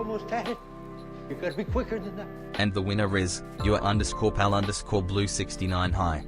almost had it. You gotta be quicker than that. And the winner is your _pal blue 69 high.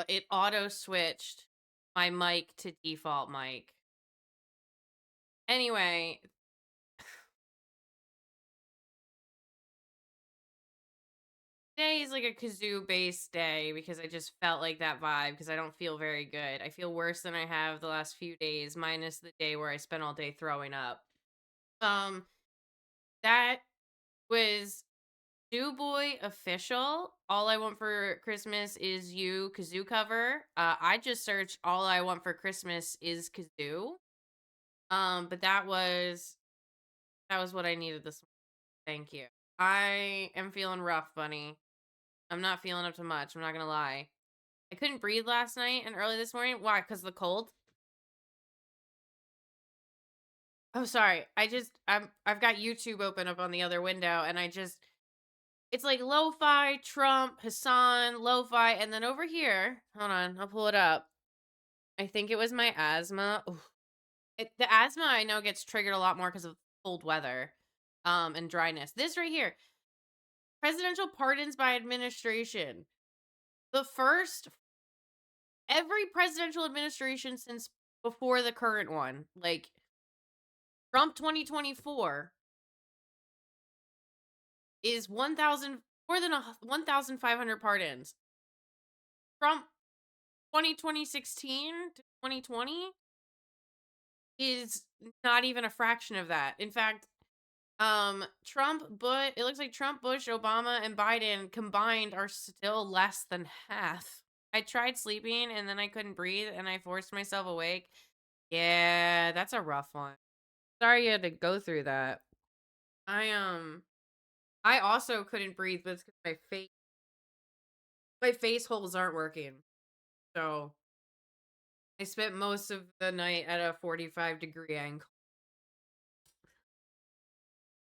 It auto switched my mic to default mic. Anyway, today is like a kazoo based day because I just felt like that vibe because I don't feel very good. I feel worse than I have the last few days, minus the day where I spent all day throwing up. Um, that was Zoo Boy official. All I Want for Christmas is You kazoo cover. I just searched All I Want for Christmas is Kazoo. But that was what I needed this morning. Thank you. I am feeling rough, bunny. I'm not feeling up to much. I'm not gonna lie. I couldn't breathe last night and early this morning. Why? Because of the cold. Oh, sorry. I've got YouTube open up on the other window, and it's like lo-fi, Trump, Hassan, lo-fi, and then over here, hold on, I'll pull it up. I think it was my asthma. Oof. The asthma I know gets triggered a lot more because of cold weather, and dryness. This right here, presidential pardons by administration. The first every presidential administration since before the current one, like Trump 2024, is 1,000 more than 1,500 pardons. Trump 2016 to 2020 is not even a fraction of that. In fact, it looks like Trump, Bush, Obama, and Biden combined are still less than half. I tried sleeping and then I couldn't breathe and I forced myself awake. Yeah, that's a rough one. Sorry you had to go through that. I also couldn't breathe, but it's 'cause my face holes aren't working. So I spent most of the night at a 45-degree angle.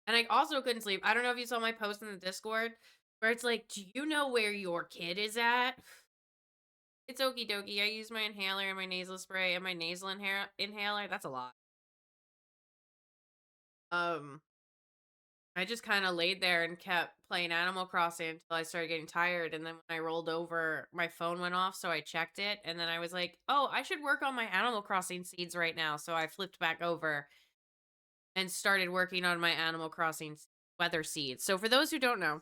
And I also couldn't sleep. I don't know if you saw my post in the Discord where it's like, do you know where your kid is at? It's okie dokie. I use my inhaler and my nasal spray and my nasal inhaler. That's a lot. Um, I just kind of laid there and kept playing Animal Crossing until I started getting tired. And then when I rolled over, my phone went off. So I checked it. And then I was like, oh, I should work on my Animal Crossing seeds right now. So I flipped back over and started working on my Animal Crossing weather seeds. So for those who don't know,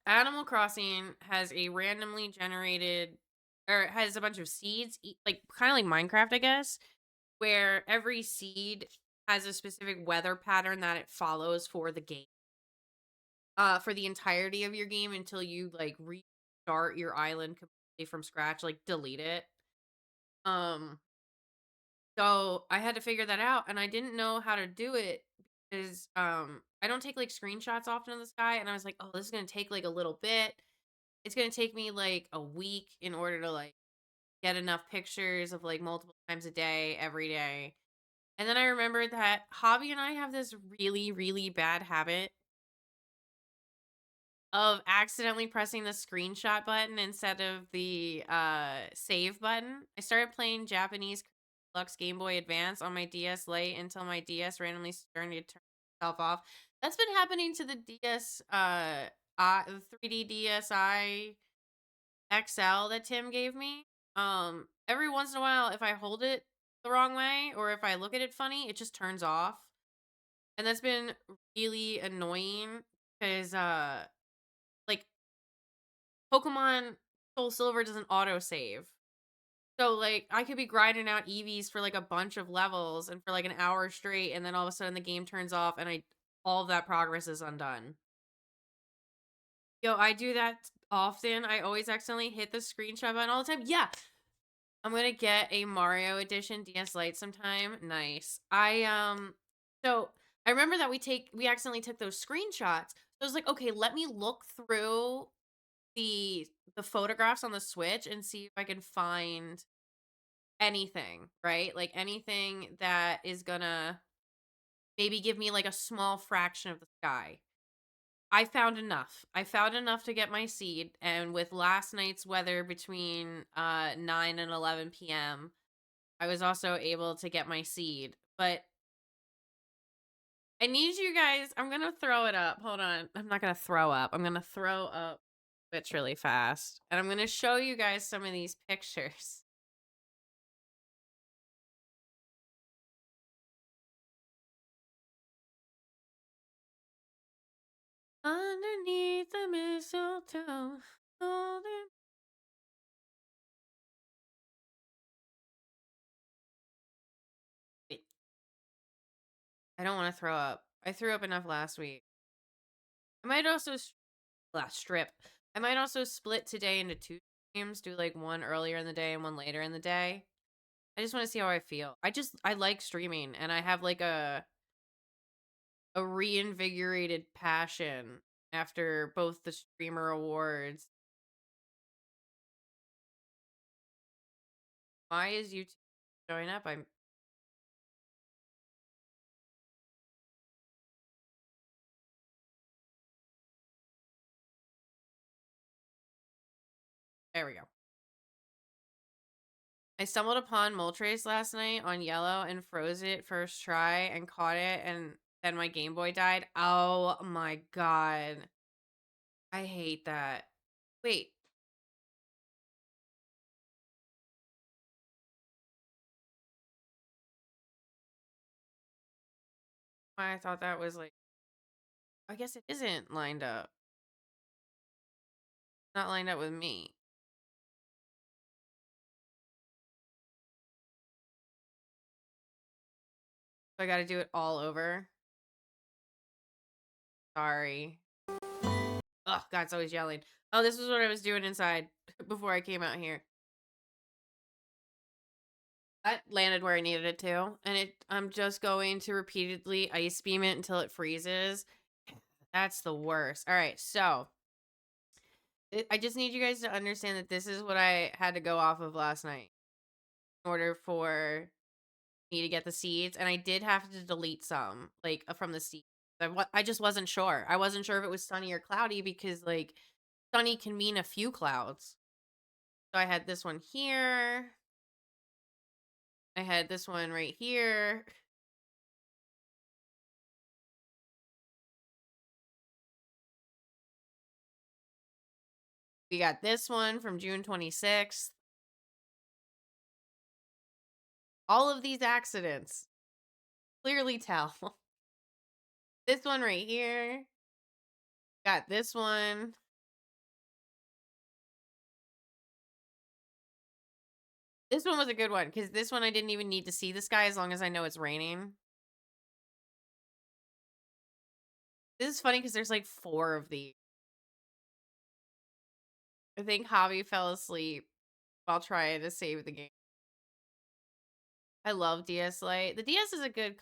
Animal Crossing has a randomly generated or has a bunch of seeds, like kind of like Minecraft, I guess, where every seed has a specific weather pattern that it follows for the game. For the entirety of your game until you like restart your island completely from scratch, like delete it. Um, so I had to figure that out and I didn't know how to do it because I don't take like screenshots often of the sky and I was like, "Oh, this is going to take like a little bit. It's going to take me like a week in order to like get enough pictures of like multiple times a day every day." And then I remembered that Hobby and I have this really really bad habit of accidentally pressing the screenshot button instead of the save button. I started playing Japanese Deluxe Game Boy Advance on my DS Lite until my DS randomly started to turn itself off. That's been happening to the DS the 3D DSi XL that Tim gave me. Every once in a while if I hold it the wrong way or if I look at it funny, it just turns off. And that's been really annoying because like Pokemon Soul Silver doesn't autosave. So, like, I could be grinding out EVs for like a bunch of levels and for like an hour straight, and then all of a sudden the game turns off and all of that progress is undone. Yo, I do that often. I always accidentally hit the screenshot button all the time. Yeah, I'm gonna get a Mario Edition DS Lite sometime. Nice. So I remember that we accidentally took those screenshots. So I was like, okay, let me look through the the photographs on the Switch and see if I can find anything, right? Like anything that is gonna maybe give me like a small fraction of the sky. I found enough. I found enough to get my seed, and with last night's weather between 9 and 11 p.m., I was also able to get my seed. But I need you guys, I'm gonna throw it up. Hold on. I'm not gonna throw up. I'm gonna throw up switch really fast. And I'm going to show you guys some of these pictures. Underneath the mistletoe. Holding... Wait, I don't want to throw up. I threw up enough last week. I might also strip. I might also split today into two streams, do like one earlier in the day and one later in the day. I just want to see how I feel. I like streaming, and I have like a reinvigorated passion after both the streamer awards. Why is YouTube showing up? I'm There we go. I stumbled upon Moltres last night on yellow and froze it first try and caught it, and then my Game Boy died. Oh my god. I hate that. Wait. Why I thought that was like, I guess it isn't lined up. Not lined up with me. So I gotta do it all over. Sorry. Oh, God, it's always yelling. Oh, this was what I was doing inside before I came out here. That landed where I needed it to. And I'm just going to repeatedly ice beam it until it freezes. That's the worst. All right, so I just need you guys to understand that this is what I had to go off of last night in order for me to get the seeds. And I did have to delete some, like, from the seeds. I just wasn't sure. I wasn't sure if it was sunny or cloudy because, like, sunny can mean a few clouds. So I had this one here. I had this one right here. We got this one from June 26th. All of these accidents clearly tell. This one right here. Got this one. This one was a good one because this one I didn't even need to see the sky as long as I know it's raining. This is funny because there's like 4 of these. I think Javi fell asleep while trying to save the game. I love DS Lite. The DS is a good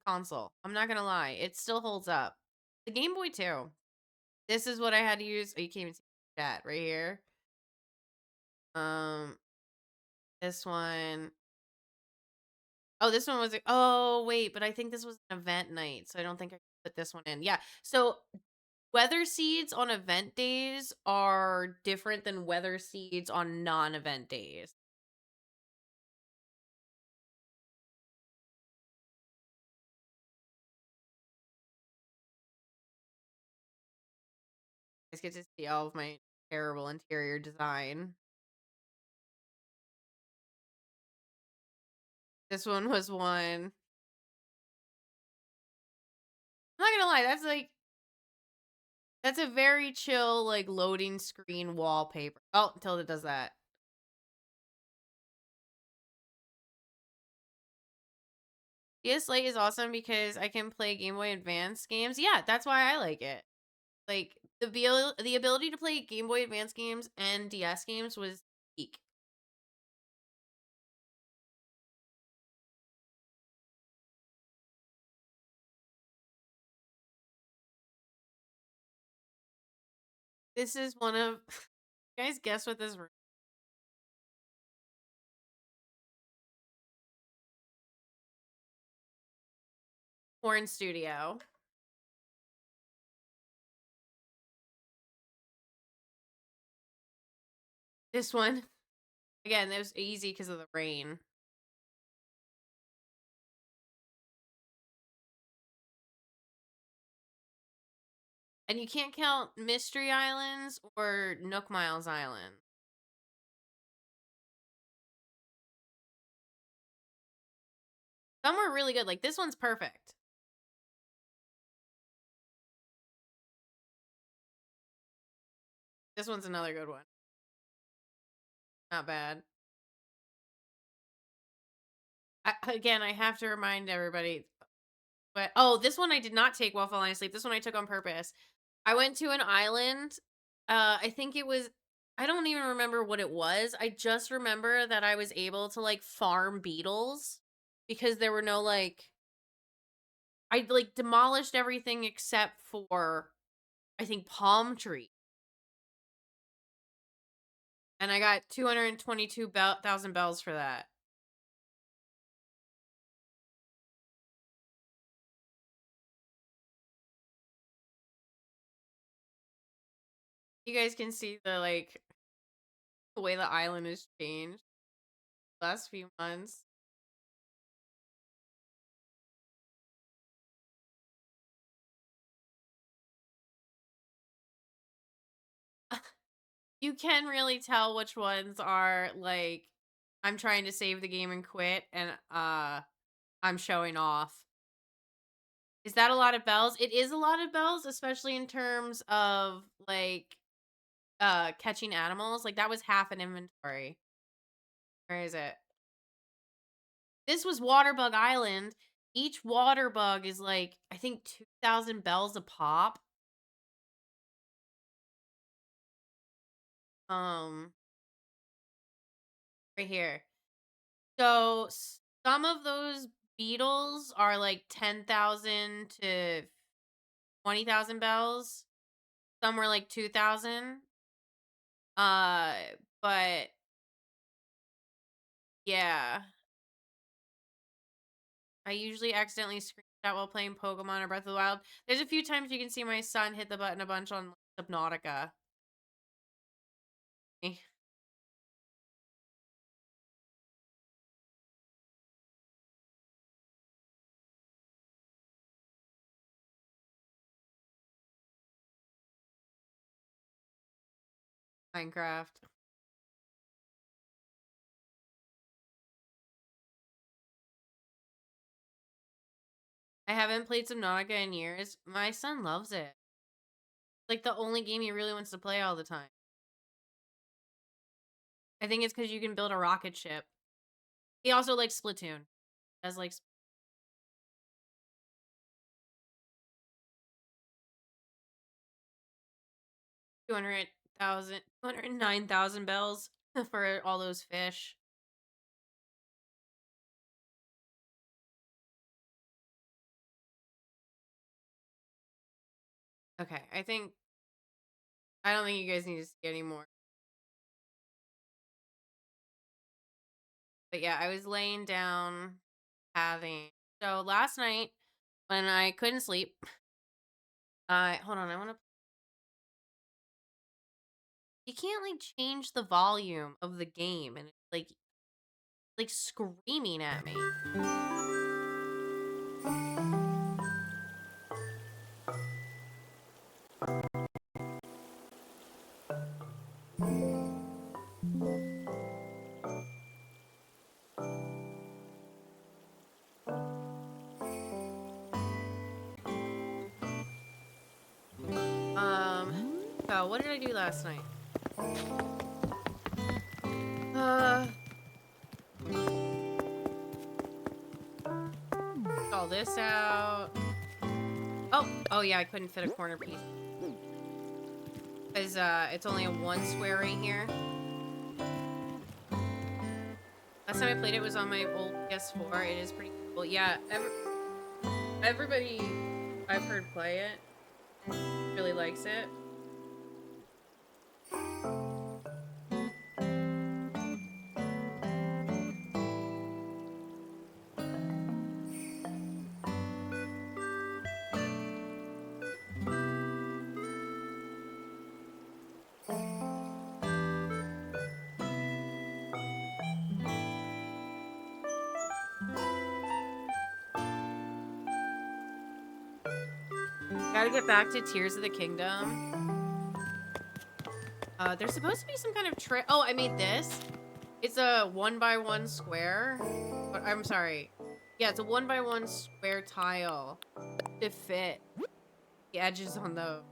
console. I'm not gonna lie. It still holds up. The Game Boy too. This is what I had to use. Oh, you can't even see chat right here. This one. Oh, this one was. Oh, wait, but I think this was an event night, so I don't think I could put this one in. Yeah. So weather seeds on event days are different than weather seeds on non-event days. You guys get to see all of my terrible interior design. This one was one. I'm not gonna lie, that's a very chill, like, loading screen wallpaper. Oh, until it does that. DS Lite is awesome because I can play Game Boy Advance games. Yeah, that's why I like it. Like, the ability to play Game Boy Advance games and DS games was peak. This is one of you guys guess what this room. Porn studio. This one. Again, it was easy because of the rain. And you can't count Mystery Islands or Nook Miles Island. Some were really good. Like, this one's perfect. This one's another good one. Not bad. Again, I have to remind everybody. But oh, this one I did not take while falling asleep. This one I took on purpose. I went to an island. I think it was. I don't even remember what it was. I just remember that I was able to like farm beetles because there were no like. I like demolished everything except for, I think, palm tree, and I got 222,000 bells for that. You guys can see the like the way the island has changed last few months. You can really tell which ones are like I'm trying to save the game and quit and I'm showing off. Is that a lot of bells? It is a lot of bells, especially in terms of like catching animals. Like that was half an inventory. Where is it? This was Waterbug Island. Each water bug is like I think 2,000 bells a pop. Um right here. So some of those beetles are like 10,000 to 20,000 bells. Some were like 2,000. Uh, but yeah, I usually accidentally screenshot while playing Pokemon or Breath of the Wild. There's a few times you can see my son hit the button a bunch on Subnautica. Minecraft. I haven't played Subnautica in years. My son loves it. Like the only game he really wants to play all the time. I think it's because you can build a rocket ship. He also likes Splatoon. As like 200,000, 209,000 bells for all those fish. Okay, I don't think you guys need to see anymore. But yeah, I was laying down having. So last night when I couldn't sleep, I hold on, I want to. You can't like change the volume of the game, and it's like screaming at me. So what did I do last night? All this out. Oh yeah, I couldn't fit a corner piece. Because it's only a one square right here. Last time I played it was on my old PS4. It is pretty cool. Yeah, everybody I've heard play it really likes it. Gotta get back to Tears of the Kingdom. There's supposed to be some kind of trick. Oh, I made this. It's a 1x1 square. But I'm sorry. Yeah, it's a 1x1 square tile to fit the edges on those.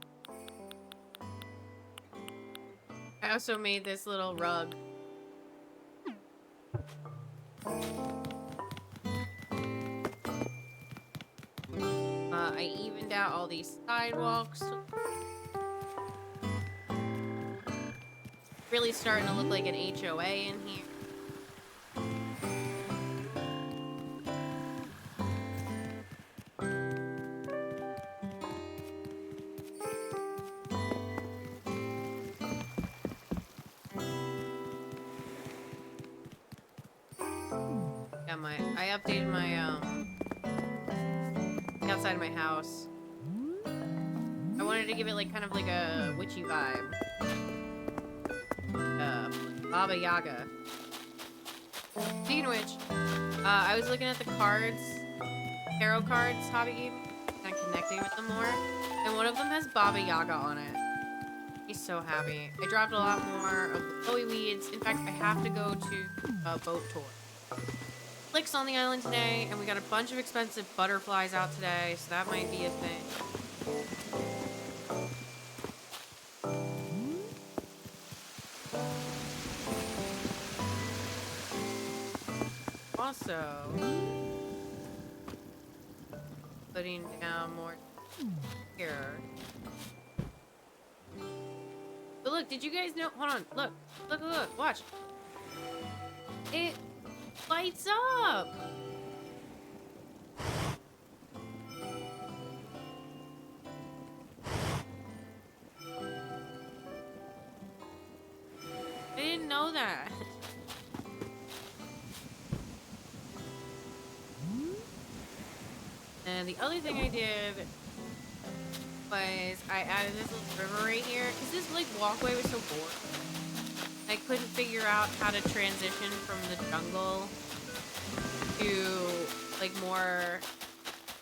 I also made this little rug. I evened out all these sidewalks. Really starting to look like an HOA in here. Yeah, I updated my outside of my house. I wanted to give it like kind of like a witchy vibe. Baba Yaga. Speaking of which, I was looking at the cards, tarot cards Hobby gave me, kind of connecting with them more, and one of them has Baba Yaga on it. He's so happy. I dropped a lot more of the Bowie weeds. In fact, I have to go to a boat tour. Flick's on the island today, and we got a bunch of expensive butterflies out today, so that might be a thing. Also, putting down more here. But look, did you guys know? Hold on, look, look, look, watch. It lights up. I didn't know that. And the other thing I did was I added this little river right here because this like walkway was so boring. I couldn't figure out how to transition from the jungle to like more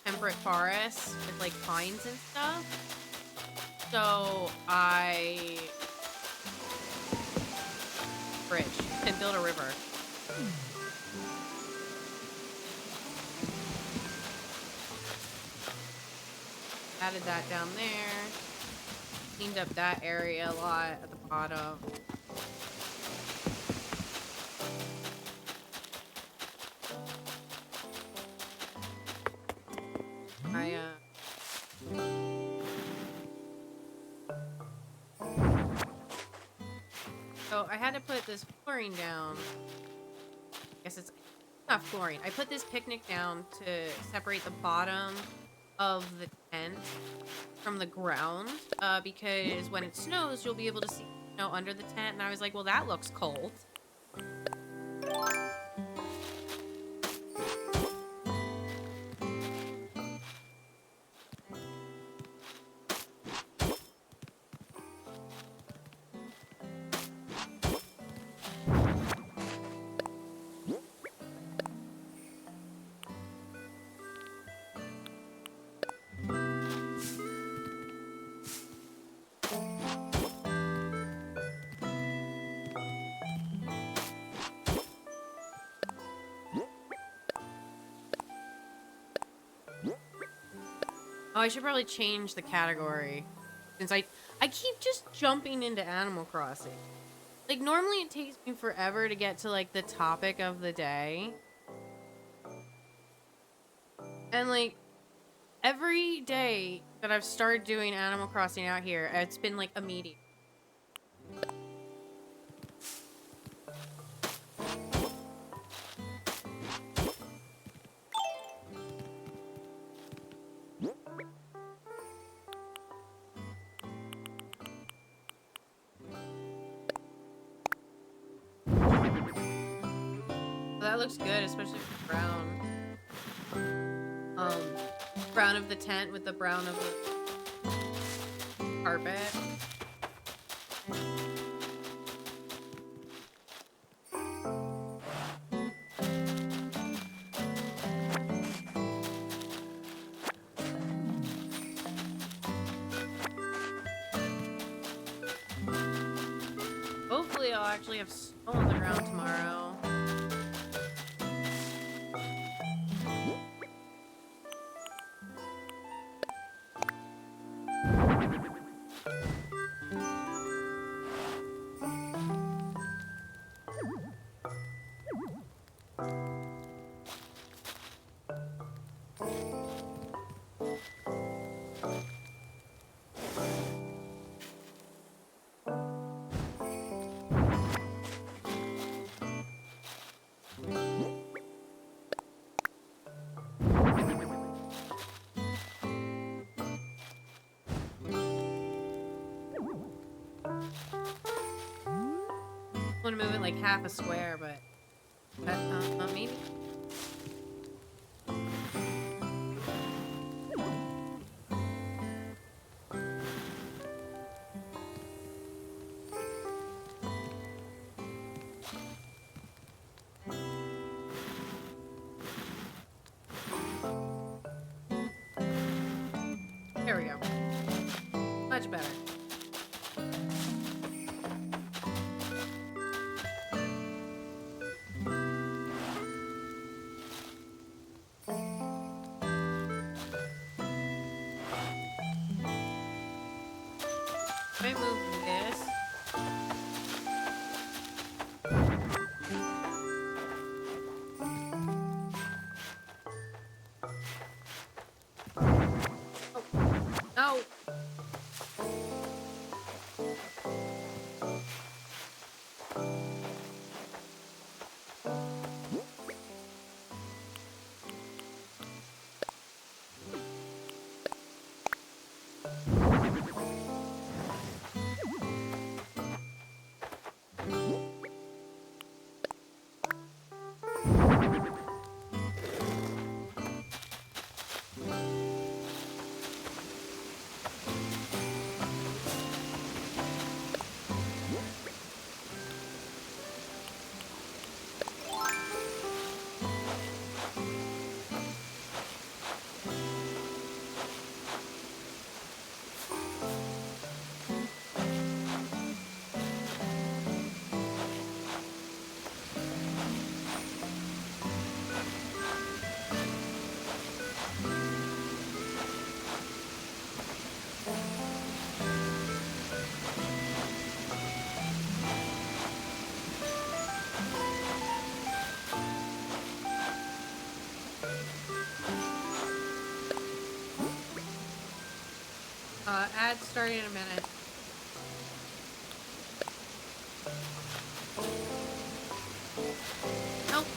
temperate forests with like pines and stuff. So I bridge and build a river. Added that down there. Cleaned up that area a lot at the bottom. So I had to put this flooring down. I guess it's not flooring. I put this picnic down to separate the bottom of the tent from the ground because when it snows you'll be able to see snow under the tent, and I was like, well, that looks cold. Oh, I should probably change the category since I keep just jumping into Animal Crossing. Like, normally it takes me forever to get to, like, the topic of the day. And, like, every day that I've started doing Animal Crossing out here, it's been, like, immediate. That looks good, especially with brown. Brown of the tent with the brown of the carpet. I'll actually have snow on the ground tomorrow. I want to move it like half a square, but maybe. There we go. Much better. I move this. Oh. Ad starting in a minute. Nope.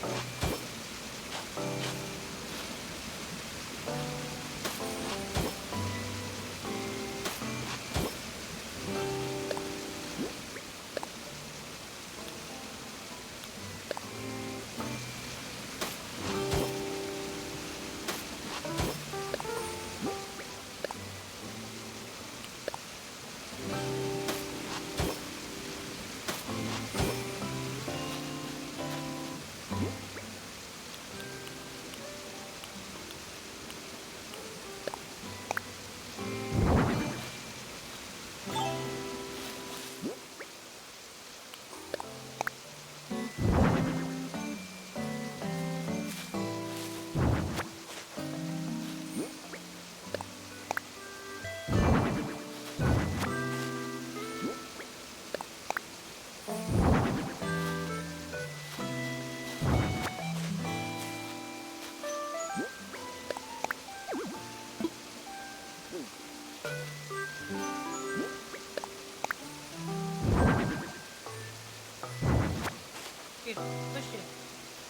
Push it.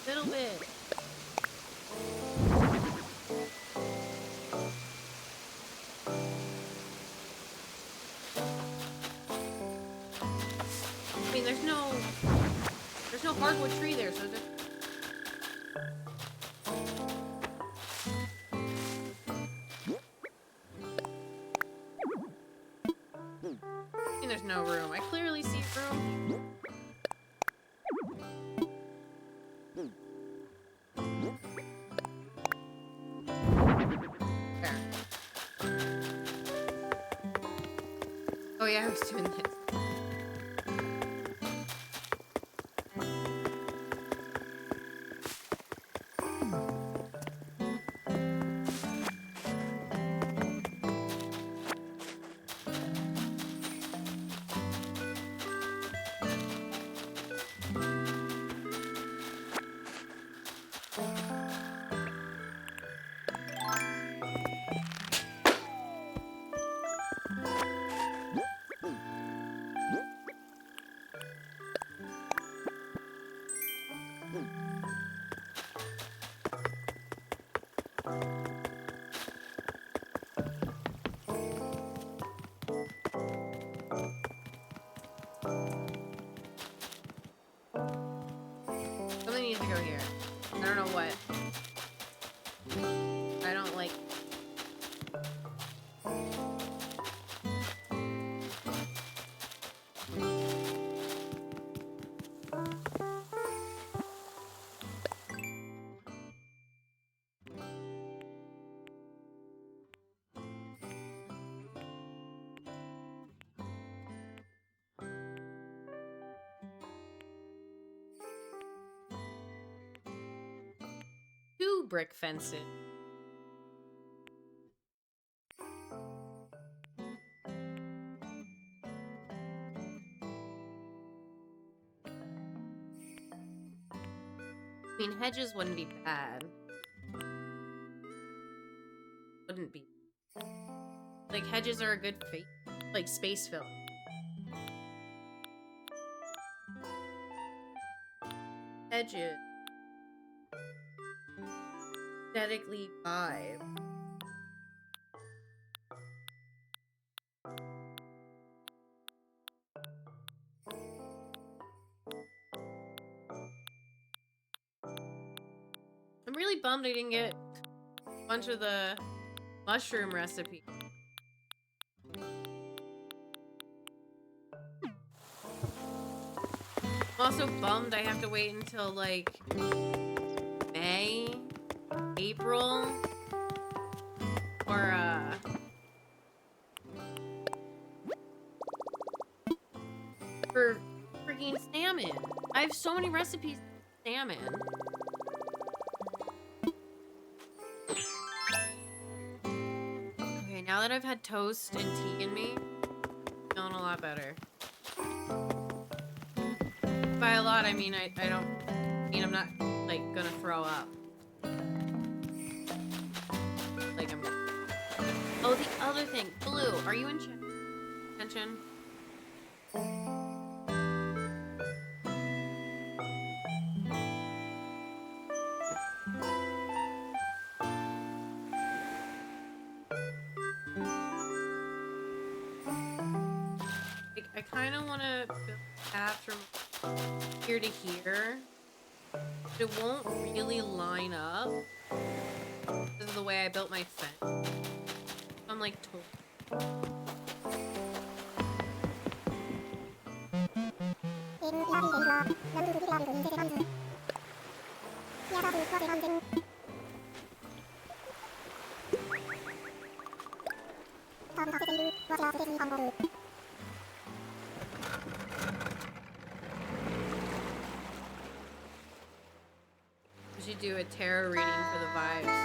Little bit. I mean, there's no hardwood tree there, so just... I mean, there's no room. I clearly see room. There. Oh yeah, I was doing this. Something needs to go here. I don't know what. I don't like. Two brick fences. I mean, hedges wouldn't be bad. Wouldn't be. Like, hedges are a good like space fill. Hedges. Aesthetically vibe. I'm really bummed I didn't get a bunch of the mushroom recipe. I'm also bummed I have to wait until like May, April, or for freaking salmon. I have so many recipes for salmon. Okay, now that I've had toast and tea in me, I'm feeling a lot better. By a lot, I mean I mean I'm not like gonna throw up. Like I'm. Oh, the other thing, Blue, are you in attention? I kind of want to build a path from here to here. But it won't really line up because of the way I built my fence. I'm like we should do a tarot reading for the vibes.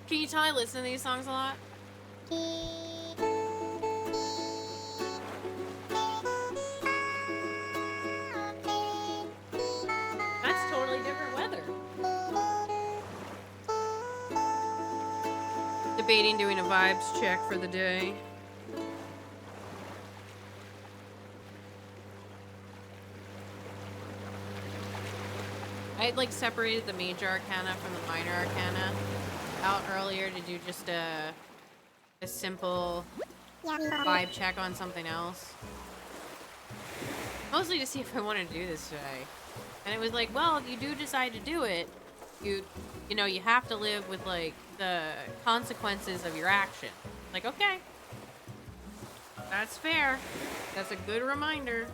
Can you tell I listen to these songs a lot? That's totally different weather. Debating doing a vibes check for the day. I had like separated the major arcana from the minor arcana out earlier to do just a simple vibe check on something else. Mostly to see if I wanted to do this today. And it was like, well, if you do decide to do it, you know, you have to live with like the consequences of your action. Like, okay. That's fair. That's a good reminder.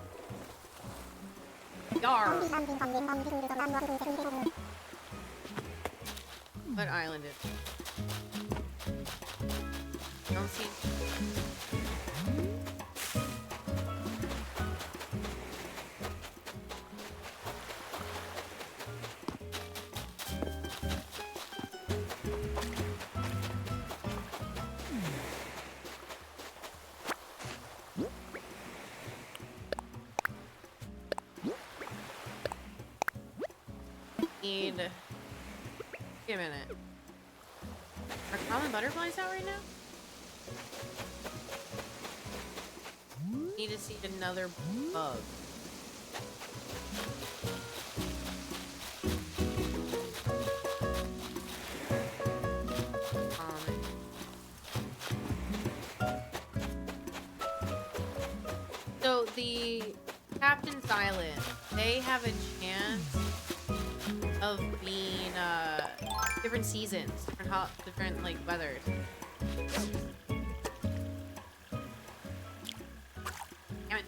Yar. What island is it? Don't see. Need. Wait a minute. Are common butterflies out right now? Need to see another bug. So the Captain's Island, they have a chance of being different seasons, different like weathers. Damn it.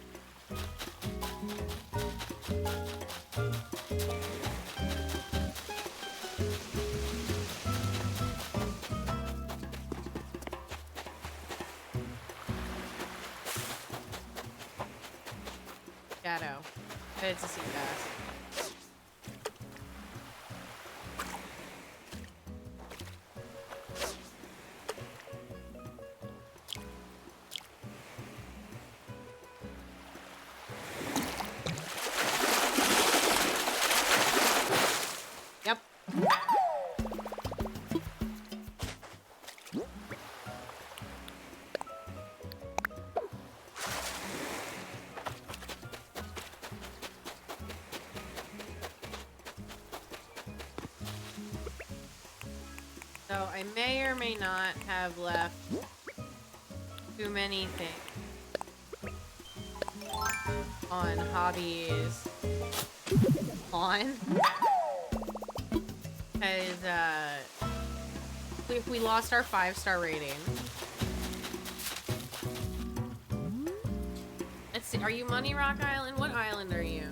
Shadow. Good to see that. Yep. So I may or may not have left too many things on hobbies on. Because we lost our 5-star rating. Let's see, are you Money Rock Island? What island are you?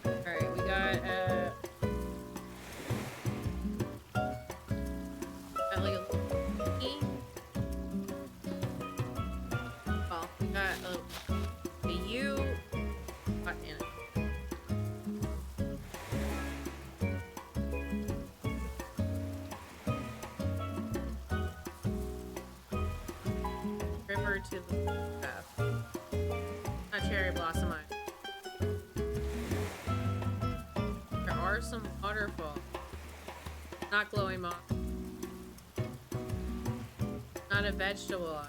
Alright, we got like a key. Well, we got a U. What in it? River to the left. Not Cherry Blossom Island. There are some waterfalls. Not glowing moss. Not a vegetable.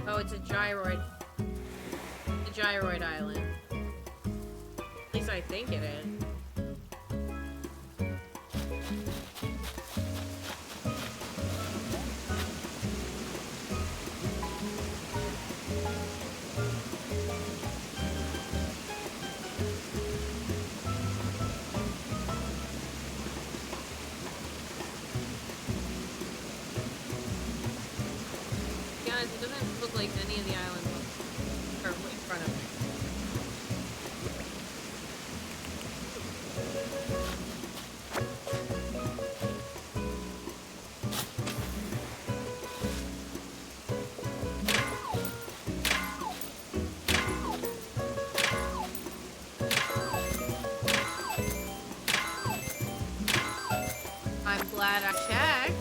Oh, it's a gyroid. The gyroid island. At least I think it is. To be honest, it doesn't look like any of the islands are in front of me. I'm glad I checked.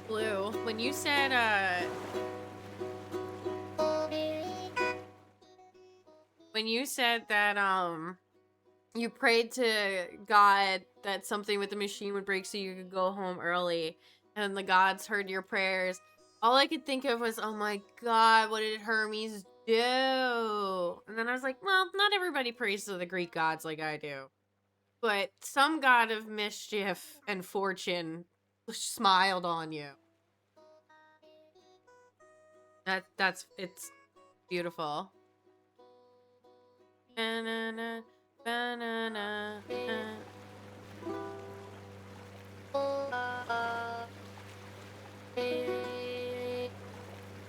Blue, when you said that you prayed to God that something with the machine would break so you could go home early, and the gods heard your prayers, all I could think of was, oh my god, what did Hermes do? And then I was like, well, not everybody prays to the Greek gods like I do, but some god of mischief and fortune smiled on you. It's beautiful. Banana, banana,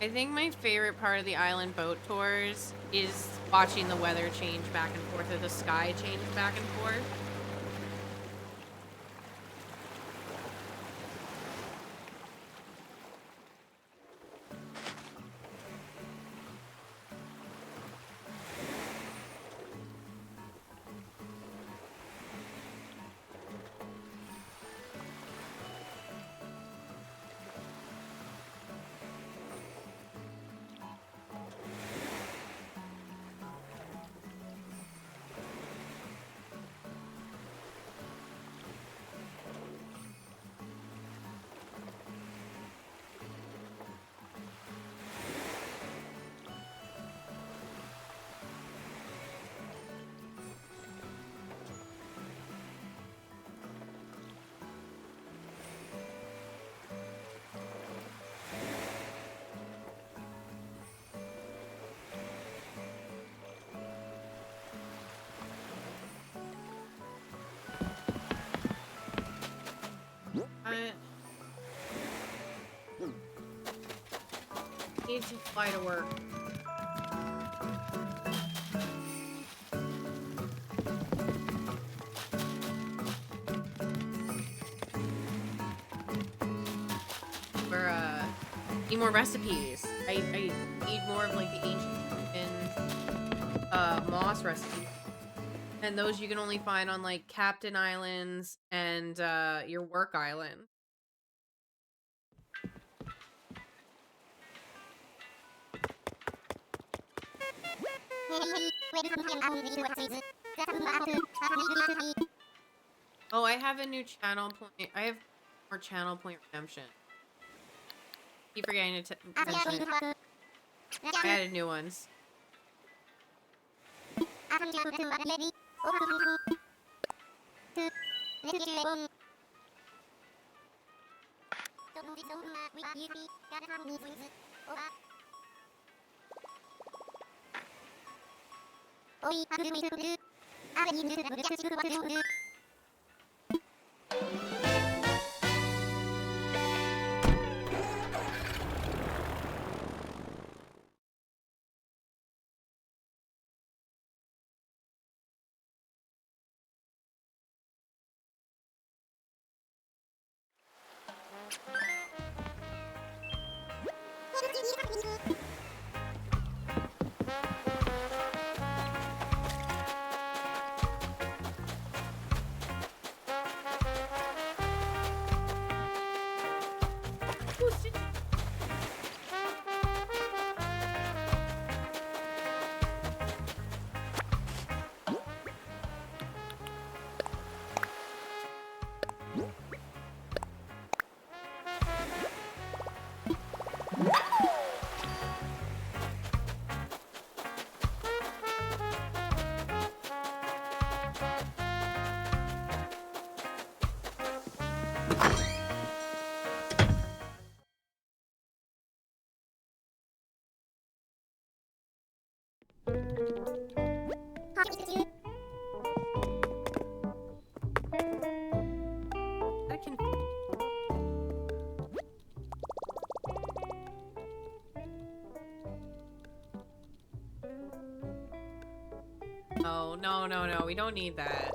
I think my favorite part of the island boat tours is watching the weather change back and forth, or the sky change back and forth. I need to fly to work. We're need more recipes. I need more of like the ancient moss recipes. And those you can only find on like Captain Islands and your work island. Oh, I have a new channel point. I have more channel point redemption. Keep forgetting to mention it. I added new ones. I can. Oh, no. We don't need that.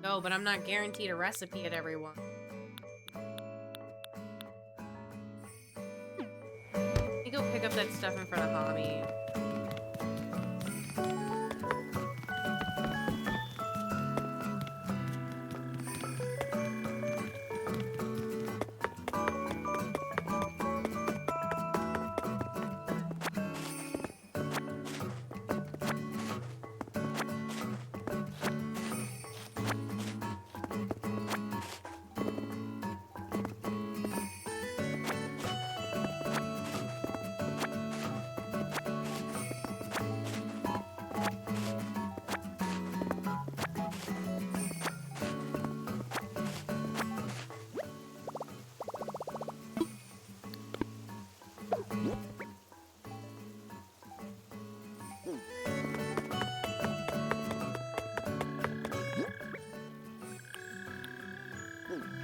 No, but I'm not guaranteed a recipe at everyone. Let me go pick up that stuff in front of Hobby.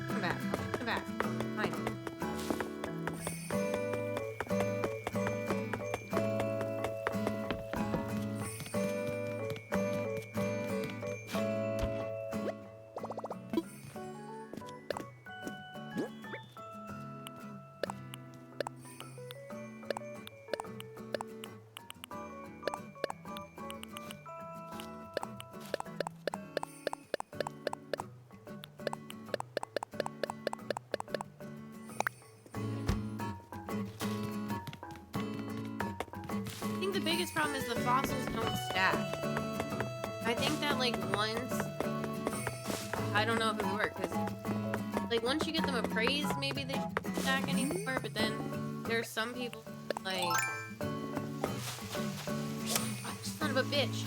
Come back. Come back. Fine. I think the biggest problem is the fossils don't stack. I think that, like, once... I don't know if it would work, because, like, once you get them appraised, maybe they don't stack anymore, but then there's some people, like... Oh, son of a bitch!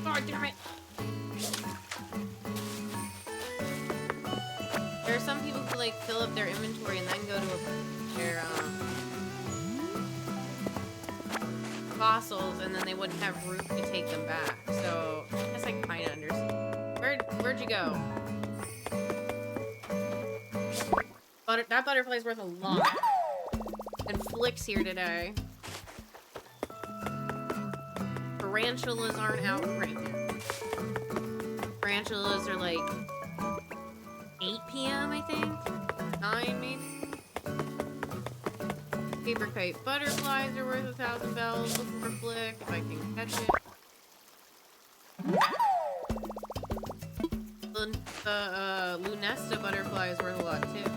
God damn it! There are some people who, like, fill up their inventory and then go to their, fossils, and then they wouldn't have room to take them back. So I guess I kind of understand. Where'd you go? That butterfly's worth a lot. And Flick's here today. Tarantulas aren't out right now. Tarantulas are like 8 p.m. I think, 9 maybe. Paper kite butterflies are worth 1,000 bells. Looking for Flick if I can catch it. The Lunesta butterfly is worth a lot too.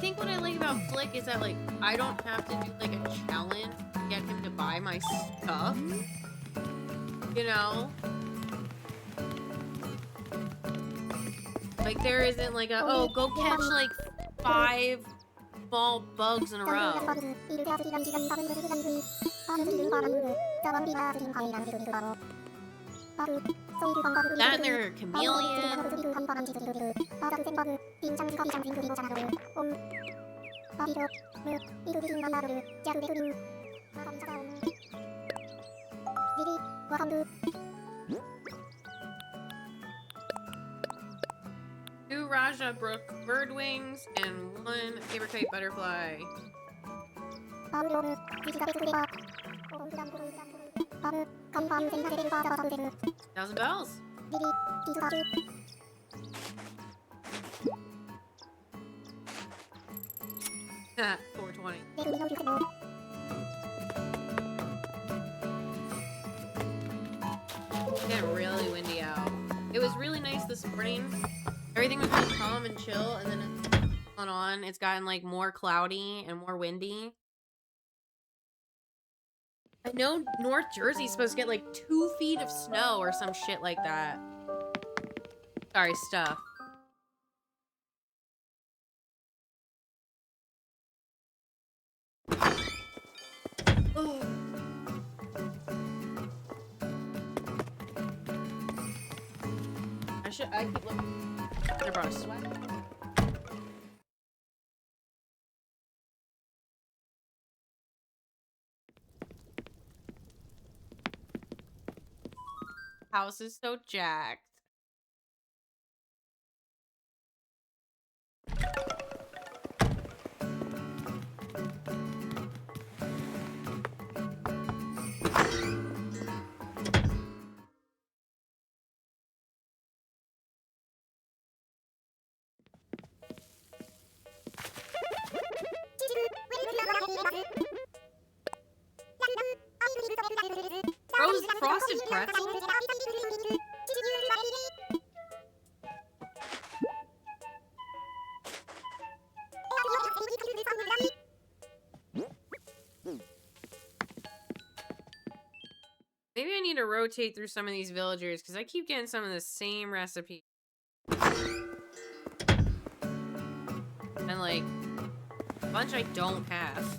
think what I like about Flick is that, like, I don't have to do, like, a challenge to get him to buy my stuff. You know? Like, there isn't, like, a, oh, go catch, like, 5 small bugs in a row. That and they're a chameleon. Two Raja Brook birdwings and 1 paper kite butterfly. 1,000 bells. 420. It's getting really windy out. It was really nice this morning. Everything was really calm and chill, and then it's gone on. It's gotten like more cloudy and more windy. I know North Jersey's supposed to get like 2 feet of snow or some shit like that. Sorry, stuff. Oh. I keep looking. I brought a sweat. House is so jacked. Frosted pretzel? Maybe I need to rotate through some of these villagers because I keep getting some of the same recipe. And like a bunch I don't have.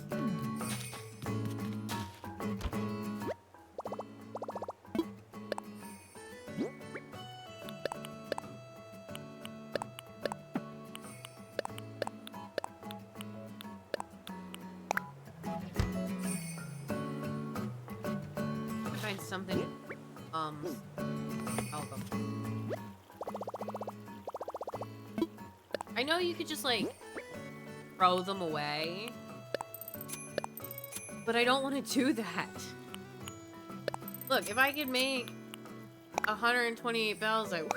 Something album. I know you could just like throw them away, but I don't want to do that. Look, if I could make 128 bells, I will.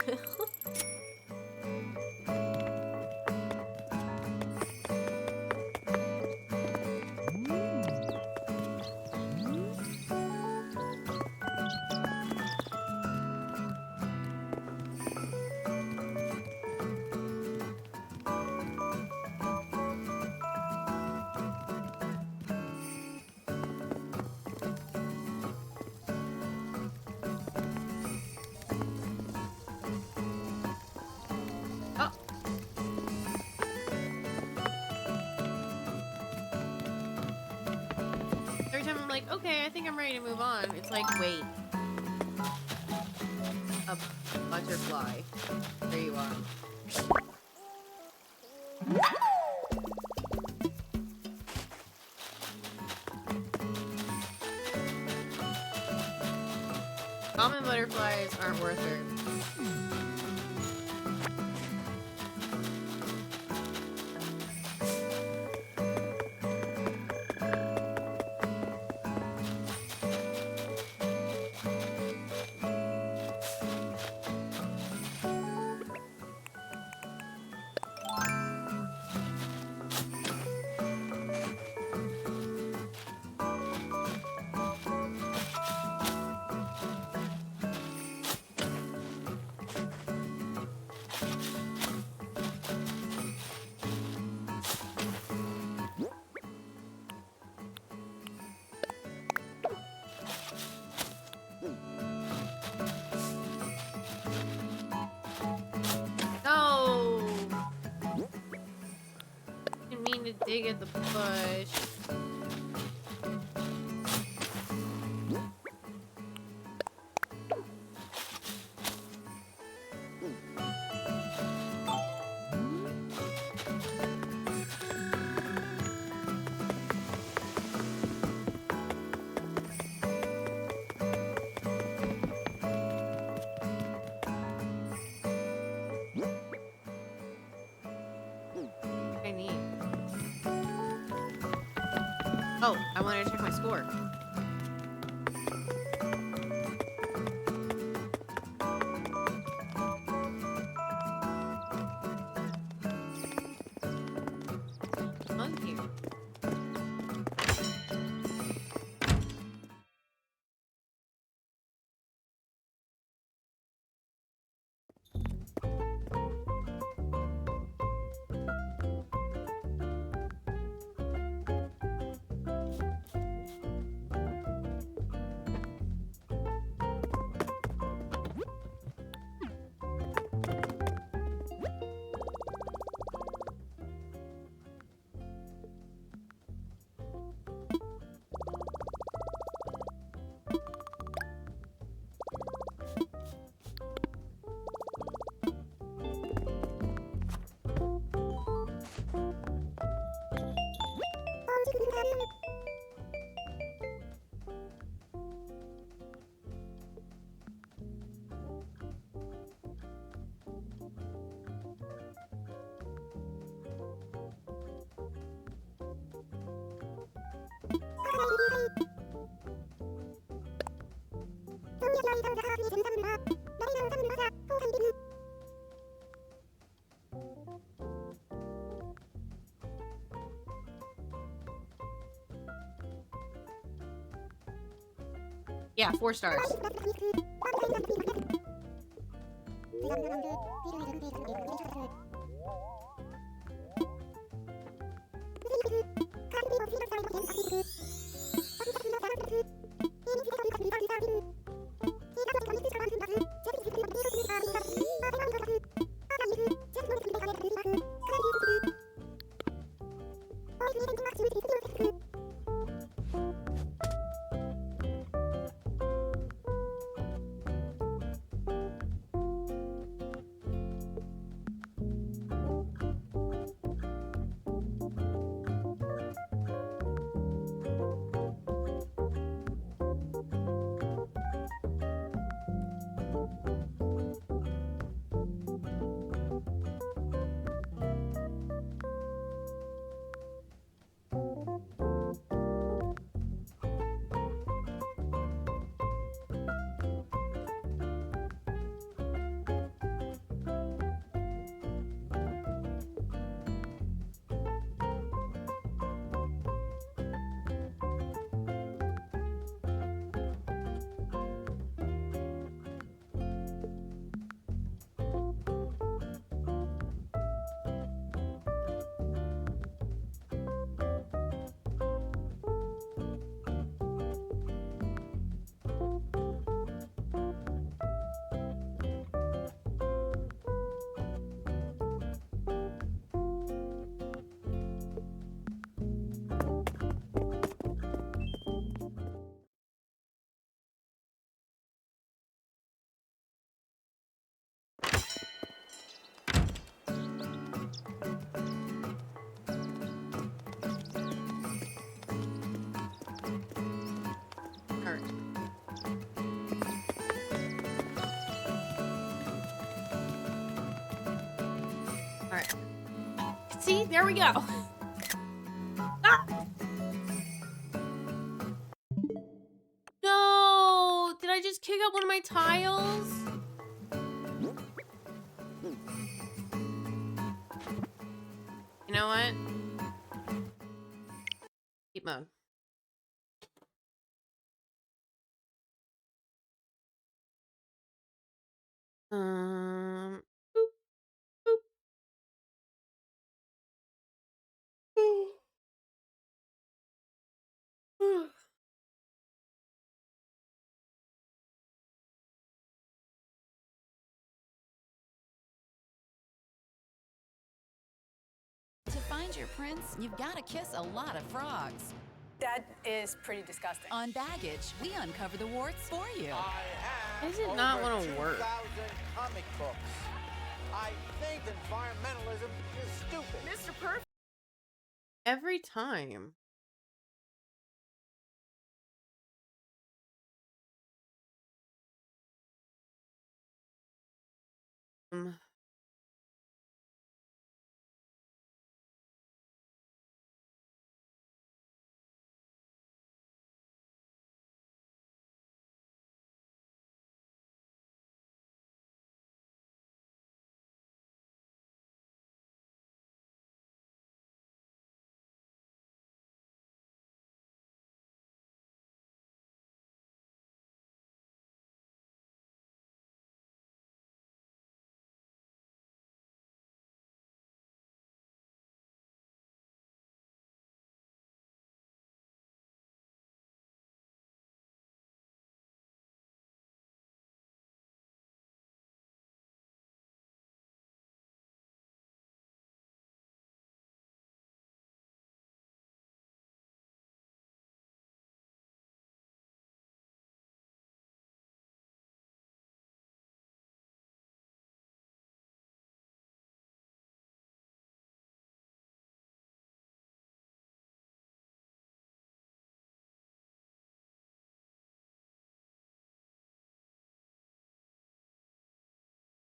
Okay, I think I'm ready to move on. It's like, wait. A butterfly. There you are. Common butterflies aren't worth it. me get the push. I need. Oh, I wanted to check my score. Thank you. Yeah, 4 stars. Alright. Alright. See? There we go. Ah! No! Did I just kick up one of my tiles? You know what? Keep mode. Boop, boop. find your prince, you've got to kiss a lot of frogs. That is pretty disgusting. On baggage, we uncover the warts for you. Why does it not want to work? 2,000 comic books. I think environmentalism is stupid. Mr. Perfect. Every time. Um,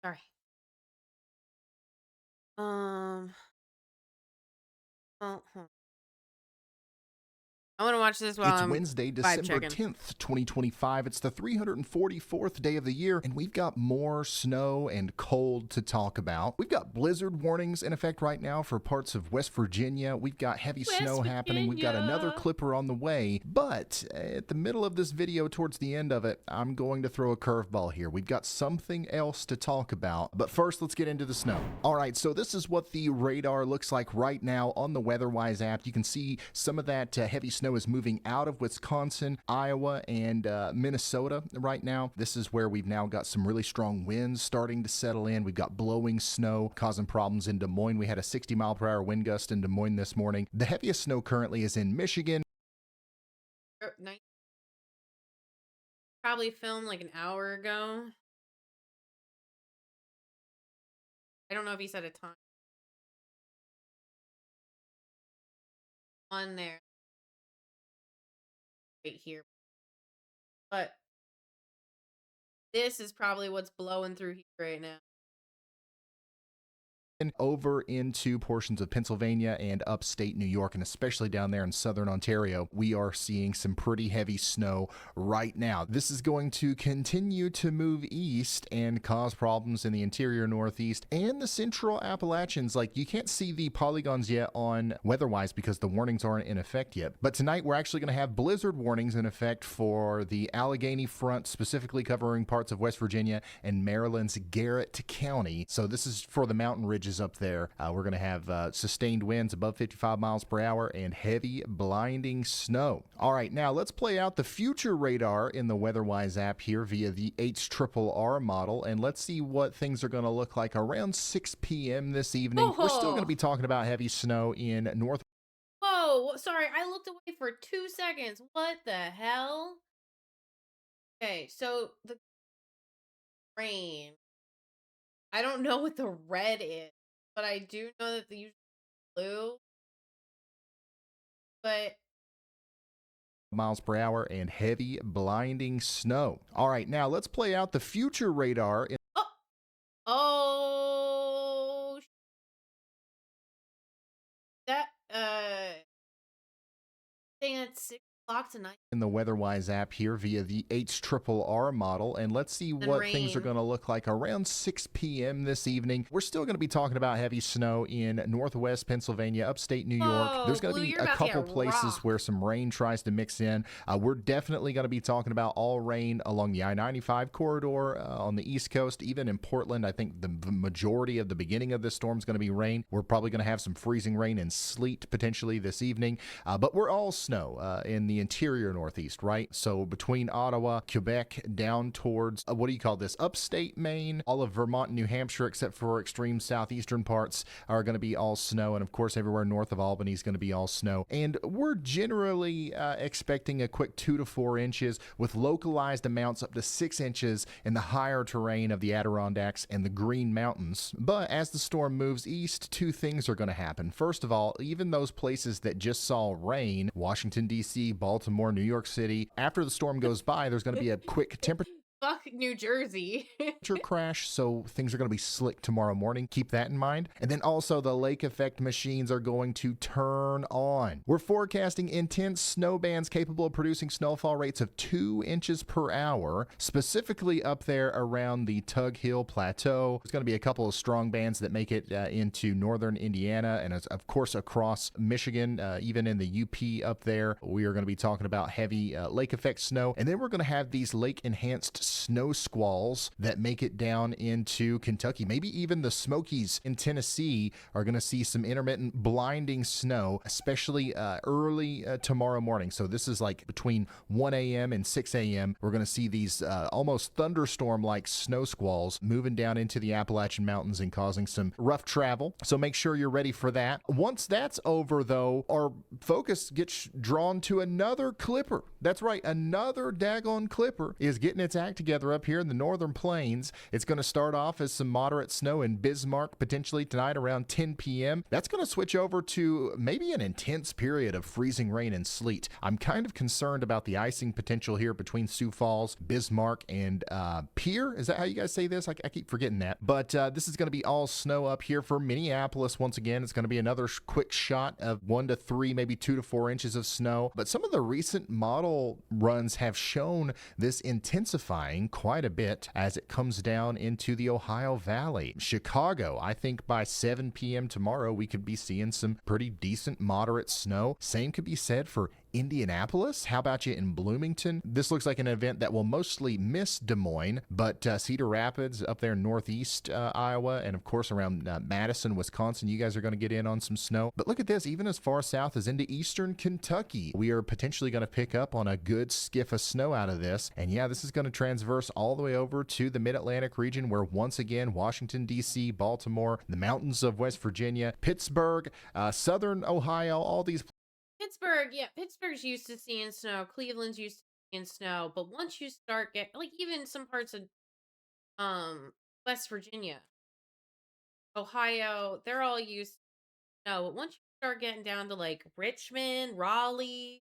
sorry. Oh, hold on. I want to watch this while It's I'm Wednesday, vibe December checking. 10th, 2025. It's the 344th day of the year, and we've got more snow and cold to talk about. We've got blizzard warnings in effect right now for parts of West Virginia. We've got heavy snow happening. We've got another Virginia. clipper on the way. But at the middle of this video, towards the end of it, I'm going to throw a curveball here. We've got something else to talk about. But first, let's get into the snow. All right, so this is what the radar looks like right now on the WeatherWise app. You can see some of that heavy snow is moving out of Wisconsin, Iowa, and Minnesota right now. This is where we've now got some really strong winds starting to settle in. We've got blowing snow causing problems in Des Moines. We had a 60-mile-per-hour wind gust in Des Moines this morning. The heaviest snow currently is in Michigan. Probably filmed like an hour ago. I don't know if he said a time on there right here, but this is probably what's blowing through here right now. Over into portions of Pennsylvania and upstate New York, and especially down there in southern Ontario, we are seeing some pretty heavy snow right now. This is going to continue to move east and cause problems in the interior Northeast and the central Appalachians. Like, you can't see the polygons yet on WeatherWise because the warnings aren't in effect yet. But tonight we're actually going to have blizzard warnings in effect for the Allegheny front, specifically covering parts of West Virginia and Maryland's Garrett County. So this is for the mountain ridges up there. We're going to have sustained winds above 55 miles per hour and heavy blinding snow. All right, now let's play out the future radar in the WeatherWise app here via the HRRR model, and let's see what things are going to look like around 6 p.m. this evening. We're still going to be talking about heavy snow in north. Whoa, sorry, I looked away for 2 seconds. What the hell? Okay, so the rain. I don't know what the red is, but I do know that the usually blue. But Miles per hour and heavy blinding snow. All right, now let's play out the future radar. That thing at 6 o'clock tonight. In the WeatherWise app here via the HRRR model, and let's see what things are going to look like around 6 p.m. this evening. We're still going to be talking about heavy snow in northwest Pennsylvania, upstate New York. There's going to be a couple places where some rain tries to mix in. We're definitely going to be talking about all rain along the I-95 corridor on the East Coast, even in Portland. I think the majority of the beginning of this storm is going to be rain. We're probably going to have some freezing rain and sleet potentially this evening, but we're all snow in the interior Northeast, right? So between Ottawa, Quebec, down towards, what do you call this? Upstate Maine, all of Vermont and New Hampshire, except for extreme southeastern parts, are going to be all snow. And of course, everywhere north of Albany is going to be all snow. And we're generally expecting a quick 2 to 4 inches with localized amounts up to 6 inches in the higher terrain of the Adirondacks and the Green Mountains. But as the storm moves east, two things are going to happen. First of all, even those places that just saw rain, Washington, D.C., Baltimore, New York City, after the storm goes by, there's going to be a quick temperature Fuck New Jersey. crash, so things are going to be slick tomorrow morning. Keep that in mind. And then also the lake effect machines are going to turn on. We're forecasting intense snow bands capable of producing snowfall rates of 2 inches per hour, specifically up there around the Tug Hill Plateau. There's going to be a couple of strong bands that make it into northern Indiana and of course across Michigan, even in the UP up there. We are going to be talking about heavy lake effect snow. And then we're going to have these lake enhanced snow squalls that make it down into Kentucky. Maybe even the Smokies in Tennessee are going to see some intermittent blinding snow, especially early tomorrow morning. So this is like between 1 a.m. and 6 a.m. We're going to see these almost thunderstorm-like snow squalls moving down into the Appalachian Mountains and causing some rough travel. So make sure you're ready for that. Once that's over, though, our focus gets drawn to another clipper. That's right, another daggone clipper is getting its act together up here in the northern plains. It's going to start off as some moderate snow in Bismarck potentially tonight around 10 p.m. That's going to switch over to maybe an intense period of freezing rain and sleet. I'm kind of concerned about the icing potential here between Sioux Falls, Bismarck, and Pierre. Is that how you guys say this? I keep forgetting that. But this is going to be all snow up here for Minneapolis. Once again, it's going to be another quick shot of 1 to 3, maybe 2 to 4 inches of snow. But some of the recent model runs have shown this intensifying quite a bit as it comes down into the Ohio Valley. Chicago, I think by 7 p.m. tomorrow, we could be seeing some pretty decent moderate snow. Same could be said for Indianapolis. How about you in Bloomington? This looks like an event that will mostly miss Des Moines, but Cedar Rapids up there in northeast Iowa, and of course around Madison, Wisconsin, you guys are going to get in on some snow. But look at this, even as far south as into eastern Kentucky, we are potentially going to pick up on a good skiff of snow out of this. And yeah, this is going to transverse all the way over to the Mid-Atlantic region, where once again, Washington, D.C., Baltimore, the mountains of West Virginia, Pittsburgh, southern Ohio, all these Pittsburgh's used to seeing snow. Cleveland's used to seeing snow. But once you start even some parts of West Virginia, Ohio, they're all used to snow. But once you start getting down to like Richmond, Raleigh,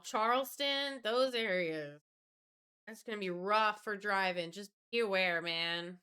Charleston, those areas, that's gonna be rough for driving. Just be aware, man.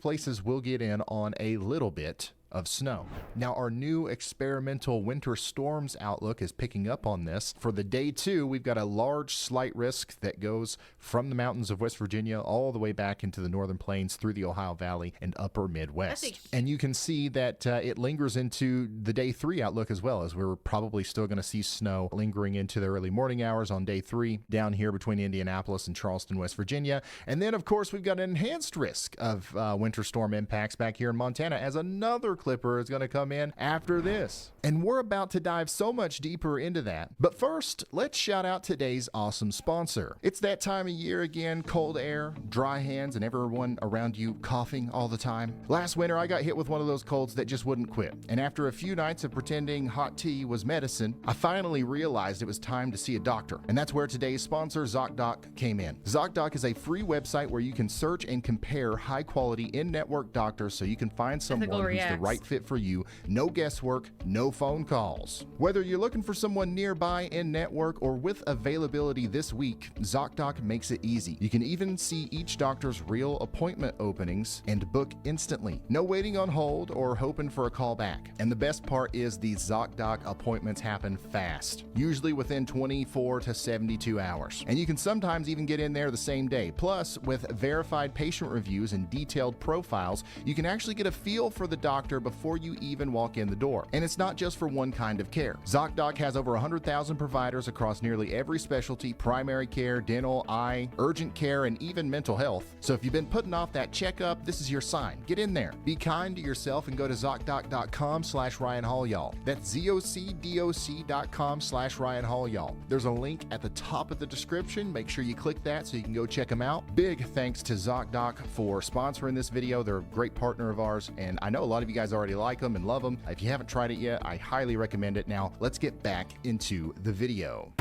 places will get in on a little bit of snow. Now, our new experimental winter storms outlook is picking up on this. For the day 2, we've got a large slight risk that goes from the mountains of West Virginia all the way back into the northern plains through the Ohio Valley and upper Midwest. And you can see that it lingers into the day 3 outlook as well, as we're probably still going to see snow lingering into the early morning hours on day 3 down here between Indianapolis and Charleston, West Virginia. And then, of course, we've got an enhanced risk of winter storm impacts back here in Montana, as another clipper is going to come in after this. And we're about to dive so much deeper into that. But first, let's shout out today's awesome sponsor. It's that time of year again, cold air, dry hands, and everyone around you coughing all the time. Last winter, I got hit with one of those colds that just wouldn't quit. And after a few nights of pretending hot tea was medicine, I finally realized it was time to see a doctor. And that's where today's sponsor, ZocDoc, came in. ZocDoc is a free website where you can search and compare high-quality in-network doctors so you can find someone who's the right fit for you. No guesswork, no phone calls. Whether you're looking for someone nearby in-network or with availability this week, ZocDoc makes it easy. You can even see each doctor's real appointment openings and book instantly. No waiting on hold or hoping for a call back. And the best part is these ZocDoc appointments happen fast, usually within 24 to 72 hours. And you can sometimes even get in there the same day. Plus, with verified patient reviews and detailed profiles, you can actually get a feel for the doctor before you even walk in the door. And it's not just for one kind of care. ZocDoc has over 100,000 providers across nearly every specialty: primary care, dental, eye, urgent care, and even mental health. So if you've been putting off that checkup, this is your sign. Get in there. Be kind to yourself and go to ZocDoc.com/Ryan Hall, y'all. That's ZocDoc.com/Ryan Hall, y'all. There's a link at the top of the description. Make sure you click that so you can go check them out. Big thanks to ZocDoc for sponsoring this video. They're a great partner of ours, and I know a lot of you guys already like them and love them. If you haven't tried it yet, I highly recommend it. Now, let's get back into the video.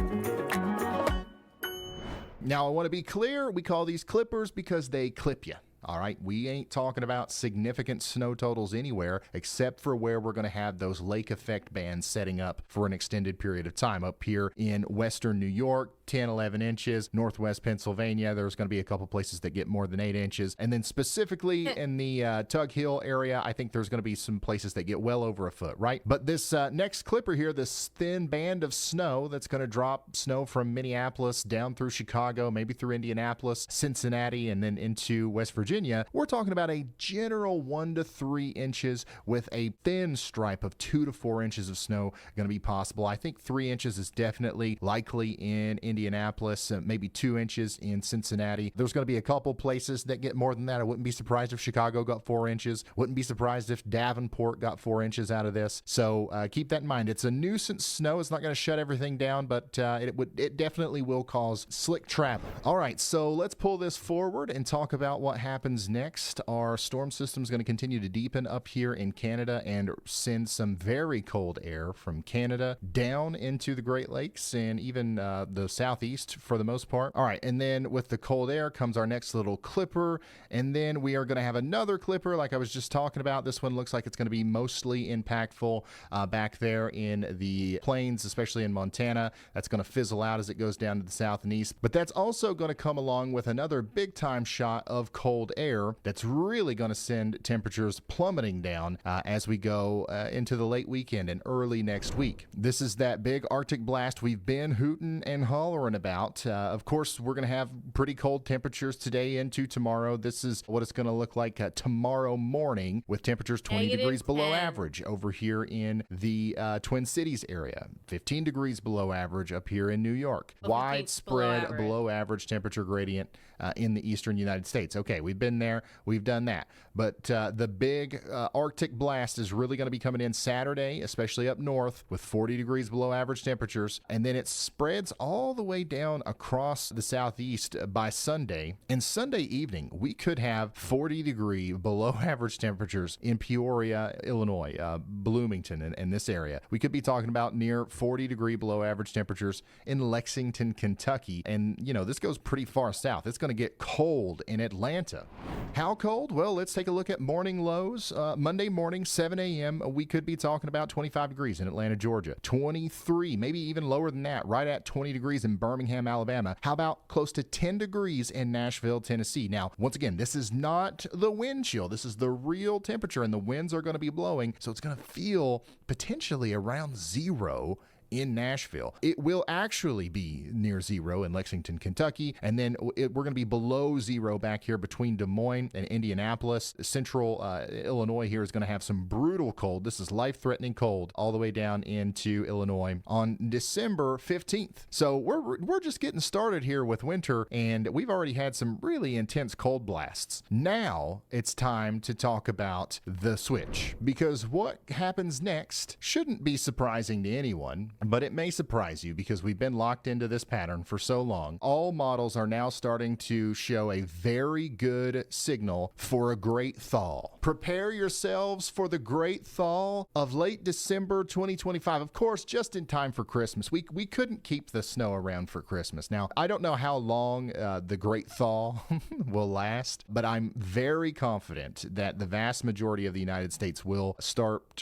Now, I want to be clear, we call these clippers because they clip you. All right, we ain't talking about significant snow totals anywhere except for where we're going to have those lake effect bands setting up for an extended period of time. Up here in western New York, 10, 11 inches. Northwest Pennsylvania, there's going to be a couple places that get more than 8 inches. And then specifically in the Tug Hill area, I think there's going to be some places that get well over a foot, right? But this next clipper here, this thin band of snow that's going to drop snow from Minneapolis down through Chicago, maybe through Indianapolis, Cincinnati, and then into West Virginia. We're talking about a general 1 to 3 inches with a thin stripe of 2 to 4 inches of snow going to be possible. I think 3 inches is definitely likely in Indianapolis, maybe 2 inches in Cincinnati. There's going to be a couple places that get more than that. I wouldn't be surprised if Chicago got 4 inches. Wouldn't be surprised if Davenport got 4 inches out of this. So keep that in mind. It's a nuisance snow. It's not going to shut everything down, but it definitely will cause slick travel. All right, so let's pull this forward and talk about what happens next. Our storm system is going to continue to deepen up here in Canada and send some very cold air from Canada down into the Great Lakes and even the southeast for the most part. All right, and then with the cold air comes our next little clipper, and then we are going to have another clipper like I was just talking about. This one looks like it's going to be mostly impactful back there in the plains, especially in Montana. That's going to fizzle out as it goes down to the south and east, but that's also going to come along with another big time shot of cold air that's really going to send temperatures plummeting down as we go into the late weekend and early next week. This is that big Arctic blast we've been hooting and hollering about. Of course, we're going to have pretty cold temperatures today into tomorrow. This is what it's going to look like tomorrow morning with temperatures 20 degrees below average over here in the Twin Cities area, 15 degrees below average up here in New York. Widespread below average temperature gradient in the eastern United States. Okay, we've been there, we've done that. But the big Arctic blast is really going to be coming in Saturday, especially up north with 40 degrees below average temperatures. And then it spreads all the way down across the southeast by Sunday. And Sunday evening, we could have 40 degree below average temperatures in Peoria, Illinois, Bloomington, and this area. We could be talking about near 40 degree below average temperatures in Lexington, Kentucky. And, you know, this goes pretty far south. It's going to get cold in Atlanta. How cold? Well, let's take a look at morning lows. Monday morning, 7 a.m., we could be talking about 25 degrees in Atlanta, Georgia. 23, maybe even lower than that, right at 20 degrees in Birmingham, Alabama. How about close to 10 degrees in Nashville, Tennessee? Now, once again, this is not the wind chill. This is the real temperature, and the winds are going to be blowing, so it's going to feel potentially around 0 in Nashville. It will actually be near 0 in Lexington, Kentucky, and then we're going to be below 0 back here between Des Moines and Indianapolis. Central Illinois here is going to have some brutal cold. This is life-threatening cold all the way down into Illinois on December 15th. So we're just getting started here with winter, and we've already had some really intense cold blasts. Now it's time to talk about the switch, because what happens next shouldn't be surprising to anyone. But it may surprise you because we've been locked into this pattern for so long. All models are now starting to show a very good signal for a great thaw. Prepare yourselves for the great thaw of late December 2025. Of course, just in time for Christmas. We couldn't keep the snow around for Christmas. Now, I don't know how long the great thaw will last, but I'm very confident that the vast majority of the United States will start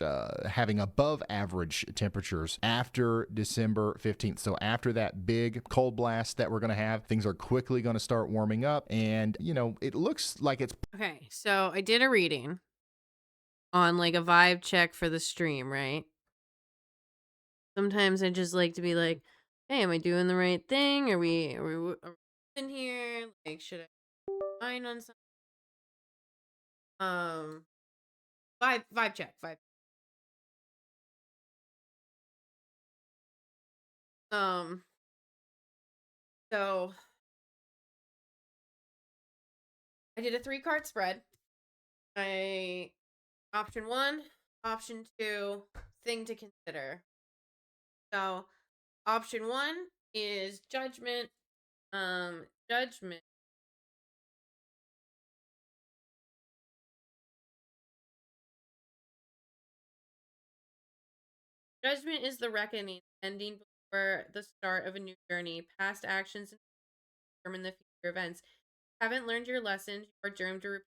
having above average temperatures after December 15th. So after that big cold blast that we're going to have, things are quickly going to start warming up. And, you know, it looks like it's... Okay, so I did a reading on like a vibe check for the stream, right? Sometimes I just like to be like, hey, am I doing the right thing? Are we in here? Like, should I mind on something? Vibe check. Vibe. So I did a 3-card spread. Option 1, option 2, thing to consider. So option 1 is judgment. Judgment. Judgment is the reckoning, ending before the start of a new journey. Past actions determine the future events. Haven't learned your lessons, you are doomed to repeat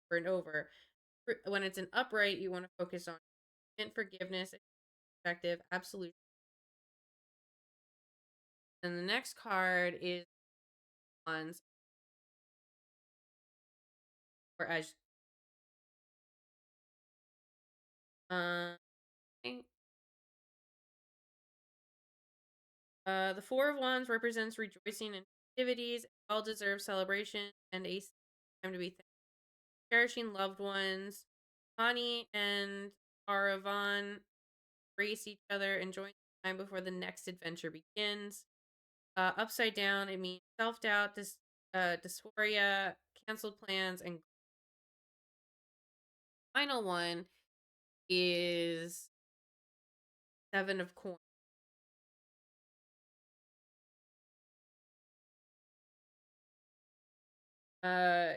over and over. When it's an upright, you want to focus on forgiveness, perspective, absolute. And the next card is ones or as okay. The 4 of Wands represents rejoicing and activities, well-deserved celebration, and a time to be thankful. Cherishing loved ones. Hani and Aravan embrace each other, enjoying time before the next adventure begins. Upside down, it means self-doubt, dysphoria, canceled plans, and final one is 7 of coins. Uh,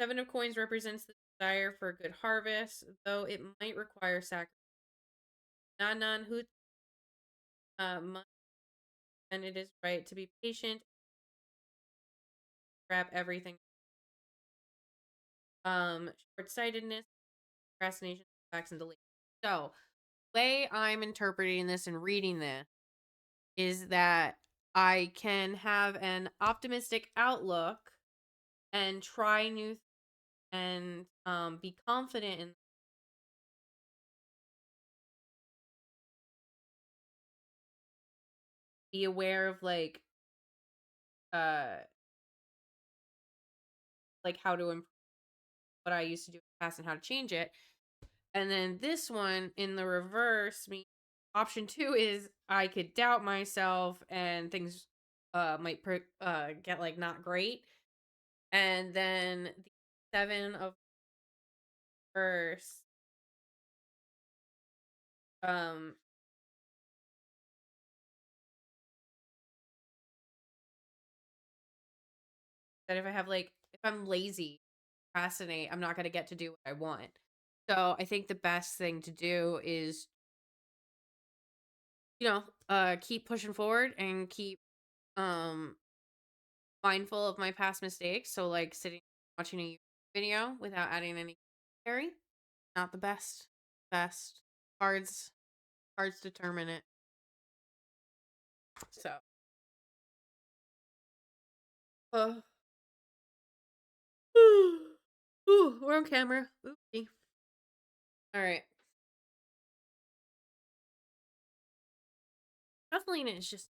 7 of coins represents the desire for a good harvest, though it might require sacrifice. Nanan Hut, and it is right to be patient, grab everything. Short-sightedness, procrastination, facts, and delays. So, the way I'm interpreting this and reading this is that I can have an optimistic outlook and try new and be confident and be aware of uh how to improve what I used to do in the past and how to change it. And then this one in the reverse, option 2 is I could doubt myself and things might get not great. And then the 7 of reverse um that if I'm lazy, procrastinate, I'm not going to get to do what I want. So I think the best thing to do is keep pushing forward and keep um mindful of my past mistakes. So sitting watching a YouTube video without adding any commentary, not the best. Best cards determine it. So uh ooh, we're on camera. Oopsie. All right. Kathleen is just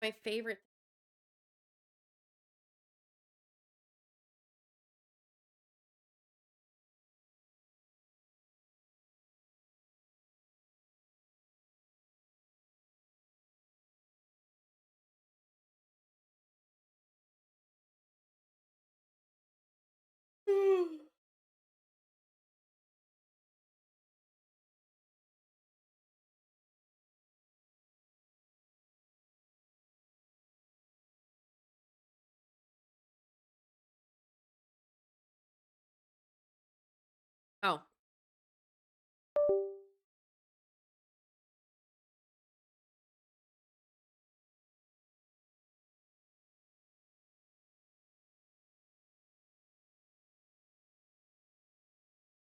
my favorite. Oh.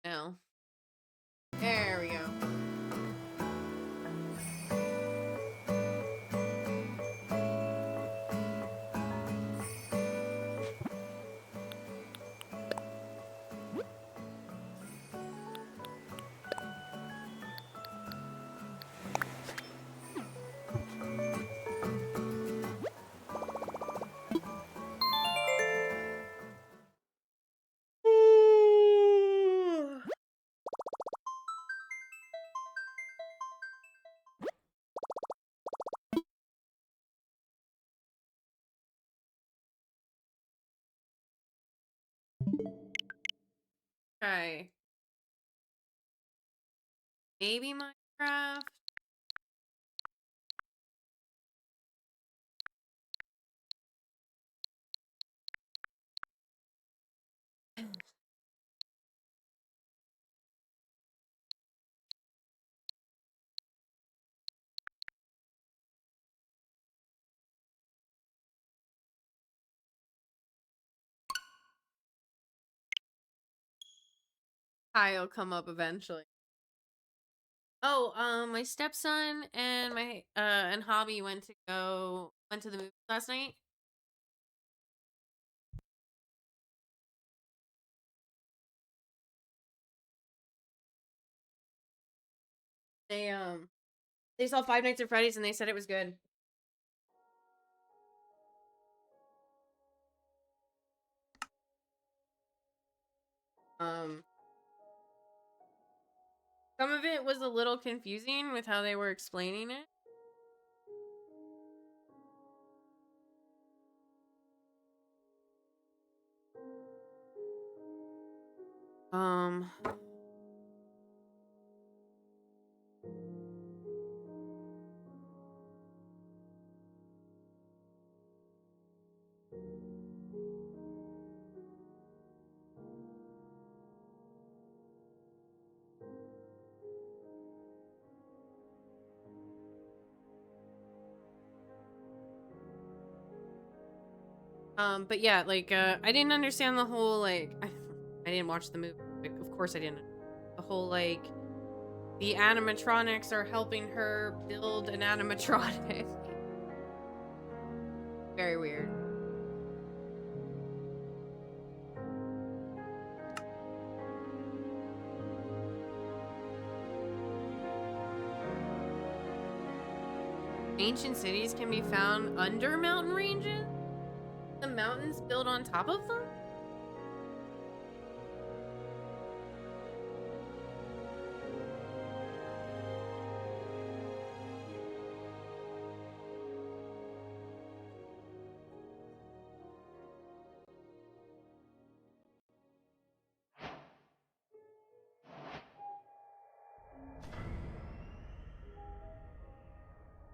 No. There we go. Okay. Maybe Minecraft. I'll come up eventually. Oh, my stepson and my and Hobby went to the movie last night. They they saw Five Nights at Freddy's and they said it was good. Um, some of it was a little confusing with how they were explaining it. Um, but yeah, like, I didn't understand the whole, like, I didn't watch the movie. Like, of course I didn't. The whole, like, the animatronics are helping her build an animatronic. Very weird. Ancient cities can be found under mountain ranges? The mountains build on top of them?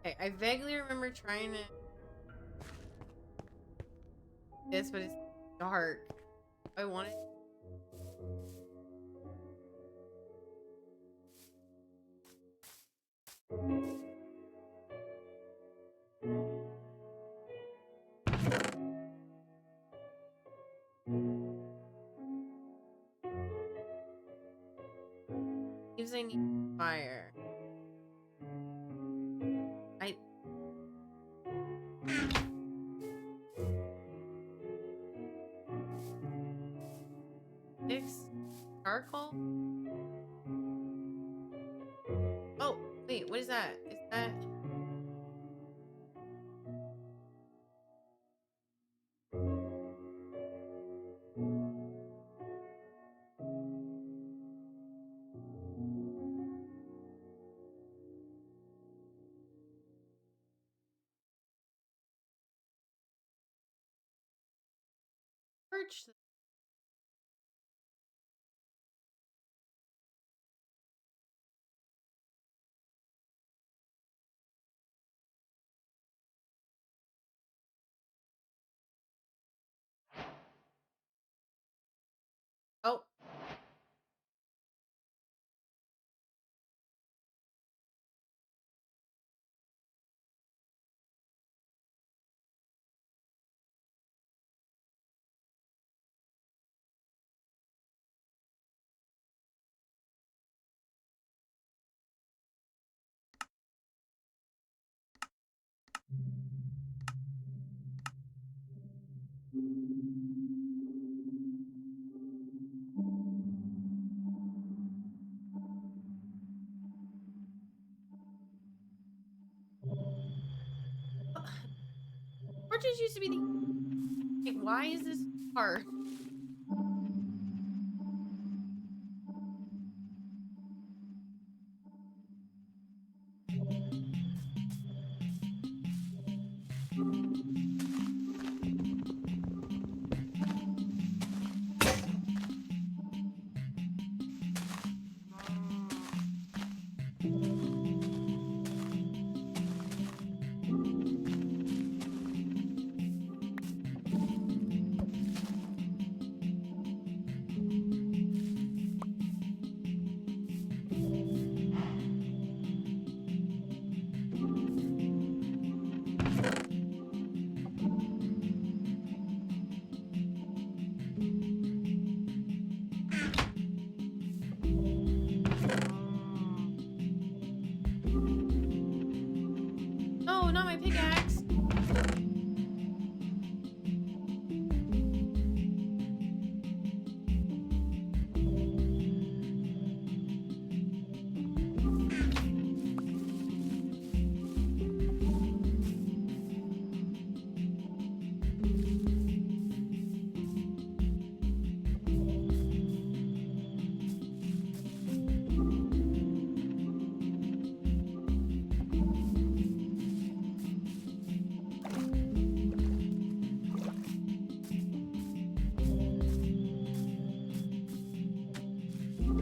Okay, I vaguely remember trying to this, but it's dark. I want it. Leaves I need fire. I fix charcoal? Oh, wait, what is that? Is that torch? Oh, torches used to be the. Like, why is this hard?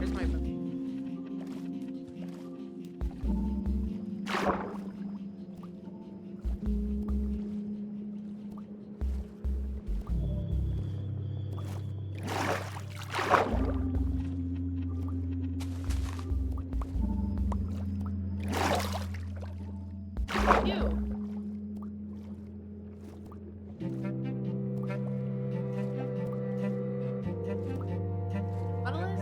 Where's my book? You. Nautilus?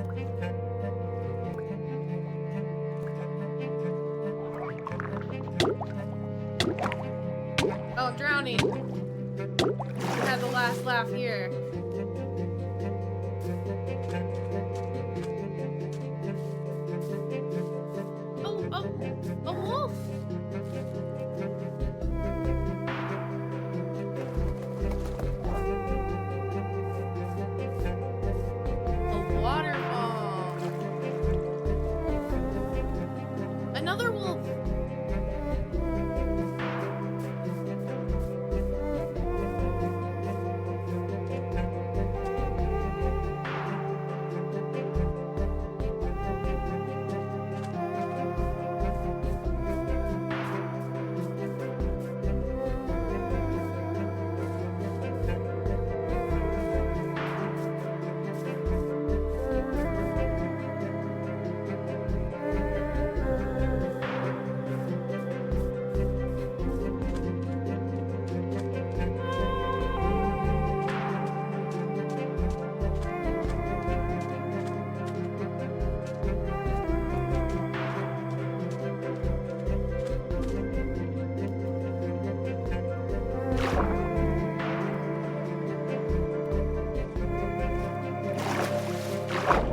Oh, I'm drowning. I had the last laugh here. Oh, a wolf. A waterfall. Another wolf.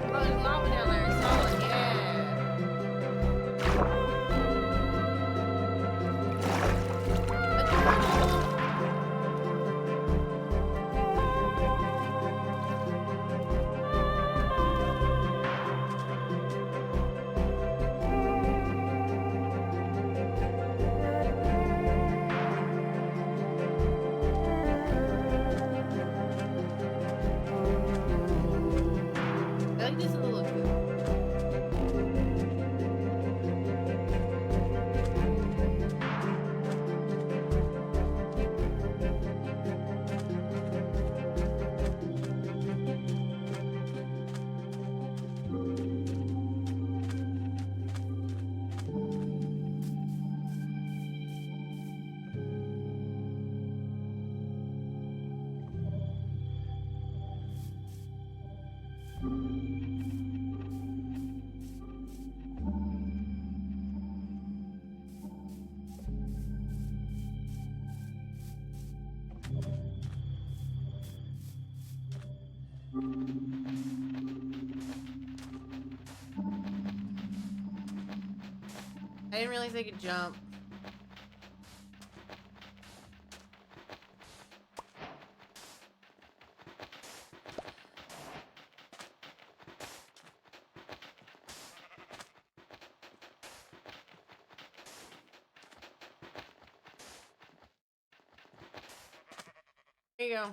Oh, there's lava down there. I saw it. Yeah. A turtle. I like this little lagoon. I didn't realize I could jump. There you go.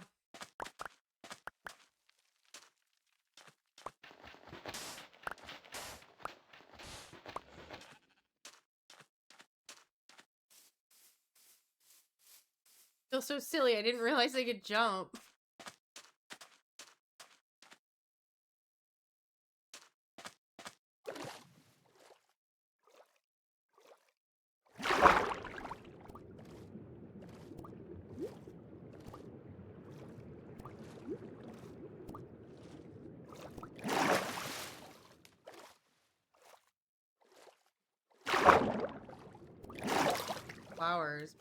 Feel so silly. I didn't realize I could jump. Flowers.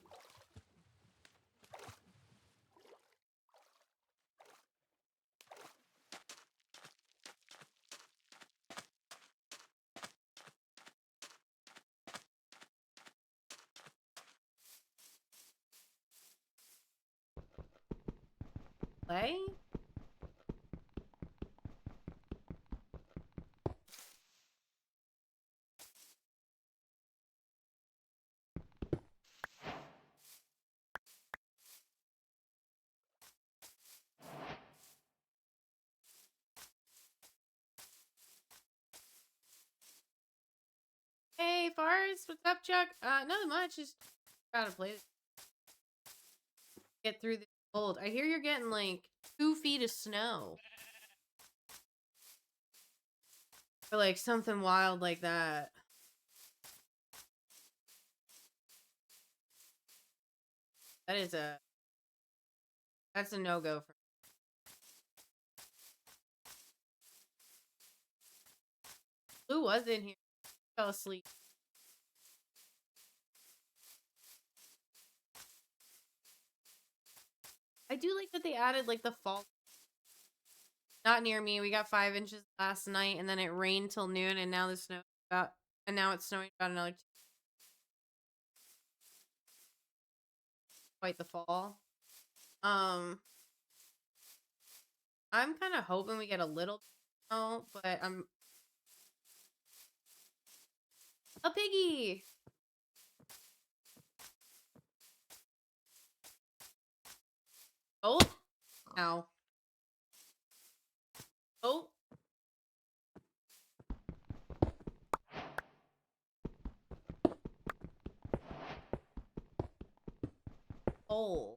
Play? Chris, what's up, Chuck? Nothing much. Just gotta play this. Get through the cold. I hear you're getting like 2 feet of snow. Or like something wild like that. That's a no-go for me. Who was in here? Fell asleep. I do like that they added like the fall. Not near me. We got 5 inches last night, and then it rained till noon, and now now it's snowing about another quite the fall. I'm kind of hoping we get a little snow, but I'm a piggy. Oh, ow. Oh. Oh.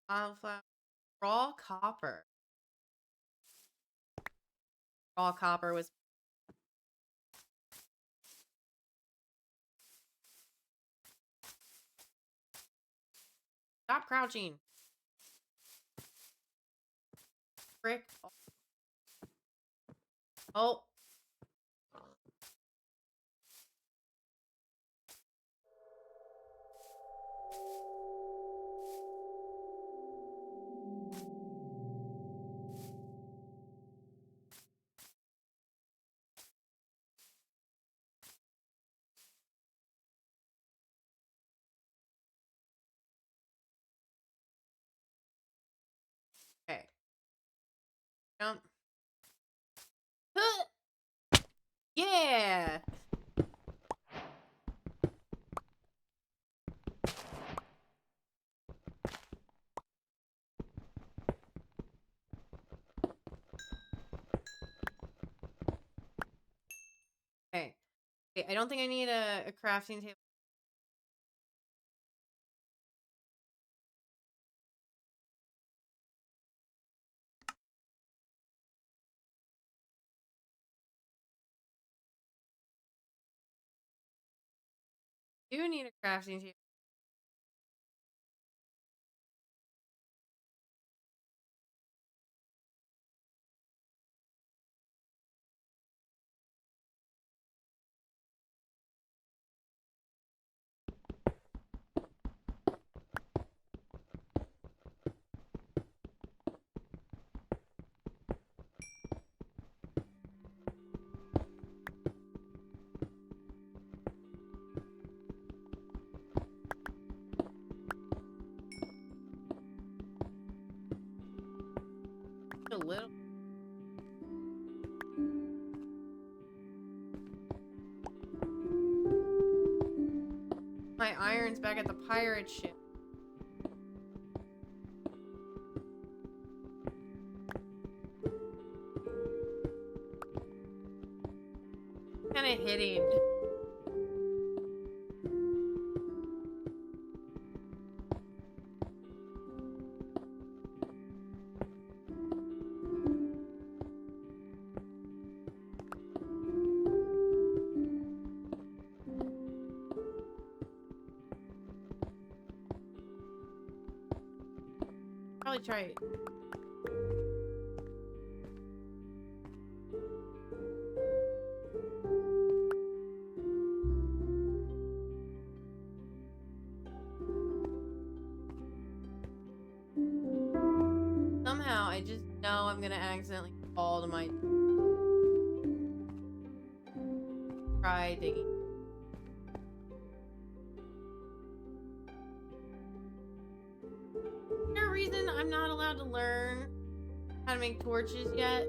Wildflower. Raw copper. Raw copper was. Stop crouching. Frick. Oh. Okay. Jump. Huh. Yeah. Okay. Okay, I don't think I need a crafting table. I do need a crafting table. A little. My iron's back at the pirate ship. Kind of hitting. Probably try it. Somehow, I just know I'm gonna accidentally fall to my try digging. Is there a reason I'm not allowed to learn how to make torches yet?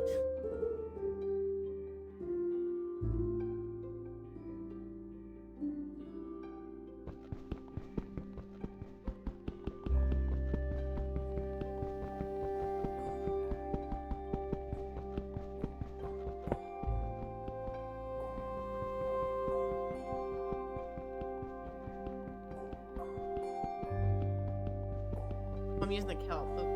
I'm using the kelp. Oh.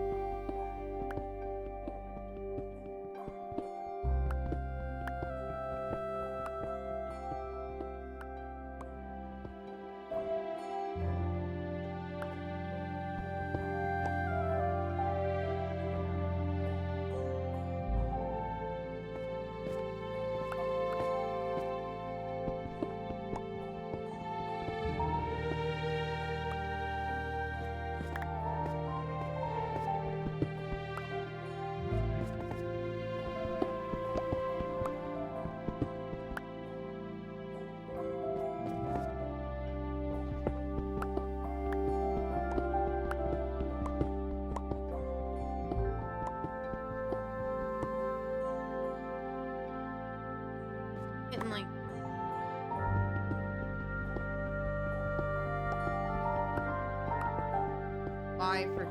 Getting like five for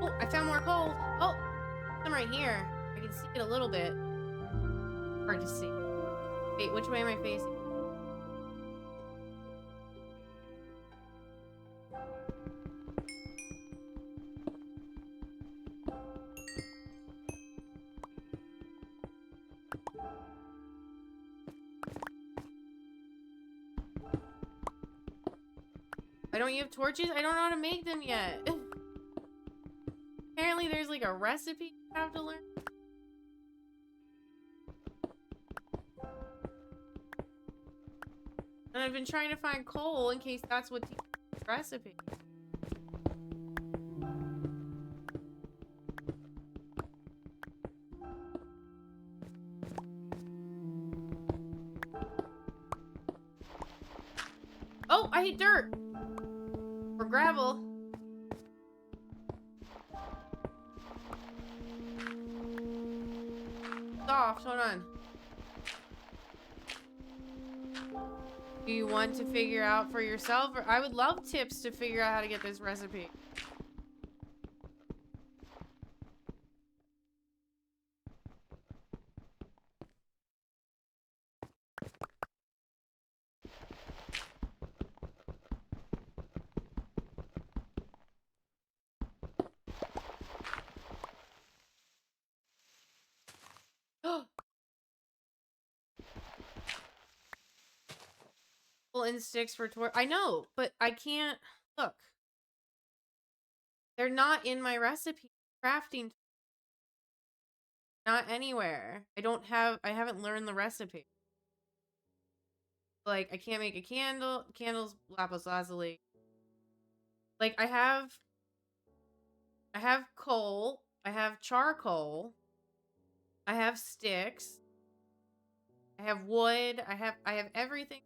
oh, I found more coal. Oh, some right here. I can see it a little bit. Hard to see. Wait, which way am I facing? Why don't you have torches? I don't know how to make them yet. Apparently there's like a recipe you have to learn. And I've been trying to find coal in case that's what the recipe. Oh, I hit dirt. Or gravel. Soft, hold on. Do you want to figure out for yourself? Or I would love tips to figure out how to get this recipe. And sticks for I know, but I can't look. They're not in my recipe crafting. Not anywhere. I haven't learned the recipe. Like I can't make a candle. Candles lapis lazuli. Like I have coal, I have charcoal, I have sticks, I have wood, I have everything.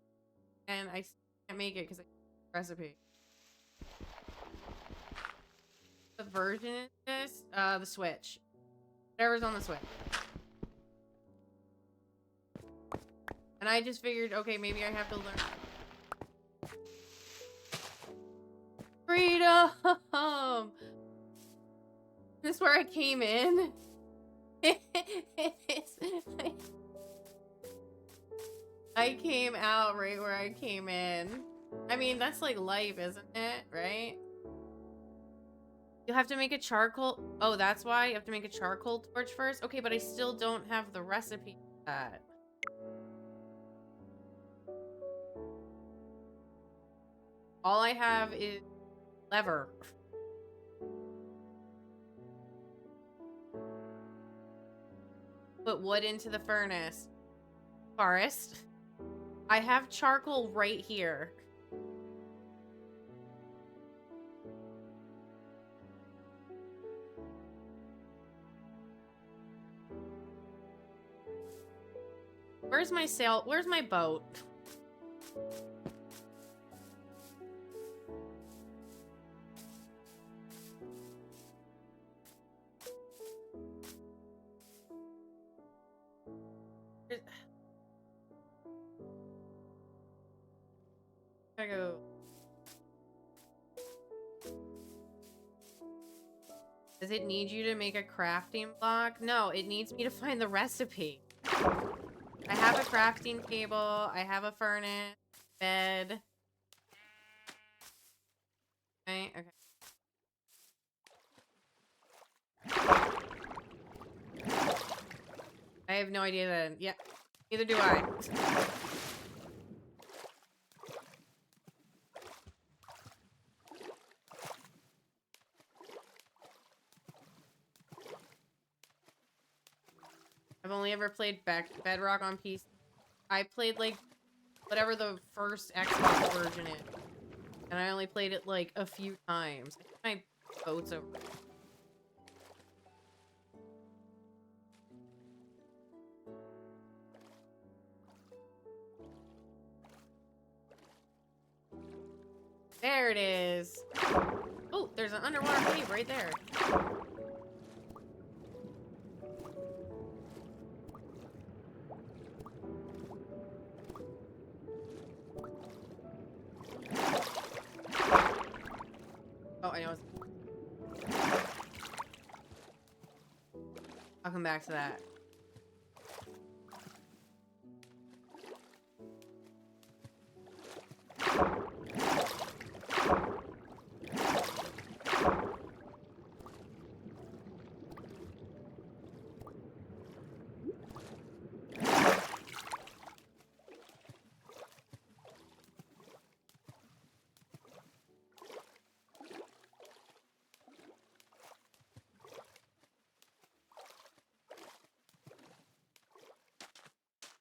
And I can't make it because I can't recipe. What version is this? The Switch. Whatever's on the Switch. And I just figured, okay, maybe I have to learn. Freedom! This is where I came in. I came out right where I came in. I mean, that's like life, isn't it? Right? You have to make a charcoal. Oh, that's why you have to make a charcoal torch first? Okay, but I still don't have the recipe for that. All I have is lever. Put wood into the furnace. Forest. I have charcoal right here. Where's my sail? Where's my boat? Gotta go. Does it need you to make a crafting block? No, it needs me to find the recipe. I have a crafting table. I have a furnace, bed. Okay, okay. I have no idea then. Yeah, neither do I. I've only ever played Bedrock on PC. I played like whatever the first Xbox version is, and I only played it like a few times. I think my boat's over. There it is. Oh, there's an underwater cave right there. Oh, I know. I'll come back to that.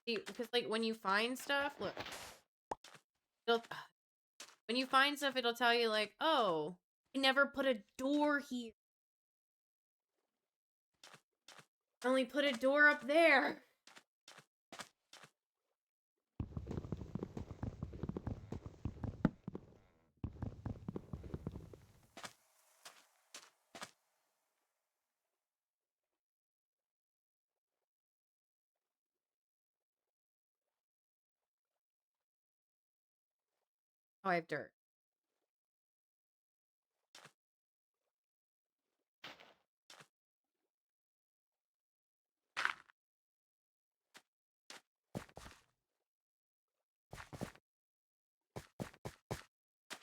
See, because like when you find stuff, look, when you find stuff, it'll tell you like, oh, I never put a door here. I only put a door up there. Oh, I have dirt.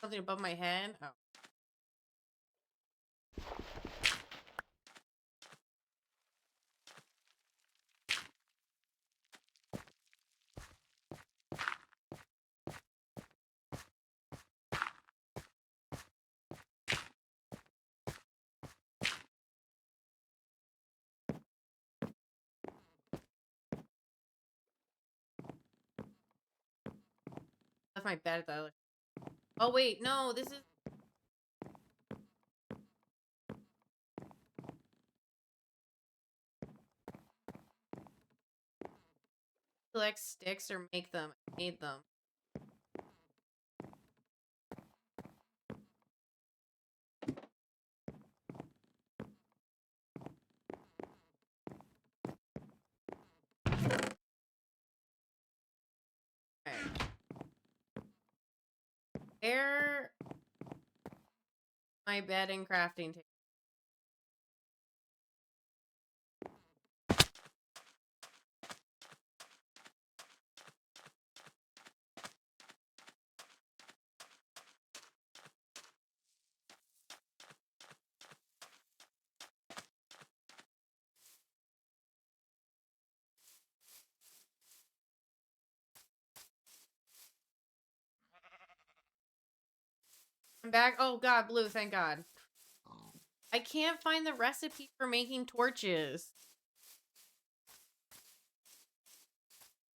Something above my head. Oh. That's my bed at the other. Oh wait, no, this is. Collect sticks or make them. I made them. Okay. Where my bed and crafting table? I'm back. Oh god, blue, thank god. I can't find the recipe for making torches.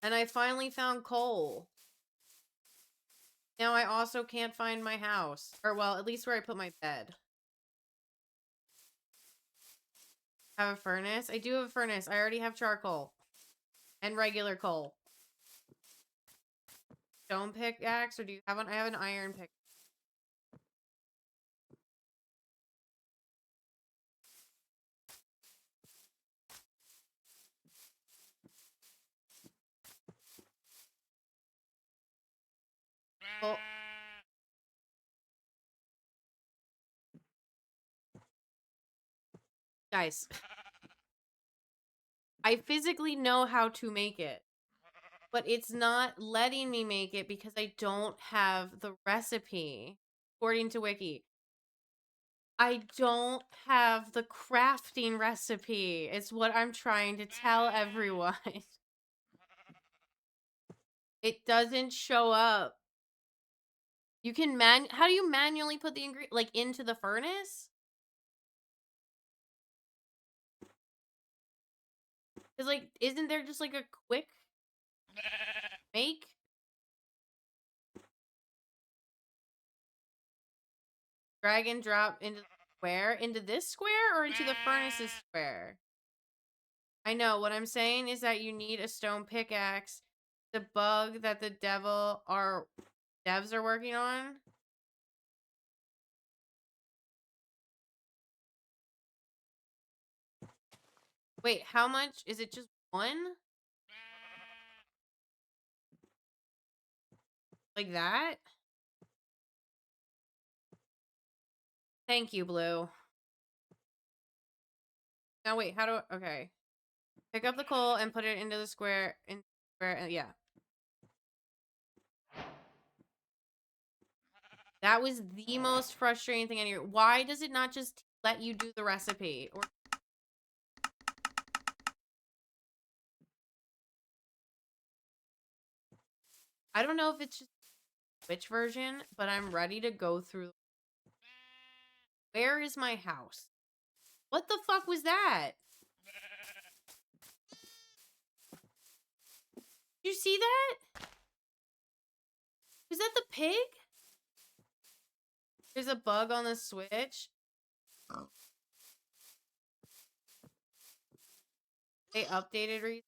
And I finally found coal. Now I also can't find my house. Or, well, at least where I put my bed. Have a furnace? I do have a furnace. I already have charcoal. And regular coal. Stone pickaxe? Or do you have one? I have an iron pick. Well, Guys, I physically know how to make it, but it's not letting me make it because I don't have the recipe, according to Wiki. I don't have the crafting recipe. It's what I'm trying to tell everyone. It doesn't show up. You can how do you manually put the ingredient like into the furnace? Cuz like isn't there just like a quick make? Drag and drop into the square, into this square or into the furnace's square? I know what I'm saying is that you need a stone pickaxe. The bug that the devs are working on. Wait, how much? Is it just one? Like that? Thank you, Blue. Now wait, how do I, okay. Pick up the coal and put it into the square, yeah. That was the most frustrating thing I knew. Why does it not just let you do the recipe? Or I don't know if it's just which version, but I'm ready to go through. Where is my house? What the fuck was that? Did you see that? Was that the pig? There's a bug on the Switch. They updated recently.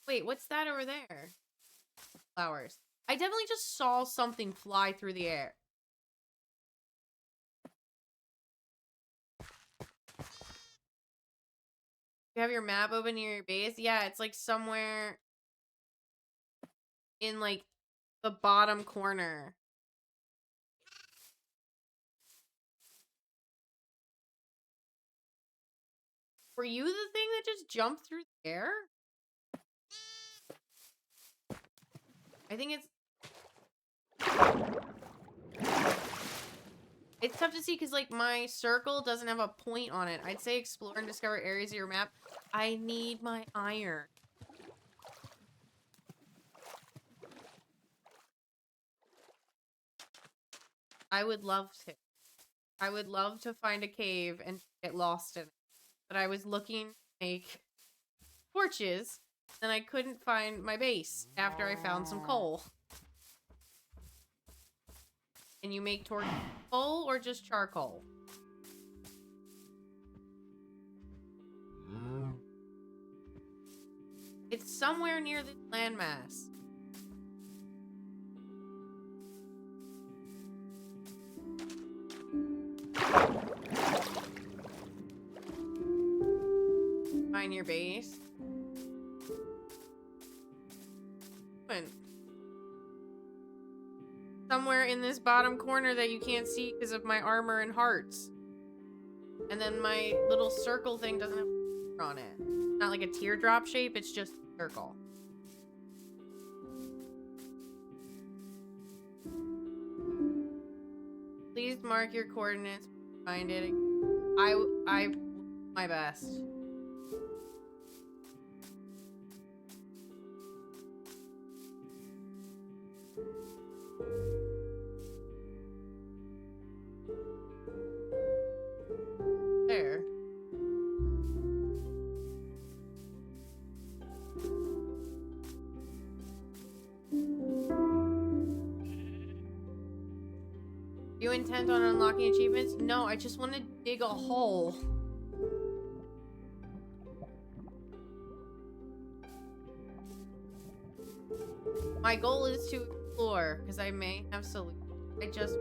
Wait, what's that over there? Flowers. I definitely just saw something fly through the air. You have your map open near your base? Yeah, it's like somewhere in like the bottom corner. Were you the thing that just jumped through the air? I think it's tough to see because like my circle doesn't have a point on it. I'd say explore and discover areas of your map. I need my iron. I would love to. I would love to find a cave and get lost in it. But I was looking to make torches, and I couldn't find my base after I found some coal. Can you make torch coal or just charcoal? It's somewhere near the landmass. Find your base. Somewhere in this bottom corner that you can't see because of my armor and hearts. And then my little circle thing doesn't have on it. Not like a teardrop shape, it's just a circle. Please mark your coordinates. Find it. I my best. There. You intent on unlocking achievements? No, I just want to dig a hole. My goal is to explore, because I may have solutions. I just...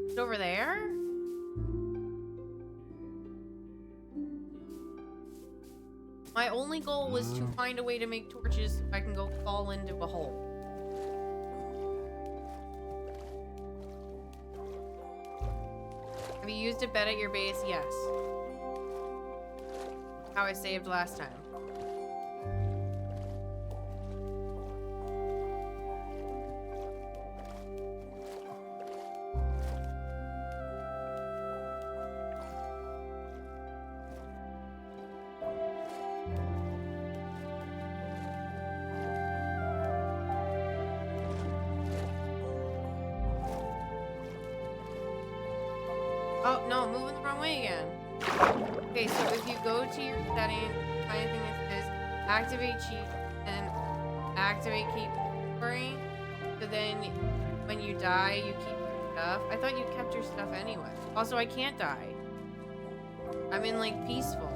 It's over there? My only goal was to find a way to make torches so I can go fall into a hole. Have you used a bed at your base? Yes. How I saved last time. Oh, no, I'm moving the wrong way again. Okay, so if you go to your settings, find anything that says activate cheat and activate keep inventory, so then when you die, you keep your stuff. I thought you kept your stuff anyway. Also, I can't die. I'm in, like, peaceful.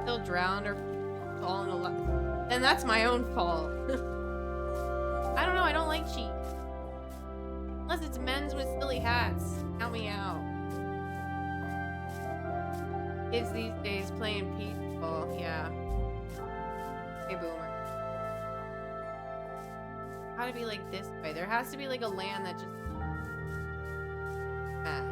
Still drowned or fallen in love. Then that's my own fault. I don't know, I don't like cheat. Unless it's men's with silly hats. Count me out. Kids these days playing peaceful, yeah. Hey, boomer. Gotta be like this way. There has to be like a land that just... Ah.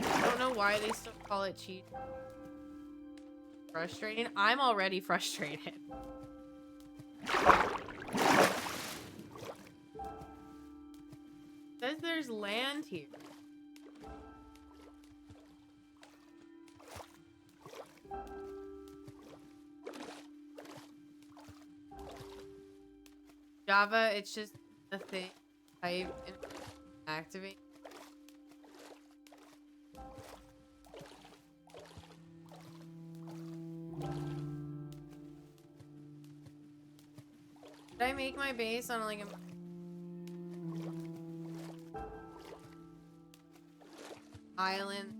I don't know why they still call it cheat. Frustrating? I'm already frustrated. Says there's land here. Java, it's just a thing. Type and activate. Did I make my base on like a... island?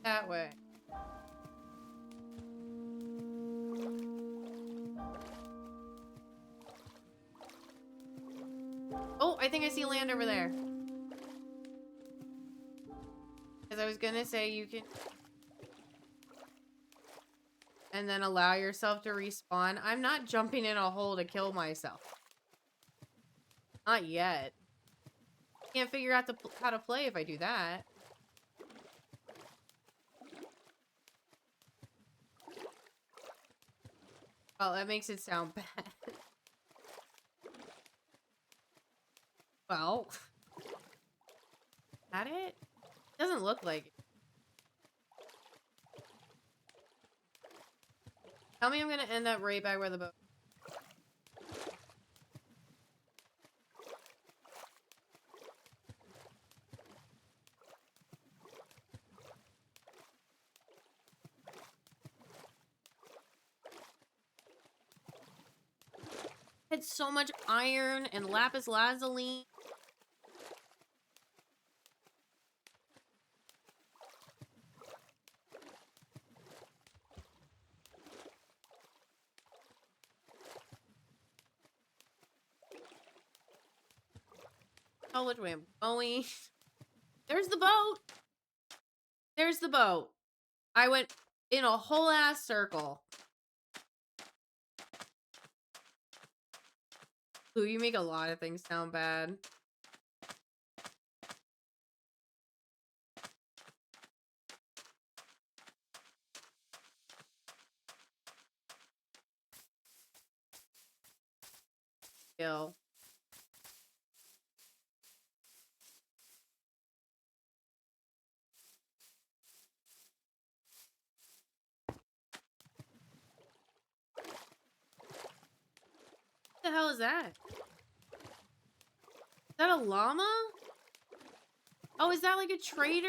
That way. Oh, I think I see land over there. Because I was gonna say you can... and then allow yourself to respawn. I'm not jumping in a hole to kill myself. Not yet. Can't figure out how to play if I do that. Oh, that makes it sound bad. Well, is that it? Doesn't look like it. Tell me I'm gonna end up right back where the boat. Had so much iron and lapis lazuli. Oh, which way I'm going? There's the boat. There's the boat. I went in a whole ass circle. Ooh, you make a lot of things sound bad. Kill. What the hell is that? Is that a llama? Oh, is that like a trader?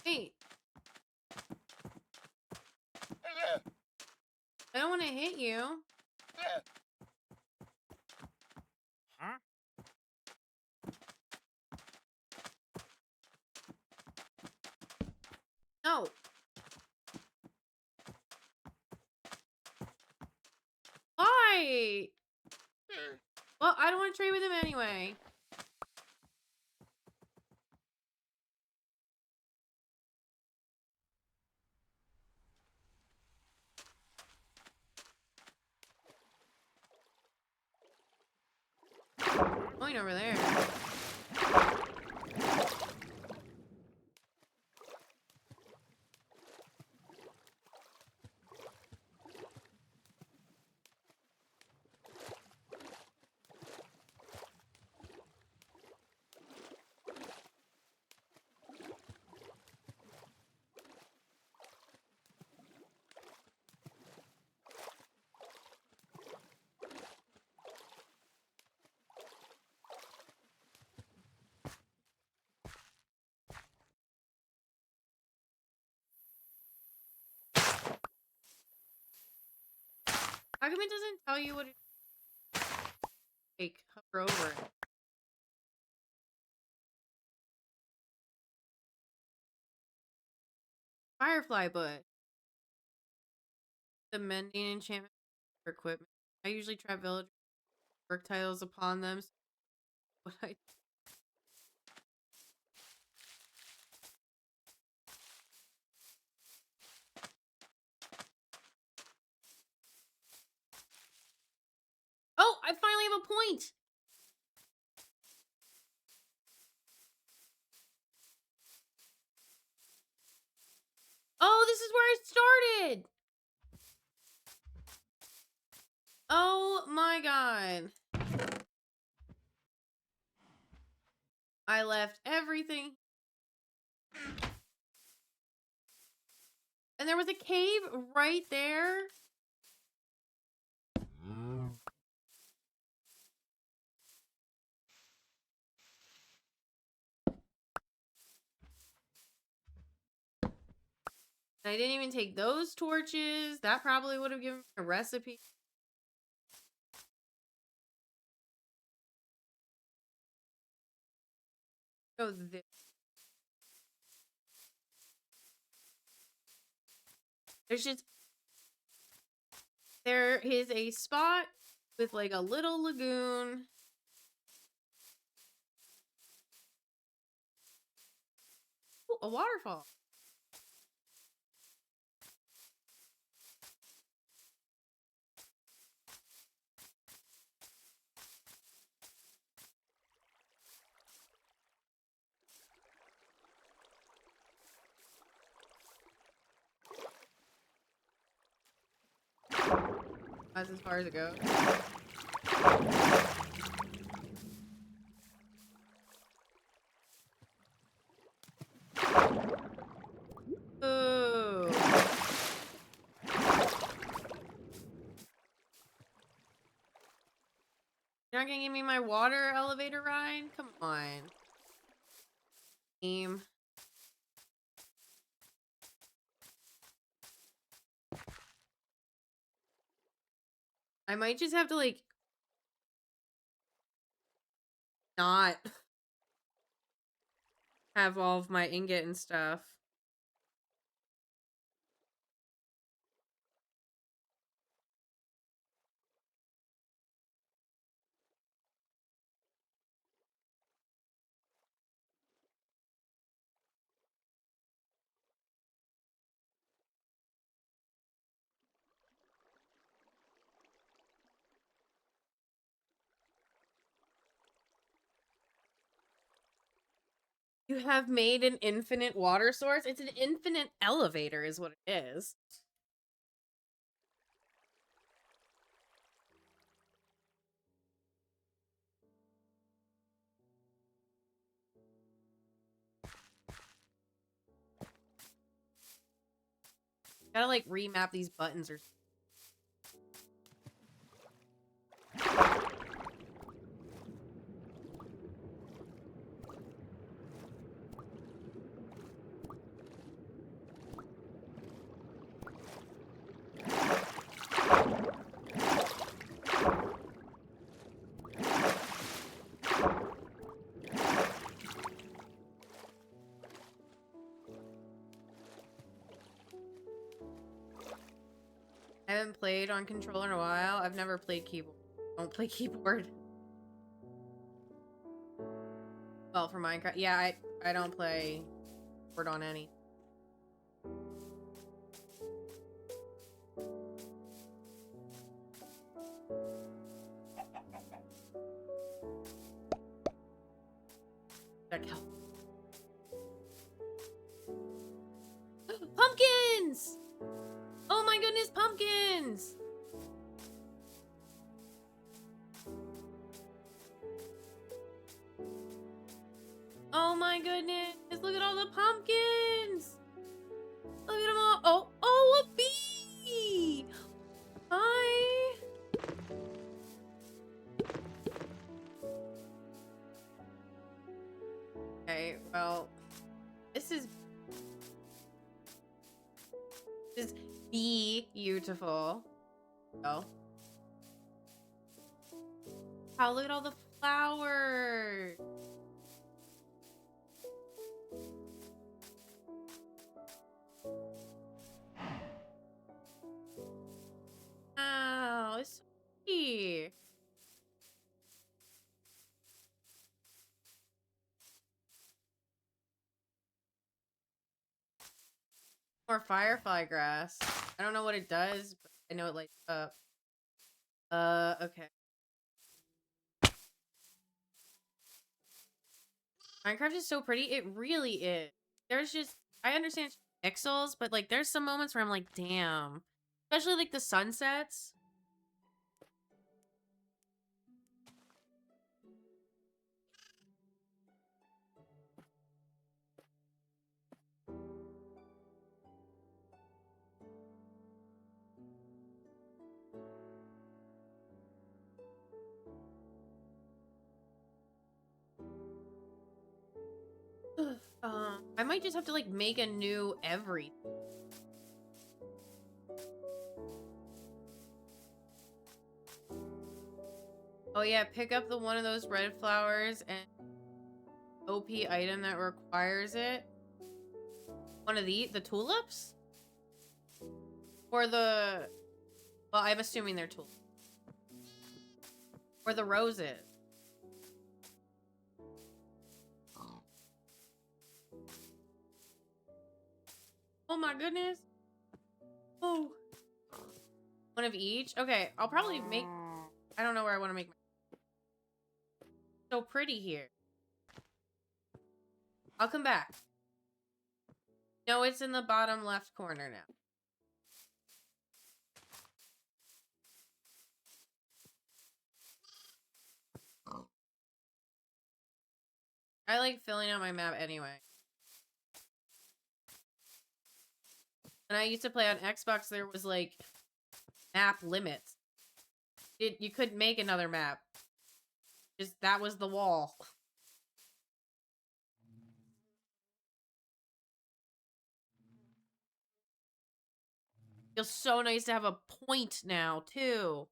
Wait. want to hit you. Huh? No. Why? Well, I don't want to trade with him anyway. Going over there. How come it doesn't tell you what it like hover over it? Firefly butt. The mending enchantment for equipment. I usually trap villagers work titles upon them. So what I Oh, I finally have a point. Oh, this is where I started. Oh my god. I left everything. And there was a cave right there. And I didn't even take those torches. That probably would have given me a recipe. Go this. There's just there is a spot with like a little lagoon. Ooh, a waterfall. That's as far as it goes. Ooh. You're not gonna give me my water elevator ride? Come on. Game. I might just have to like not have all of my ingot and stuff. You have made an infinite water source? It's an infinite elevator is what it is. Gotta like remap these buttons or I haven't played on controller in a while. I've never played keyboard. Don't play keyboard. Well, for Minecraft, yeah, I don't play keyboard on any. That help. Pumpkins! Oh my goodness, pumpkins! Oh my goodness, look at all the pumpkins! Look at them all. Oh, oh, a bee! Hi! Okay, well, this is beautiful. Oh. Wow, look at all the flowers. Wow, it's so pretty. More firefly grass. I don't know what it does, but I know it lights up. Okay. Minecraft is so pretty. It really is. There's just, I understand it's pixels, but like there's some moments where I'm like, damn. Especially like the sunsets. I might just have to like make a new everything. Oh yeah, pick up the one of those red flowers and OP item that requires it. One of the tulips? Or the, well, I'm assuming they're tulips. Or the roses. Oh my goodness. Oh. One of each? Okay, I'll probably make, I don't know where I want to make my, so pretty here. I'll come back. No, it's in the bottom left corner now. I like filling out my map anyway. When I used to play on Xbox, there was like map limits. You couldn't make another map. Just that was the wall. Feels so nice to have a point now, too.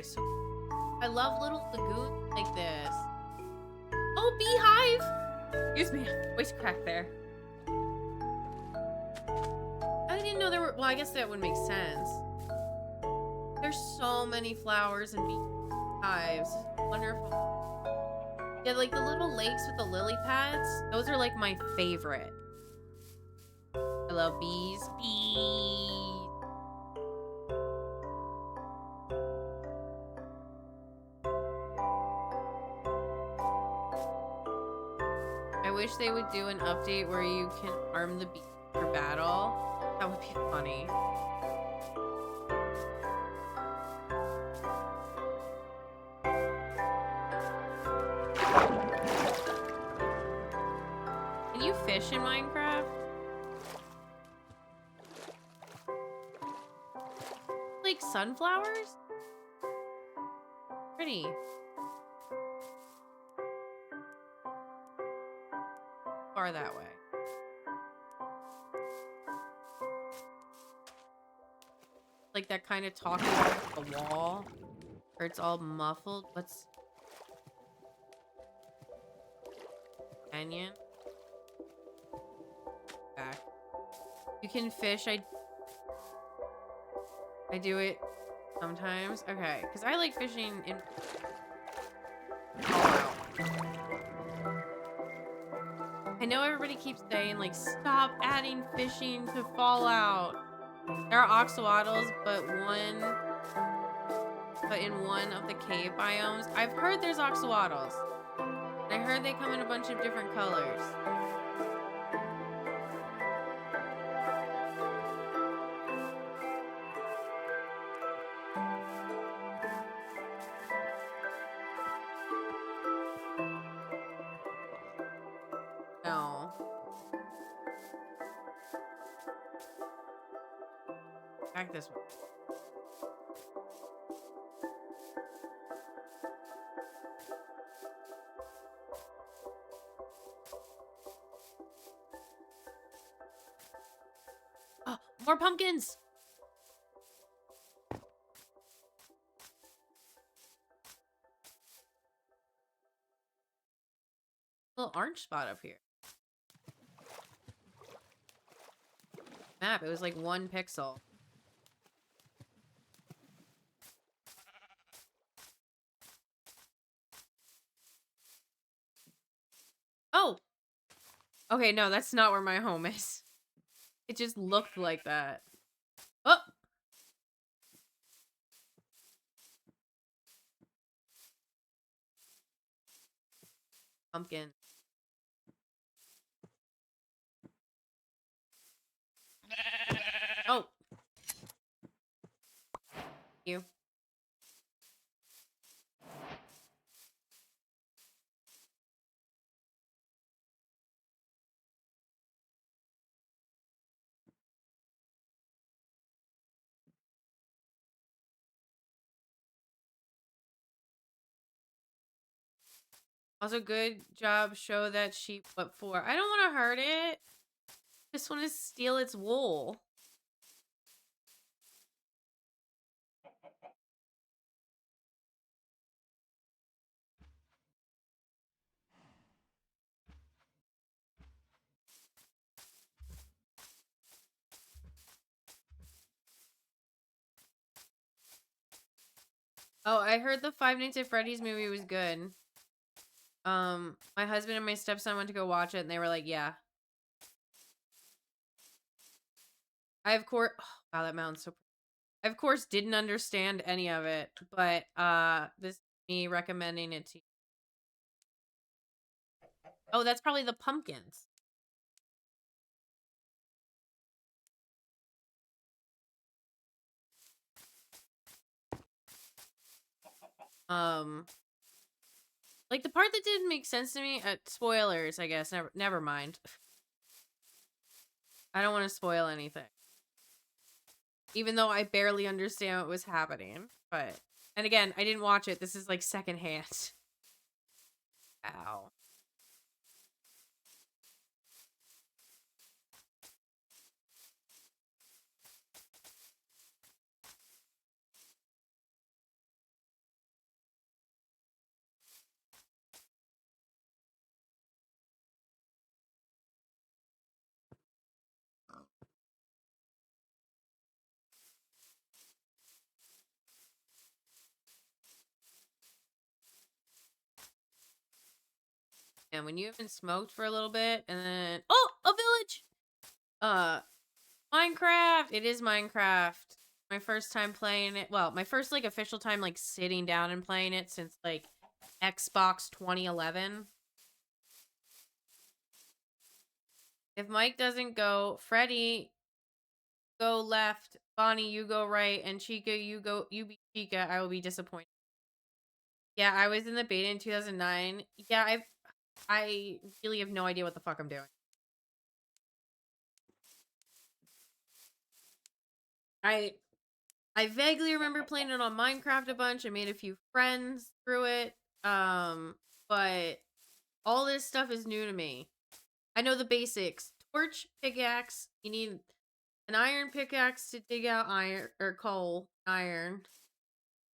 So I love little lagoons like this. Oh, beehive! Excuse me, voice crack there. I didn't know there were, well, I guess that would make sense. There's so many flowers and beehives. Wonderful. Yeah, like the little lakes with the lily pads, those are like my favorite. I love bees. Bees. I wish they would do an update where you can arm the beast for battle. That would be funny. Can you fish in Minecraft? Like sunflowers? Pretty. Far that way. Like that kind of talking about the wall, where it's all muffled. What's canyon? Back. You can fish. I do it sometimes. Okay, because I like fishing in. Fallout. I know everybody keeps saying like stop adding fishing to Fallout. There are oxalotls, but in one of the cave biomes. I've heard there's oxalotls. I heard they come in a bunch of different colors. No. Back this way. Oh, more pumpkins! Little orange spot up here. Map, it was like 1 pixel. Oh! Okay, no, that's not where my home is. It just looked like that. Oh! Pumpkin. Oh! You. Also, good job. Show that sheep what for. I don't want to hurt it. Just want to steal its wool. Oh, I heard the Five Nights at Freddy's movie was good. My husband and my stepson went to go watch it, and they were like, "Yeah." I of course, oh, wow, that mountain's so. I of course didn't understand any of it, but this is me recommending it to you. Oh, that's probably the pumpkins. Like the part that didn't make sense to me. Spoilers, I guess. Never mind. I don't want to spoil anything. Even though I barely understand what was happening. But, and again, I didn't watch it. This is like secondhand. Ow. And when you haven't smoked for a little bit, and then oh, a village. Minecraft. It is Minecraft. My first time playing it. Well, my first like official time like sitting down and playing it since like Xbox 2011. If Mike doesn't go, Freddy go left, Bonnie you go right, and Chica you be Chica, I will be disappointed. Yeah, I was in the beta in 2009. Yeah, I really have no idea what the fuck I'm doing. I vaguely remember playing it on Minecraft a bunch. I made a few friends through it. But all this stuff is new to me. I know the basics. Torch, pickaxe. You need an iron pickaxe to dig out iron or coal, iron.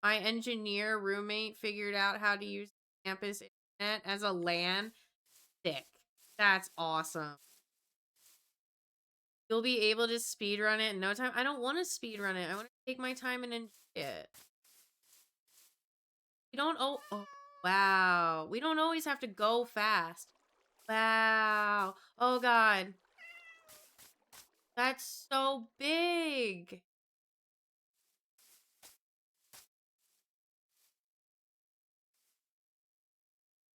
My engineer roommate figured out how to use campus internet as a LAN. Sick. That's awesome. You'll be able to speedrun it in no time. I don't want to speedrun it. I want to take my time and enjoy it. You don't oh wow. We don't always have to go fast. Wow. Oh god. That's so big.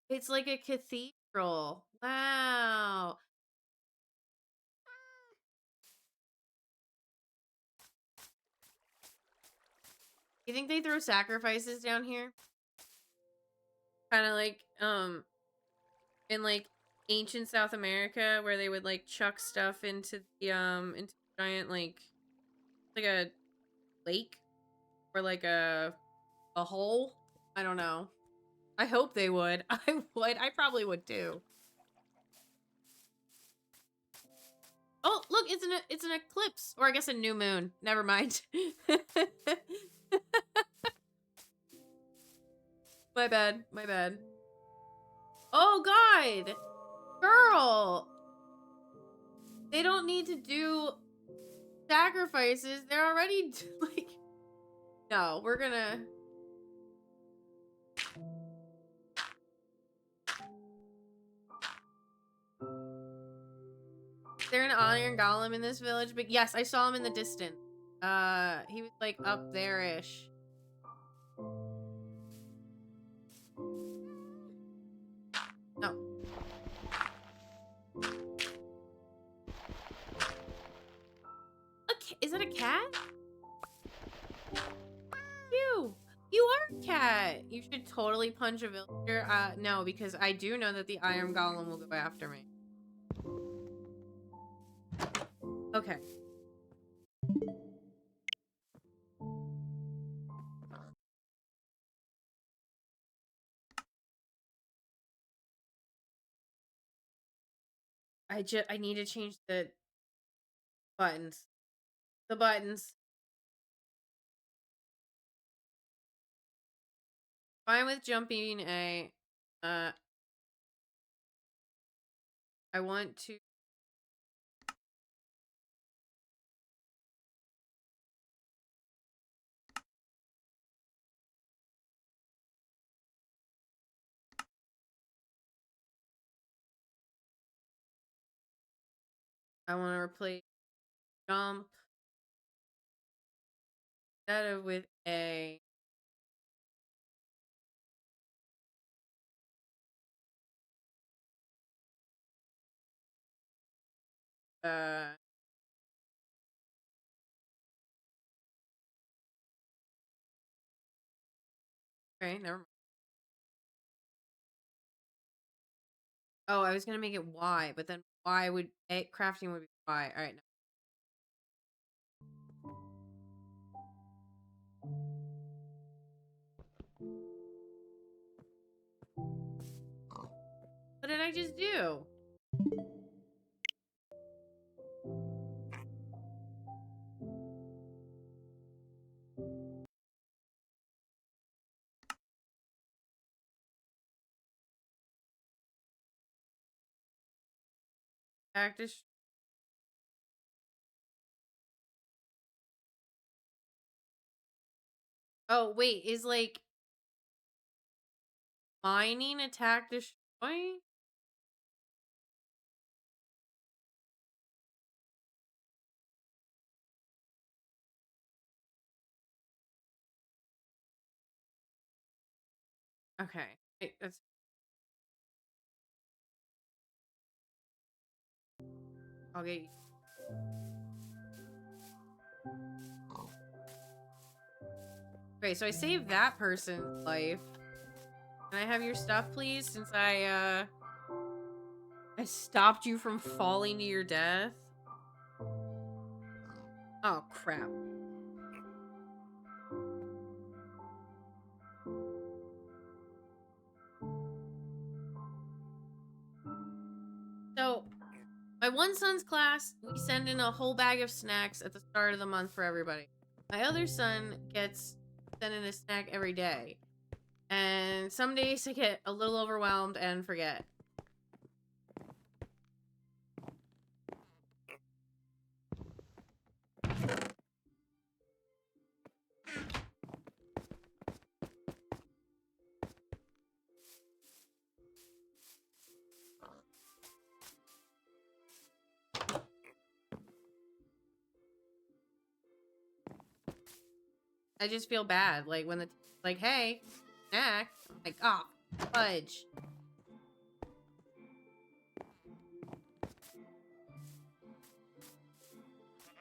It's like a cathedral. Wow. You think they throw sacrifices down here? Kind of like in like ancient South America where they would like chuck stuff into the into a giant like a lake or like a hole. I don't know. I hope they would. I would. I probably would too. Oh, look, it's an eclipse, or I guess a new moon. Never mind. My bad. My bad. Oh god, girl. They don't need to do sacrifices. They're already like. No, we're gonna. Is there an iron golem in this village? But yes, I saw him in the distance. He was like up there-ish. No. Is that a cat? You are a cat. You should totally punch a villager. No, because I do know that the iron golem will go after me. Okay. I need to change the buttons. The buttons. Fine with jumping A. I want to. I want to replace jump instead of with A. Uh. Okay, never mind. Oh, I was gonna make it Y, but then Y would crafting would be Y. All right. What did I just do? Cactus. Oh wait, is like mining attack destroy? Okay, that's I'll get you. Okay, so I saved that person's life. Can I have your stuff, please? Since I stopped you from falling to your death. Oh, crap. So, my one son's class, we send in a whole bag of snacks at the start of the month for everybody. My other son gets sent in a snack every day. And some days I get a little overwhelmed and forget. I just feel bad. Like, when the like, hey, snack. I'm like, oh, fudge.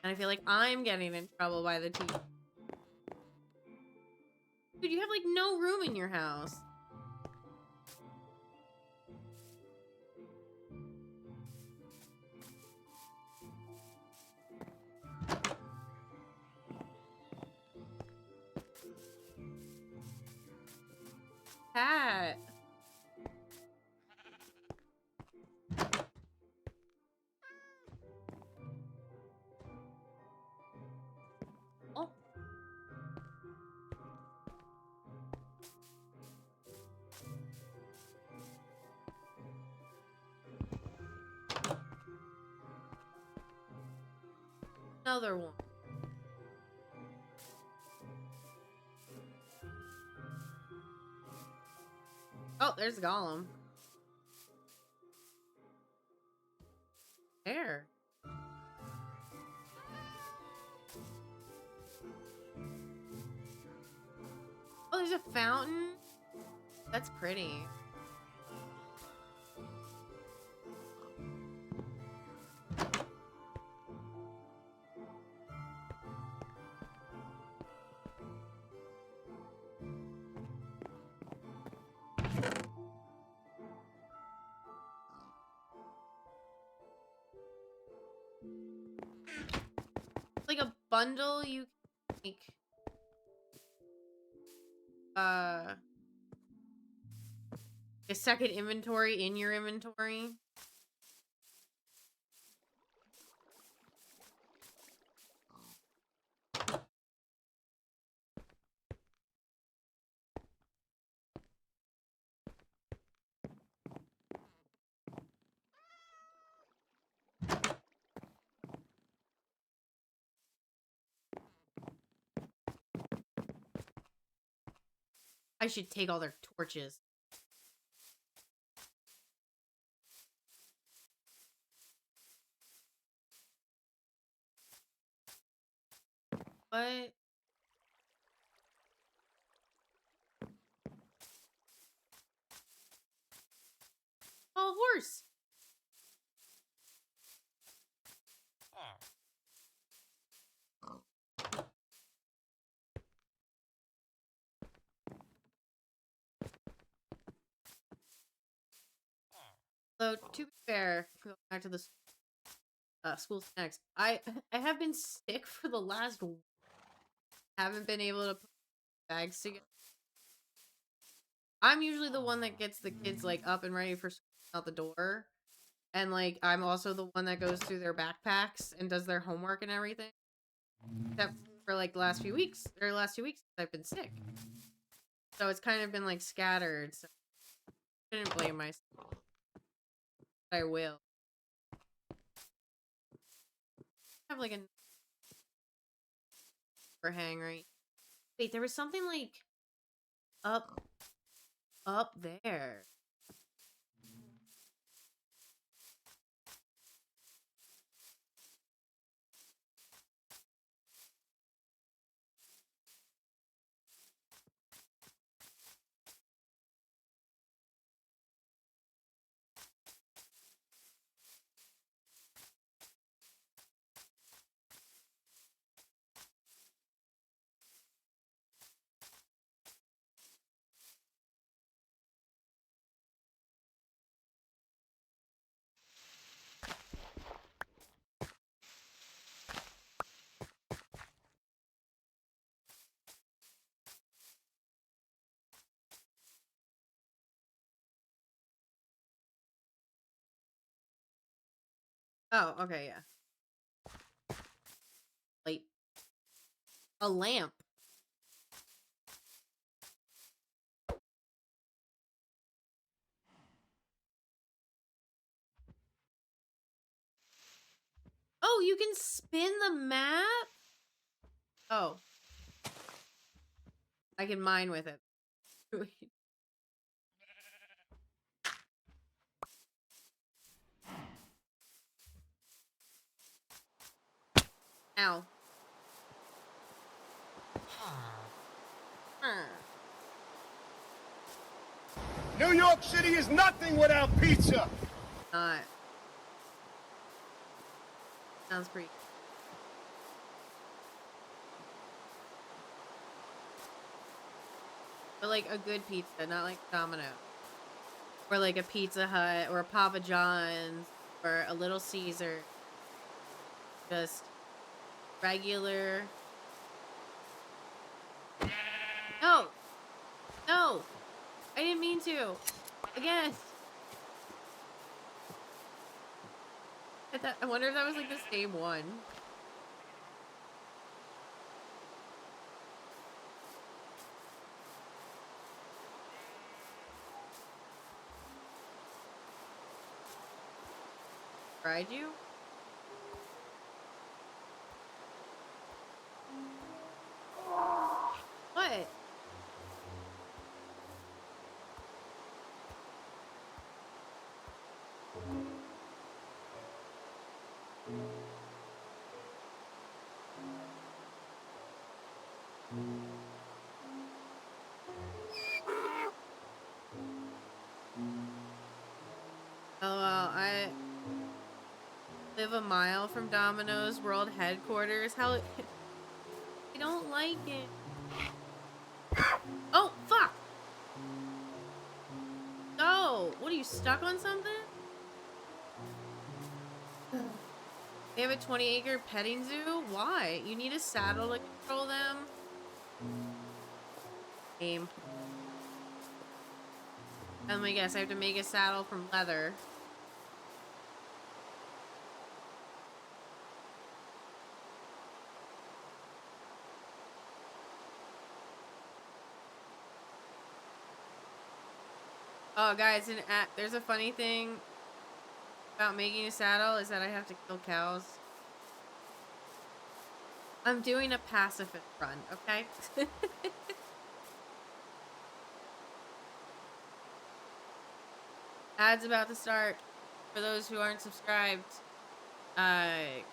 And I feel like I'm getting in trouble by the teacher. Dude, you have, like, no room in your house. Cat. Oh. Another one. Oh, there's Gollum. There. Oh, there's a fountain? That's pretty. Like a bundle you can make. A second inventory in your inventory. I should take all their torches. What? Oh, horse. So, to be fair, going back to the school snacks, I have been sick for the last week. Haven't been able to put bags together. I'm usually the one that gets the kids like up and ready for school out the door. And like I'm also the one that goes through their backpacks and does their homework and everything. Except for like the last few weeks. Or last 2 weeks I've been sick. So it's kind of been like scattered. So I shouldn't blame myself. I will. I have like a overhang right. Wait, there was something like up there. Oh, okay, yeah. Light. A lamp. Oh, you can spin the map? Oh. I can mine with it. Ow. New York City is nothing without pizza. Not. Sounds pretty. But like a good pizza, not like Domino. Or like a Pizza Hut or a Papa John's or a Little Caesar. Just regular. No! No! I didn't mean to. Again. I wonder if that was like the same one. Tried you? What? Oh, well, I live a mile from Domino's World Headquarters. How... I don't like it. Oh, fuck! No! What, are you stuck on something? They have a 20-acre petting zoo? Why? You need a saddle to control them? Game. Let me guess, I have to make a saddle from leather. Oh, guys, there's a funny thing about making a saddle is that I have to kill cows. I'm doing a pacifist run, okay? Ad's about to start. For those who aren't subscribed, bye.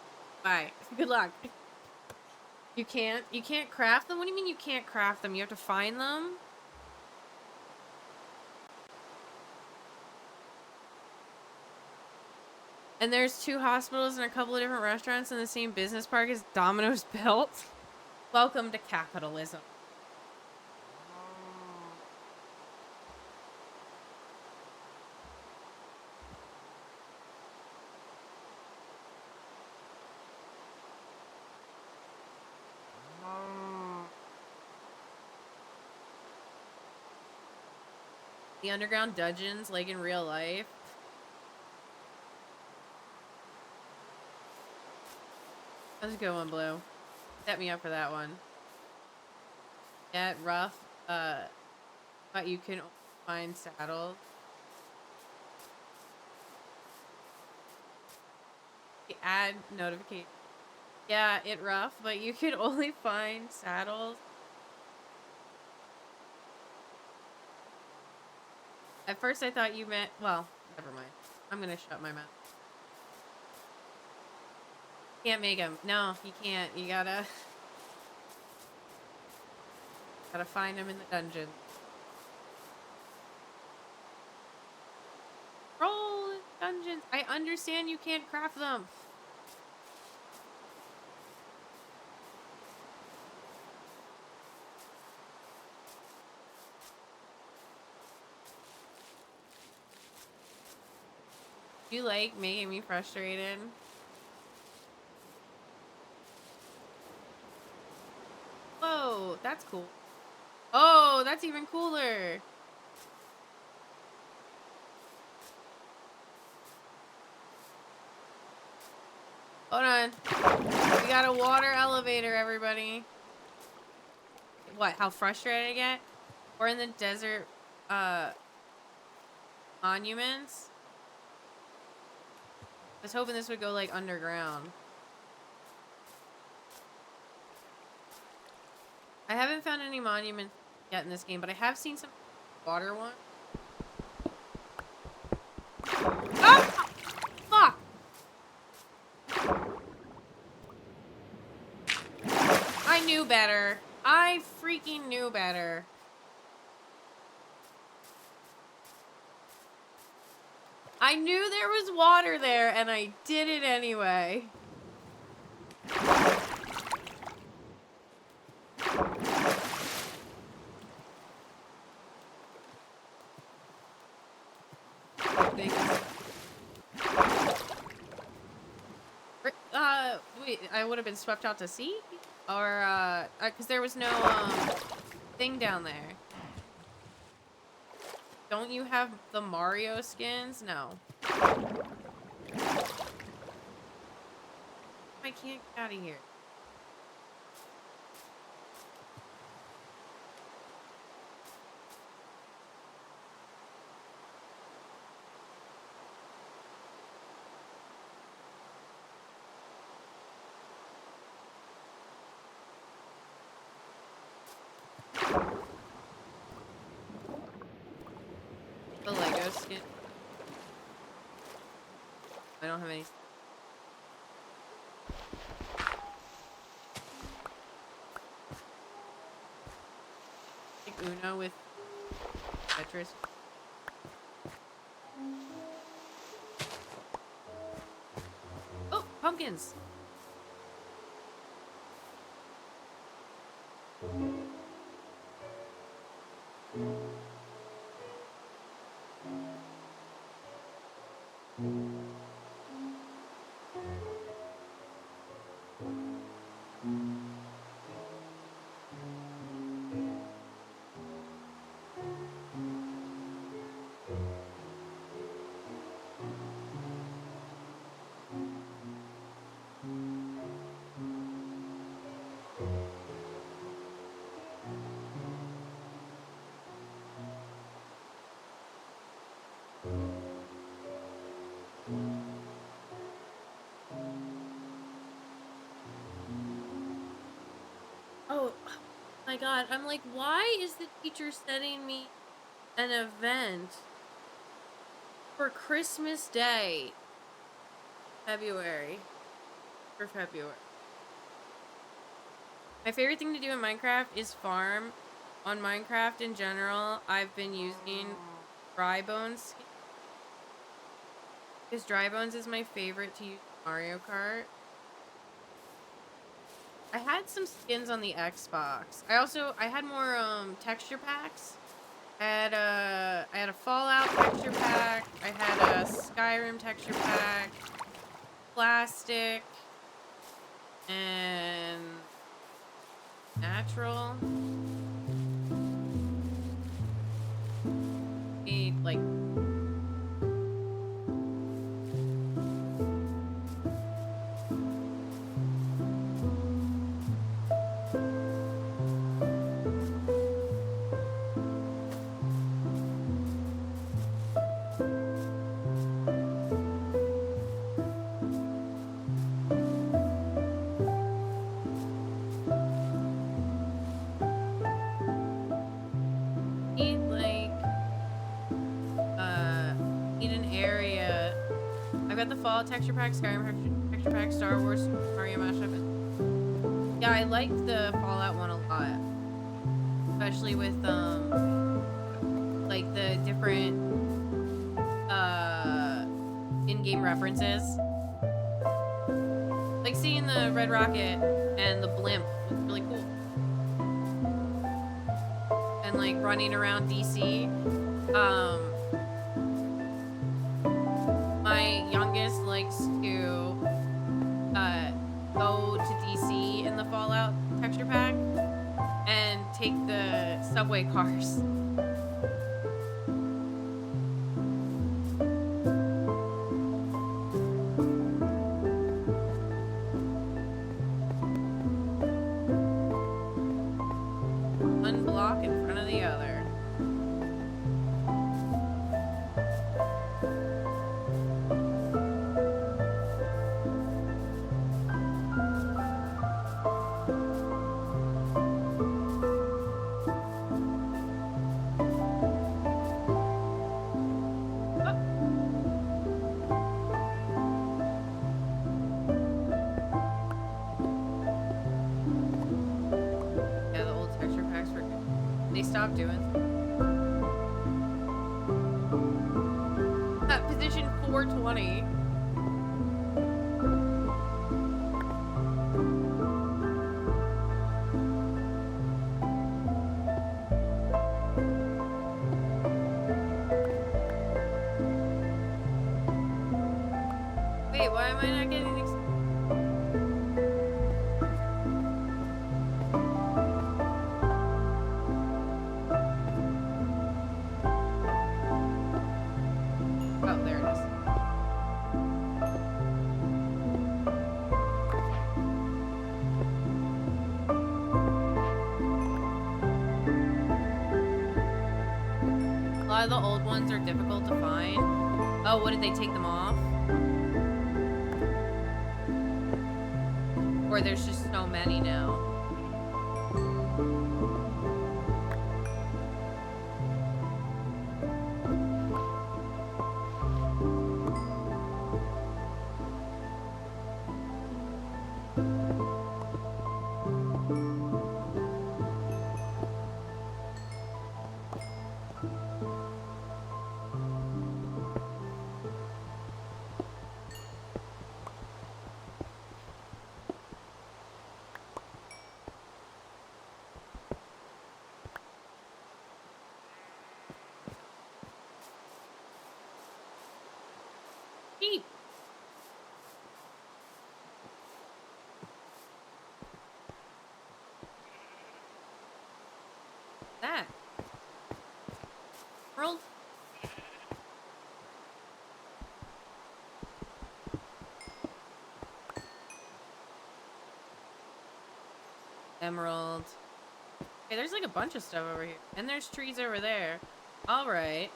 Good luck. You can't craft them? What do you mean you can't craft them? You have to find them? And there's 2 hospitals and a couple of different restaurants in the same business park as Domino's built. Welcome to capitalism. The underground dungeons, like in real life. That's a good one, Blue. Set me up for that one. Yeah, rough. But you can find saddles. Add notification. Yeah, it rough, but you can only find saddles. At first I thought you meant, well, never mind. I'm gonna shut my mouth. Can't make them. No, you can't. You gotta find them in the dungeon. Roll in dungeons. I understand you can't craft them. You like making me frustrated? Whoa, that's cool. Oh, that's even cooler. Hold on. We got a water elevator, everybody. What? How frustrated I get? We're in the desert, monuments. I was hoping this would go, like, underground. I haven't found any monuments yet in this game, but I have seen some water ones. Ah! Fuck! I knew better. I freaking knew better. I knew there was water there, and I did it anyway. Wait, I would have been swept out to sea? Or, because there was no, thing down there. Don't you have the Mario skins? No. I can't get out of here. The Lego skin. I don't have any. Like Uno with Tetris. Oh, pumpkins. Oh my god, I'm like, why is the teacher sending me an event for Christmas Day? February. For February. My favorite thing to do in Minecraft is farm. On Minecraft in general, I've been using dry bones. Because dry bones is my favorite to use in Mario Kart. I had some skins on the Xbox. I had more texture packs. I had a Fallout texture pack. I had a Skyrim texture pack. Plastic. And natural. Like got the Fallout texture pack, Skyrim texture pack, Star Wars, Mario mashup. Yeah, I liked the Fallout one a lot, especially with like the different in-game references. Like seeing the Red Rocket and the blimp was really cool, and like running around DC. My youngest likes to go to DC in the Fallout texture pack and take the subway cars. One block in front of the other. Yeah, the old texture packs were good. They stopped doing. Position 420. Wait, why am I not getting these? Oh, there it is. A lot of the old ones are difficult to find. Oh, what did they take them off? Or there's just so many now. Cheap. That. World. Emerald. Okay, there's like a bunch of stuff over here. And there's trees over there. Alright.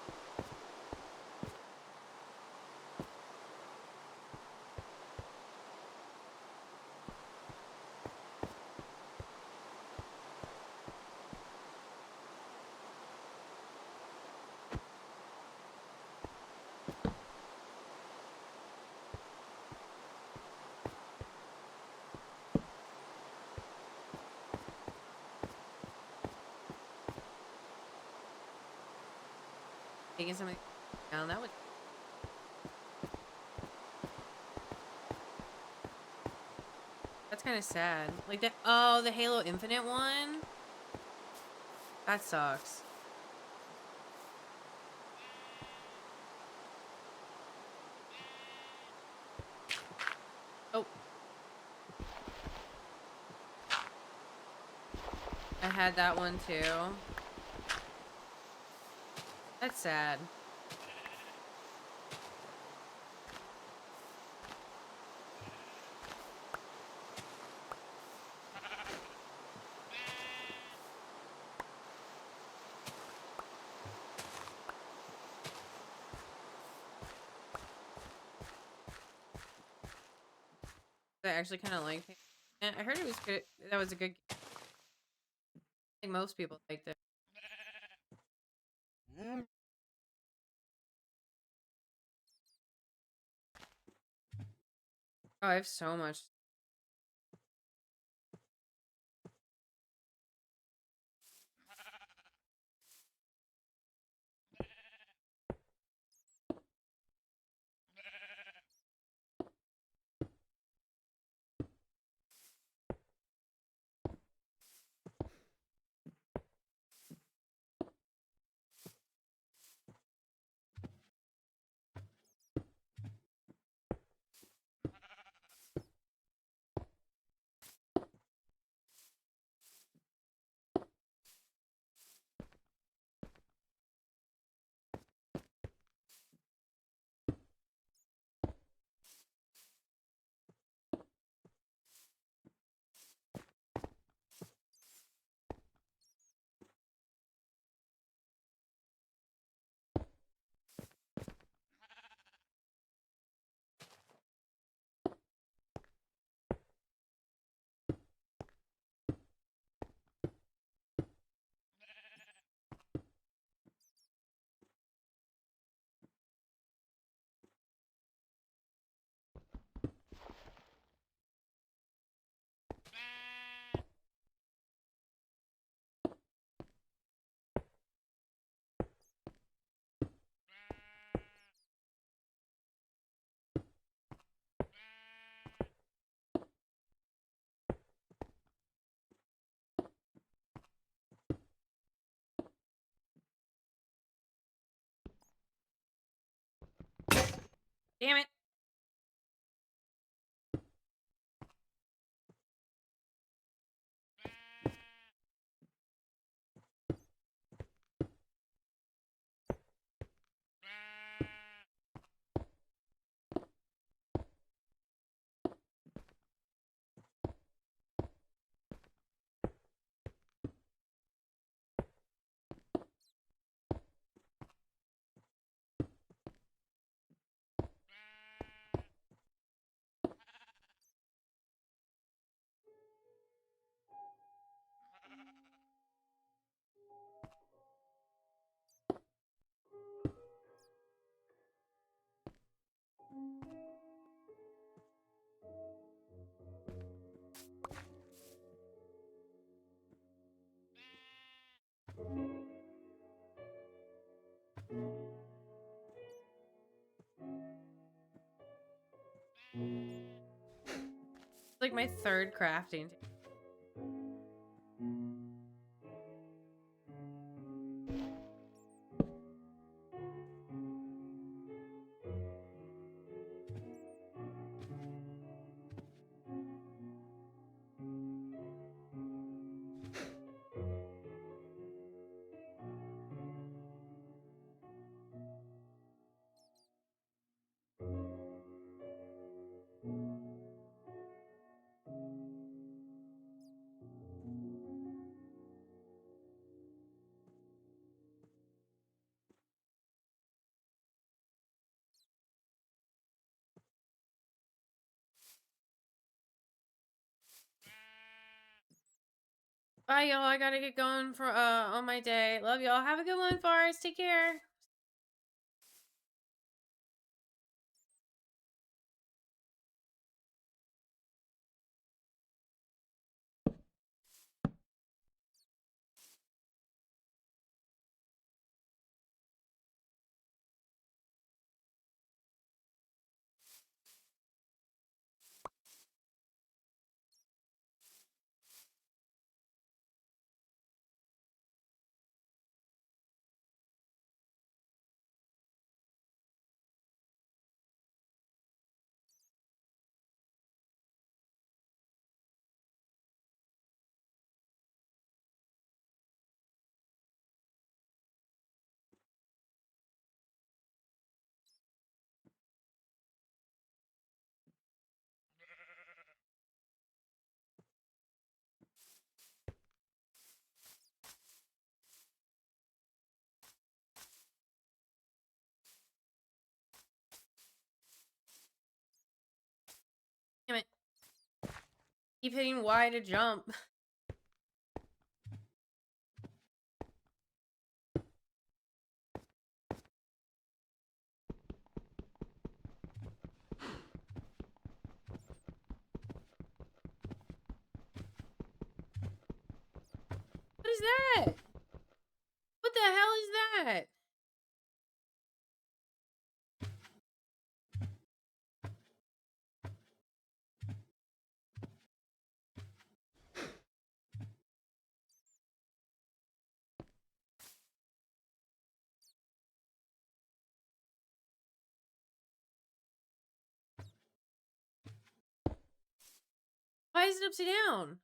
Taking something down, that would. That's kind of sad. Like that. Oh, the Halo Infinite one. That sucks. Oh. I had that one too. That's sad. I actually kind of liked it. And I heard it was good. That was a good. I think most people liked it. Oh, I have so much. Damn it. It's like my third crafting. Bye, y'all. I gotta get going for on my day. Love y'all. Have a good one, Forrest. Take care. Damn it. Keep hitting Y to jump. What is that? What the hell is that? Why is it upside down?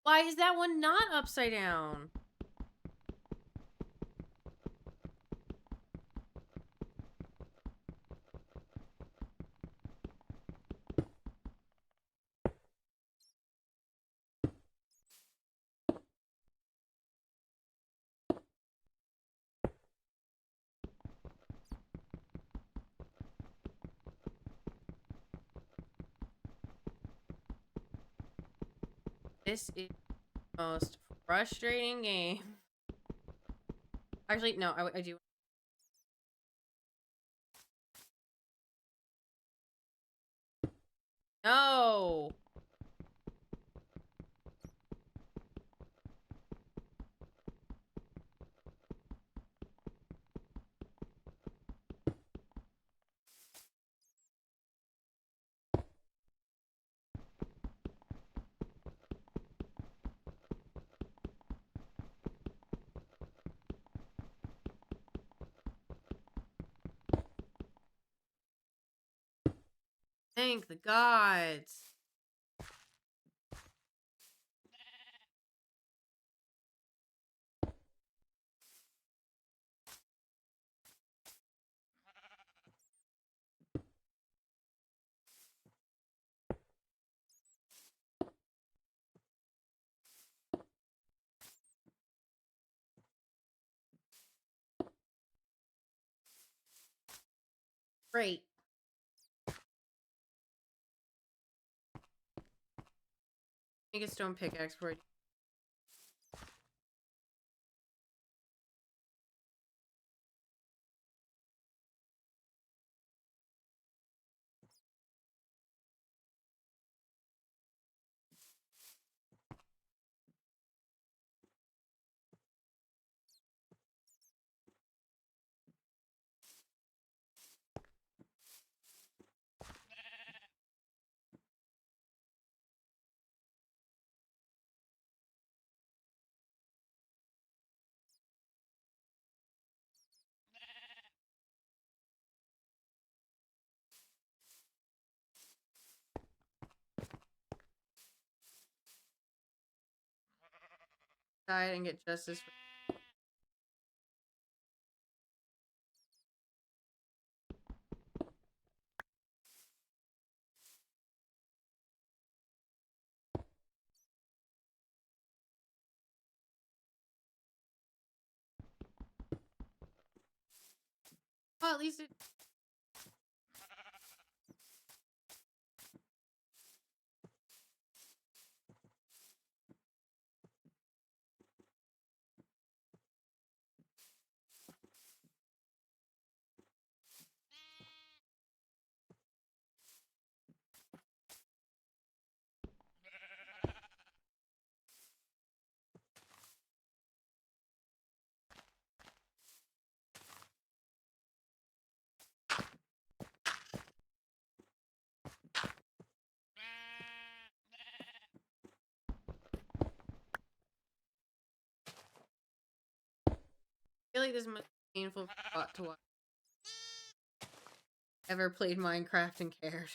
Why is that one not upside down? This is the most frustrating game. Actually, no, I do. No. Thank the gods. Great. Make a stone pickaxe for it. Die and get justice. Well, at least it. I feel like this must be painful to watch. Ever played Minecraft and cared.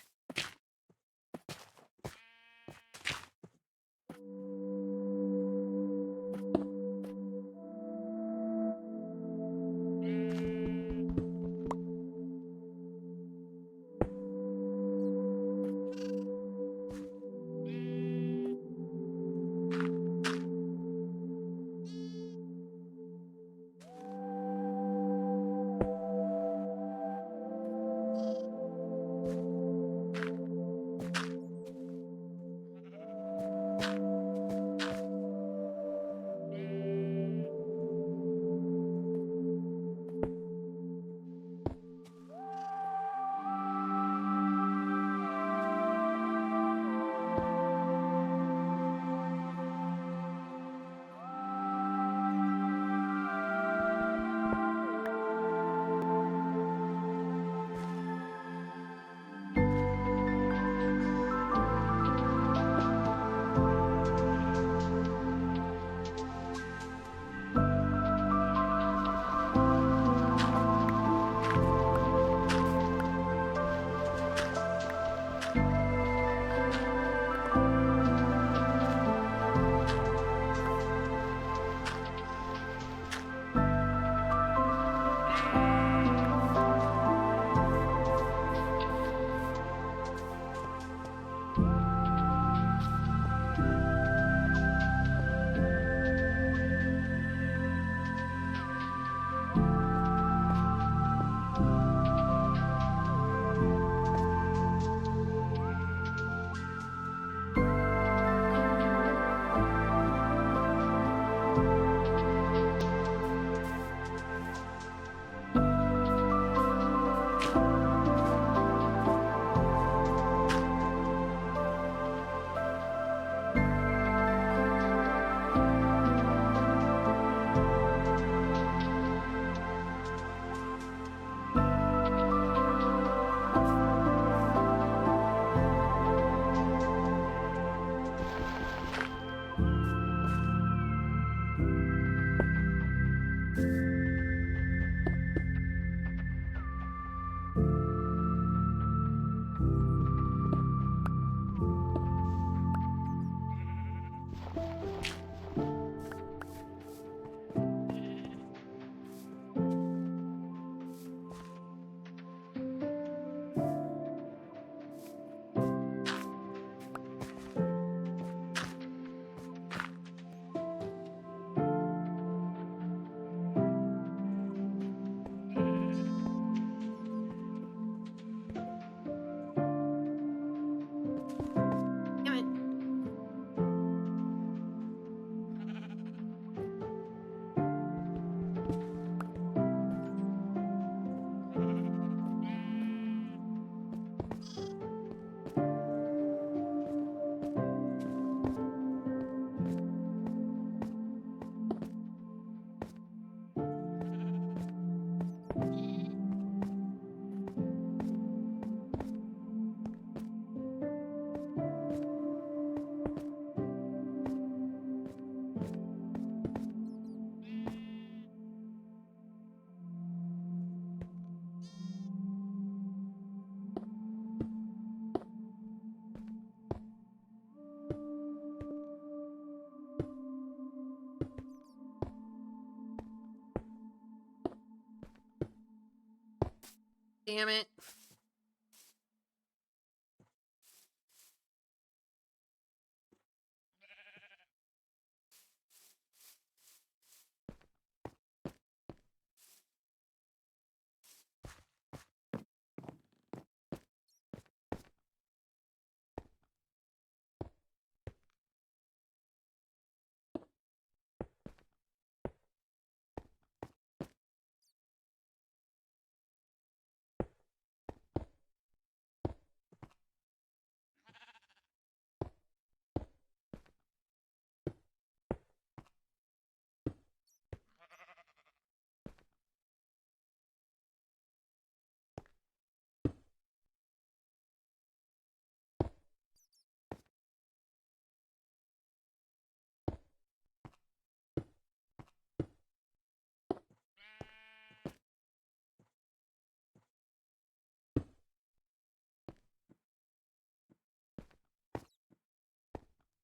Damn it.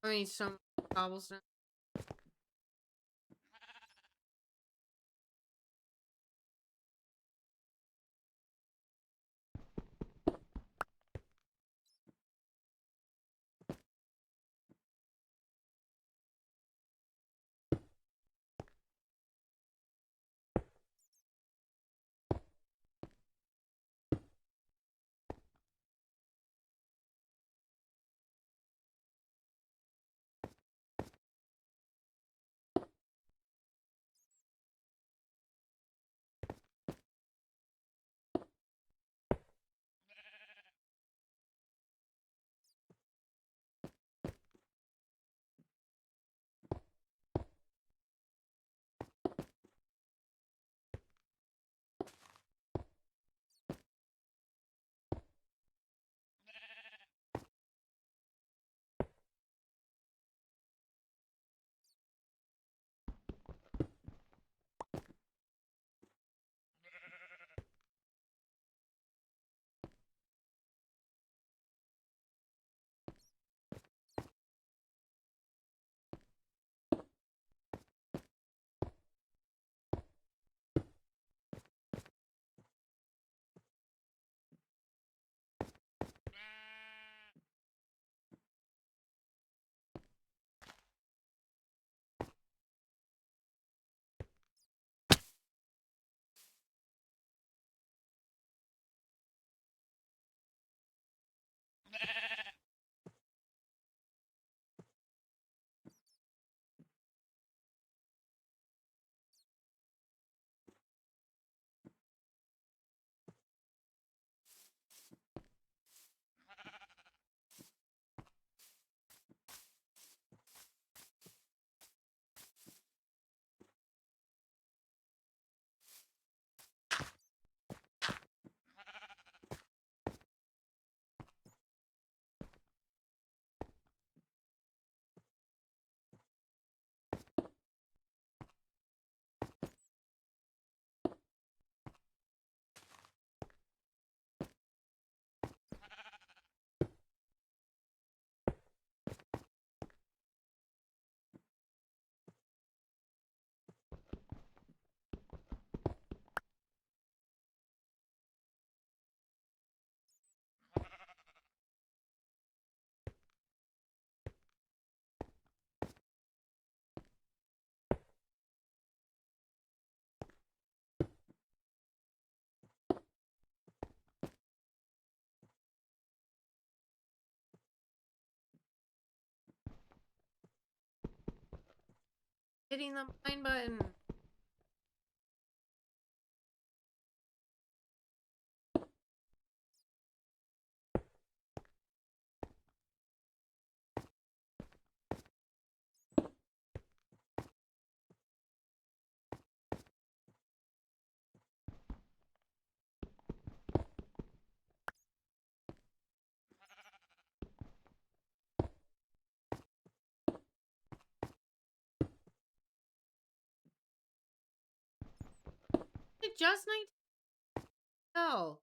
I need some cobblestone. Hitting the mine button. It just 19. Oh.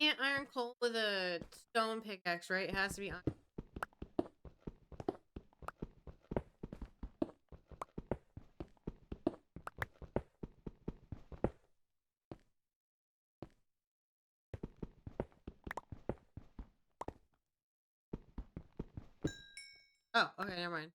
Can't iron coal with a stone pickaxe, right? It has to be iron. Oh, okay, never mind.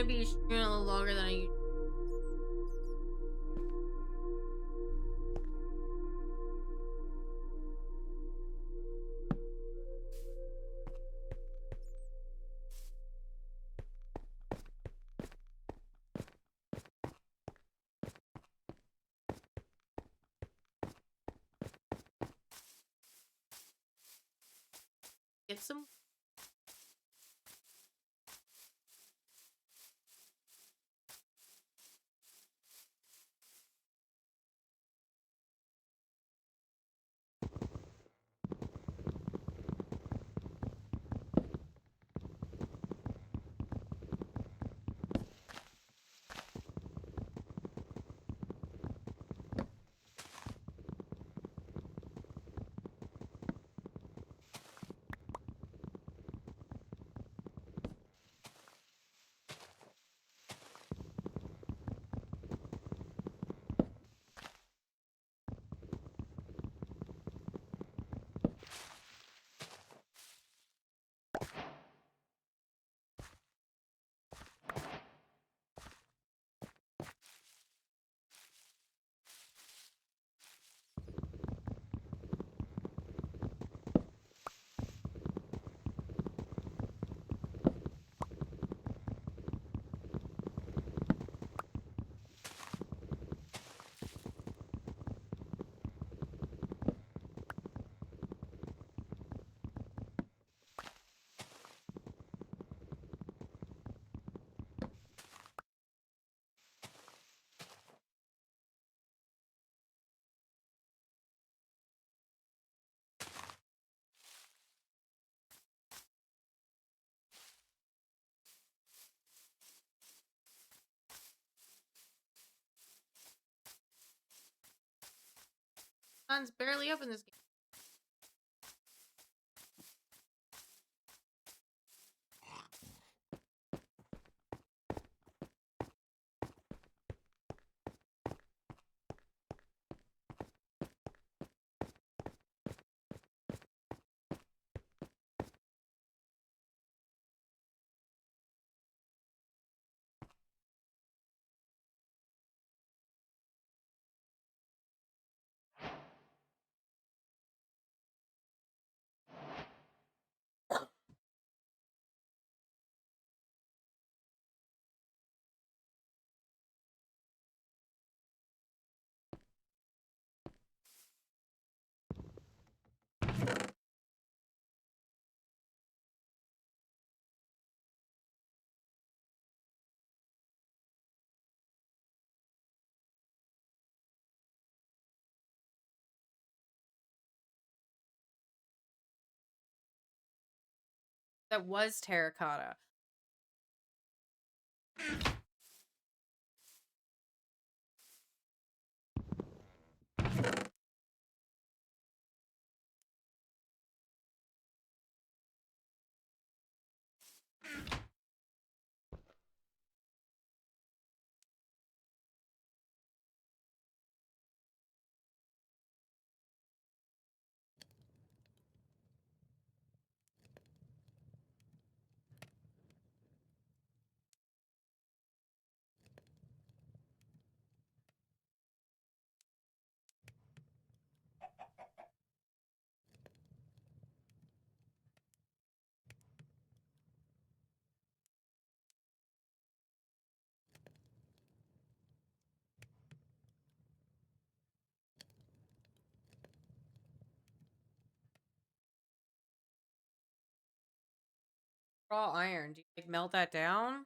gonna be streaming a little longer than I usually. Get some. Sun's barely up in this game. That was terracotta. Raw iron. Do you like melt that down?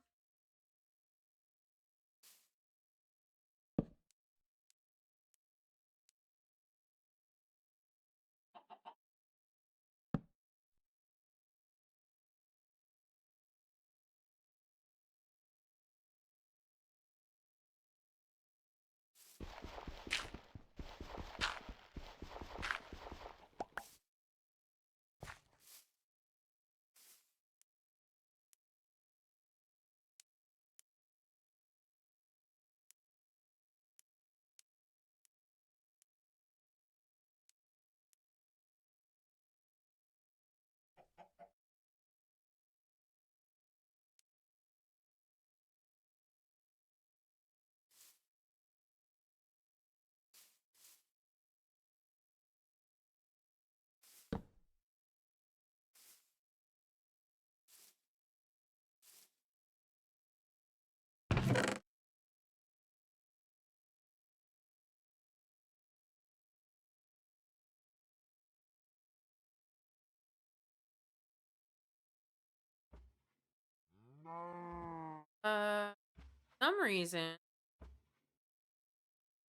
Some reason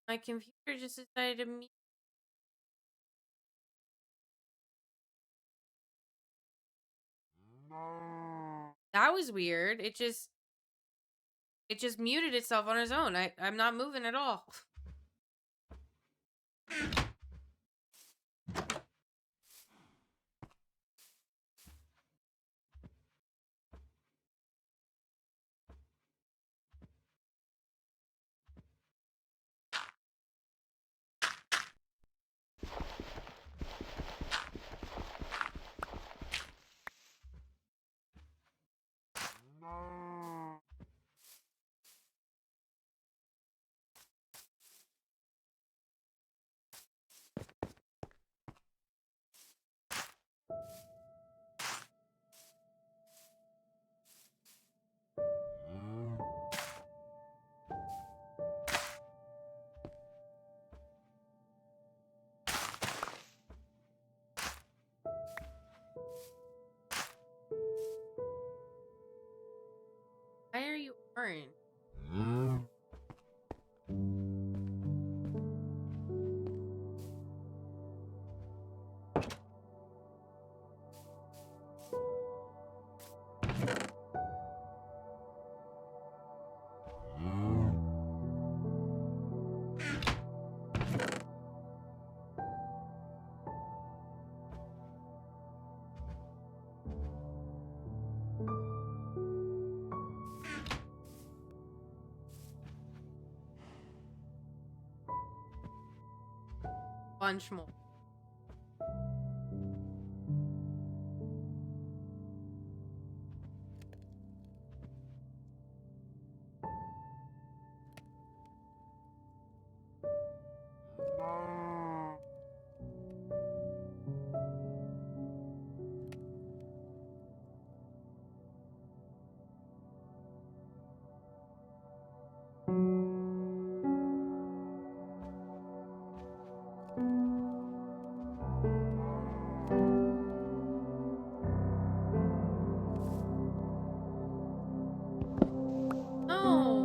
my computer just decided to mute. That was weird. It just muted itself on its own. I'm not moving at all. Why are you orange? Bunch more. No.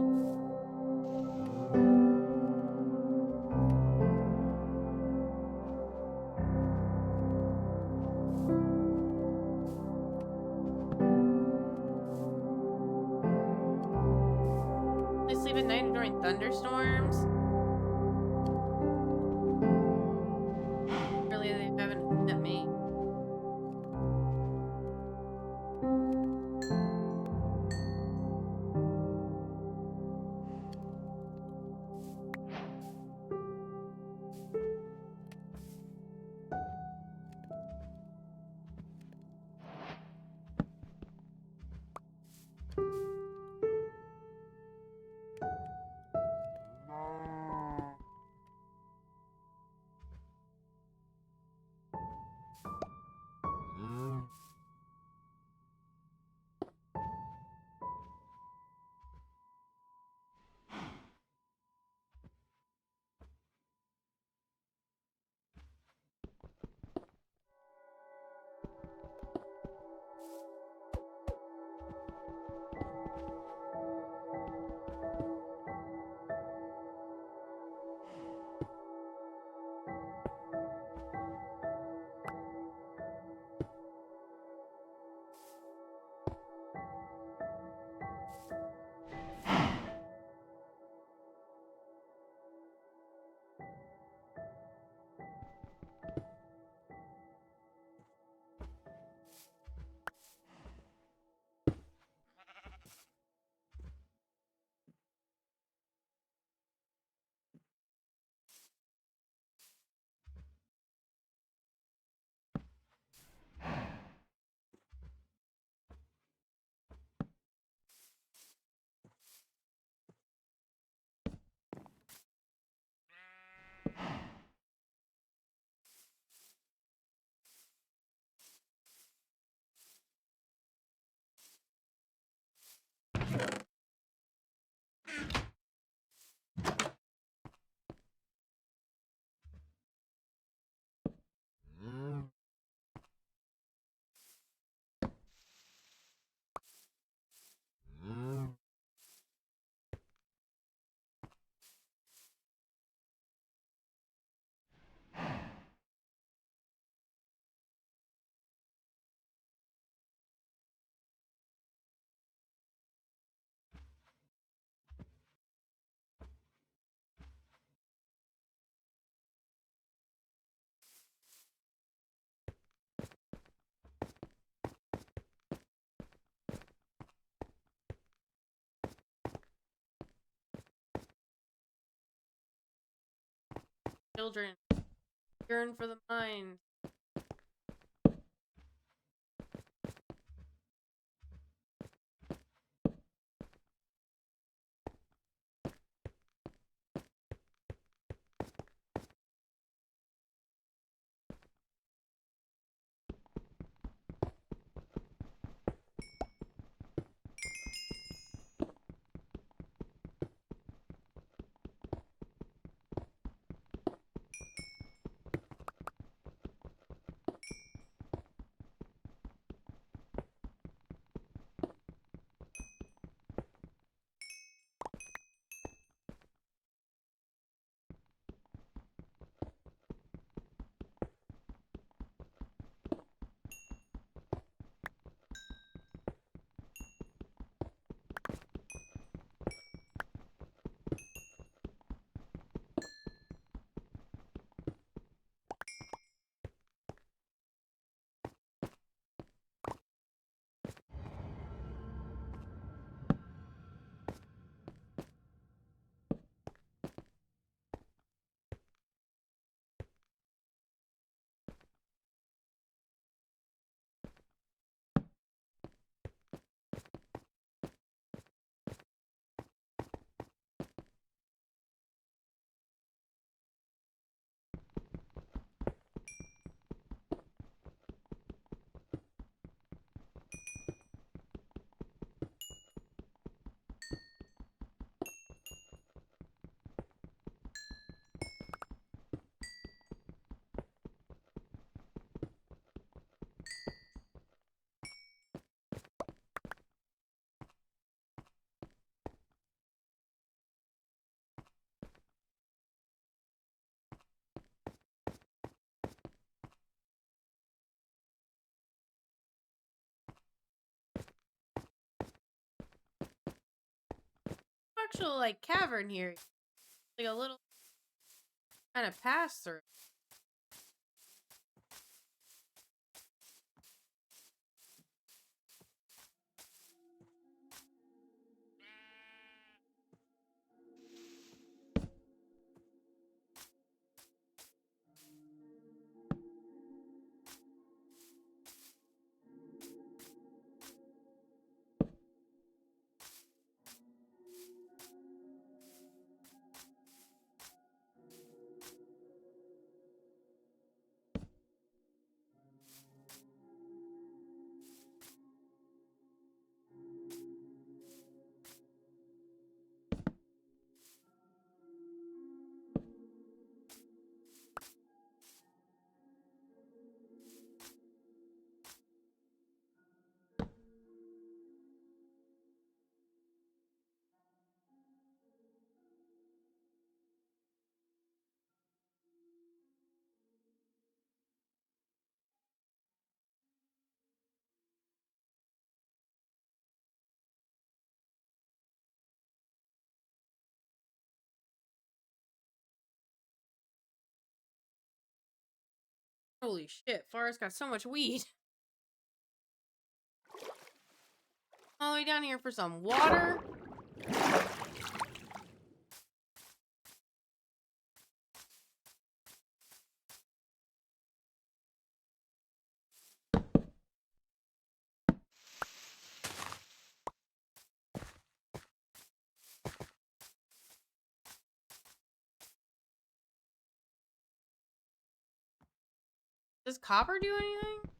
I sleep at night during thunderstorms. Really, they haven't hit me. children yearn for the mind. Actual like cavern here, like a little kind of pass through. Holy shit, Forrest got so much weed. All the way down here for some water. Does copper do anything?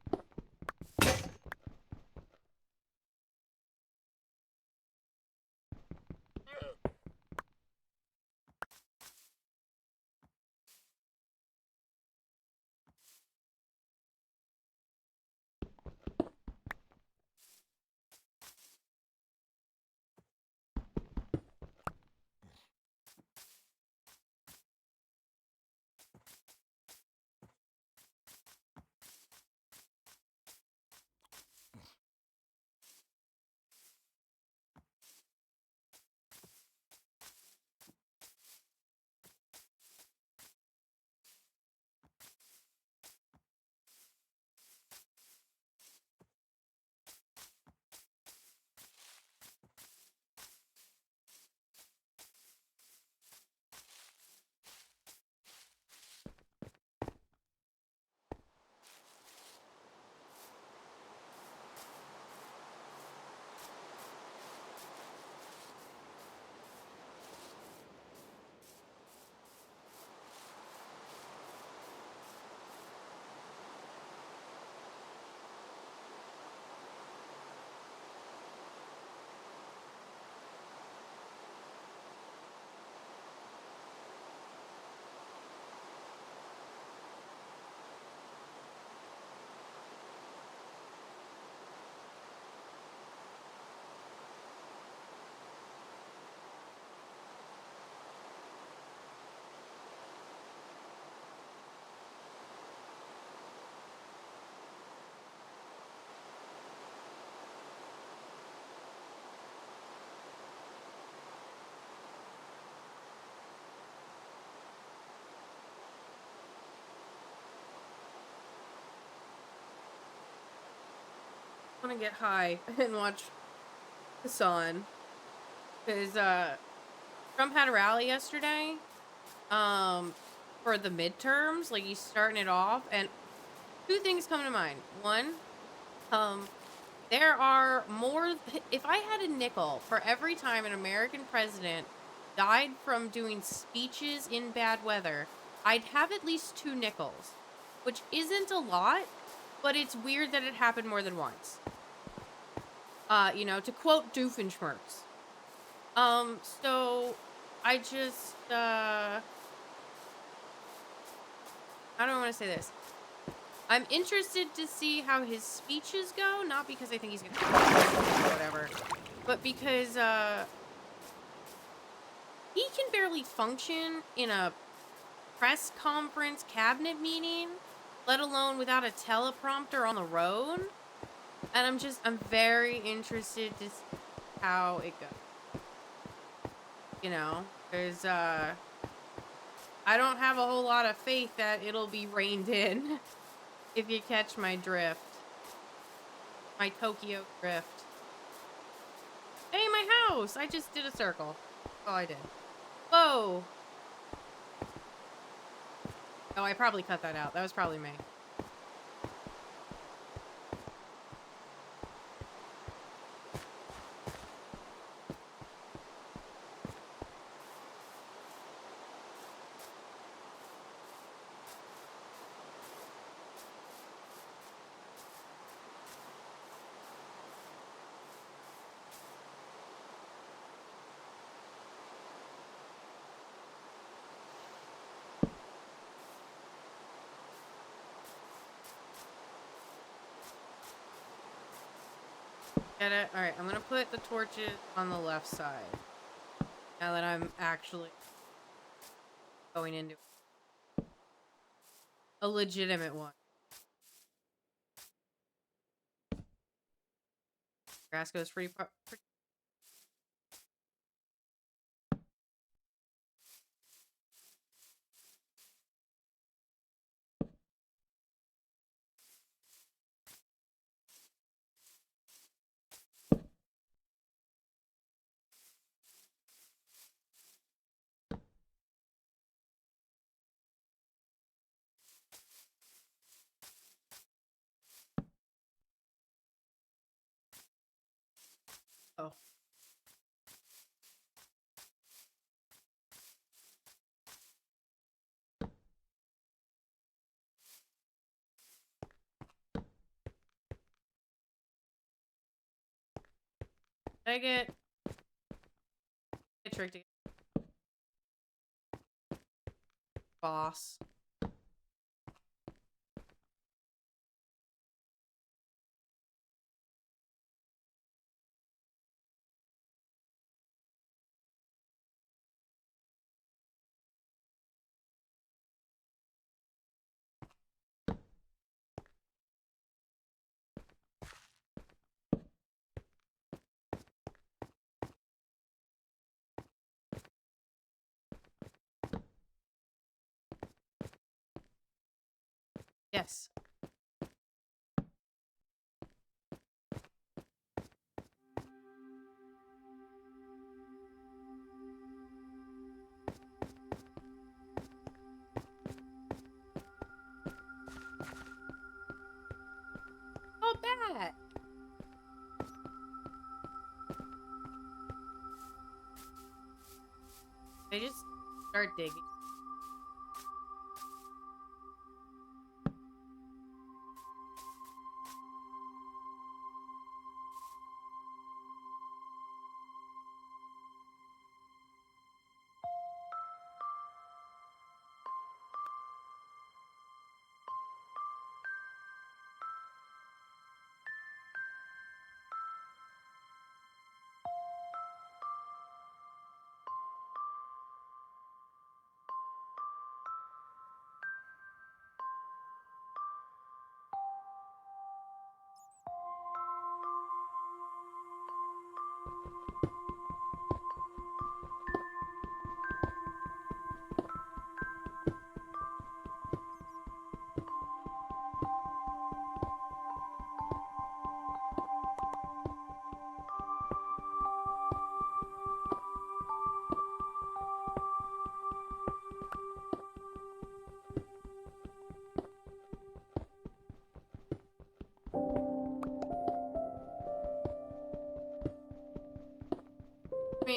want to get high and watch Hassan. Because Trump had a rally yesterday for the midterms. Like, he's starting it off. And two things come to mind. One, there are more... If I had a nickel for every time an American president died from doing speeches in bad weather, I'd have at least 2 nickels. Which isn't a lot, but it's weird that it happened more than once. You know, to quote Doofenshmirtz. So I just, I don't want to say this. I'm interested to see how his speeches go, not because I think he's gonna or whatever, but because, he can barely function in a press conference cabinet meeting, let alone without a teleprompter on the road. And I'm very interested to see how it goes. You know, because, I don't have a whole lot of faith that it'll be reined in, if you catch my drift. My Tokyo drift. Hey, my house! I just did a circle. Oh, I did. Whoa! Oh, I probably cut that out. That was probably me. Get it? Alright, I'm gonna put the torches on the left side. Now that I'm actually going into a legitimate one. Grass goes pretty Oh. Did I get tricked again? Boss. Yes. Oh, bat! They just start digging.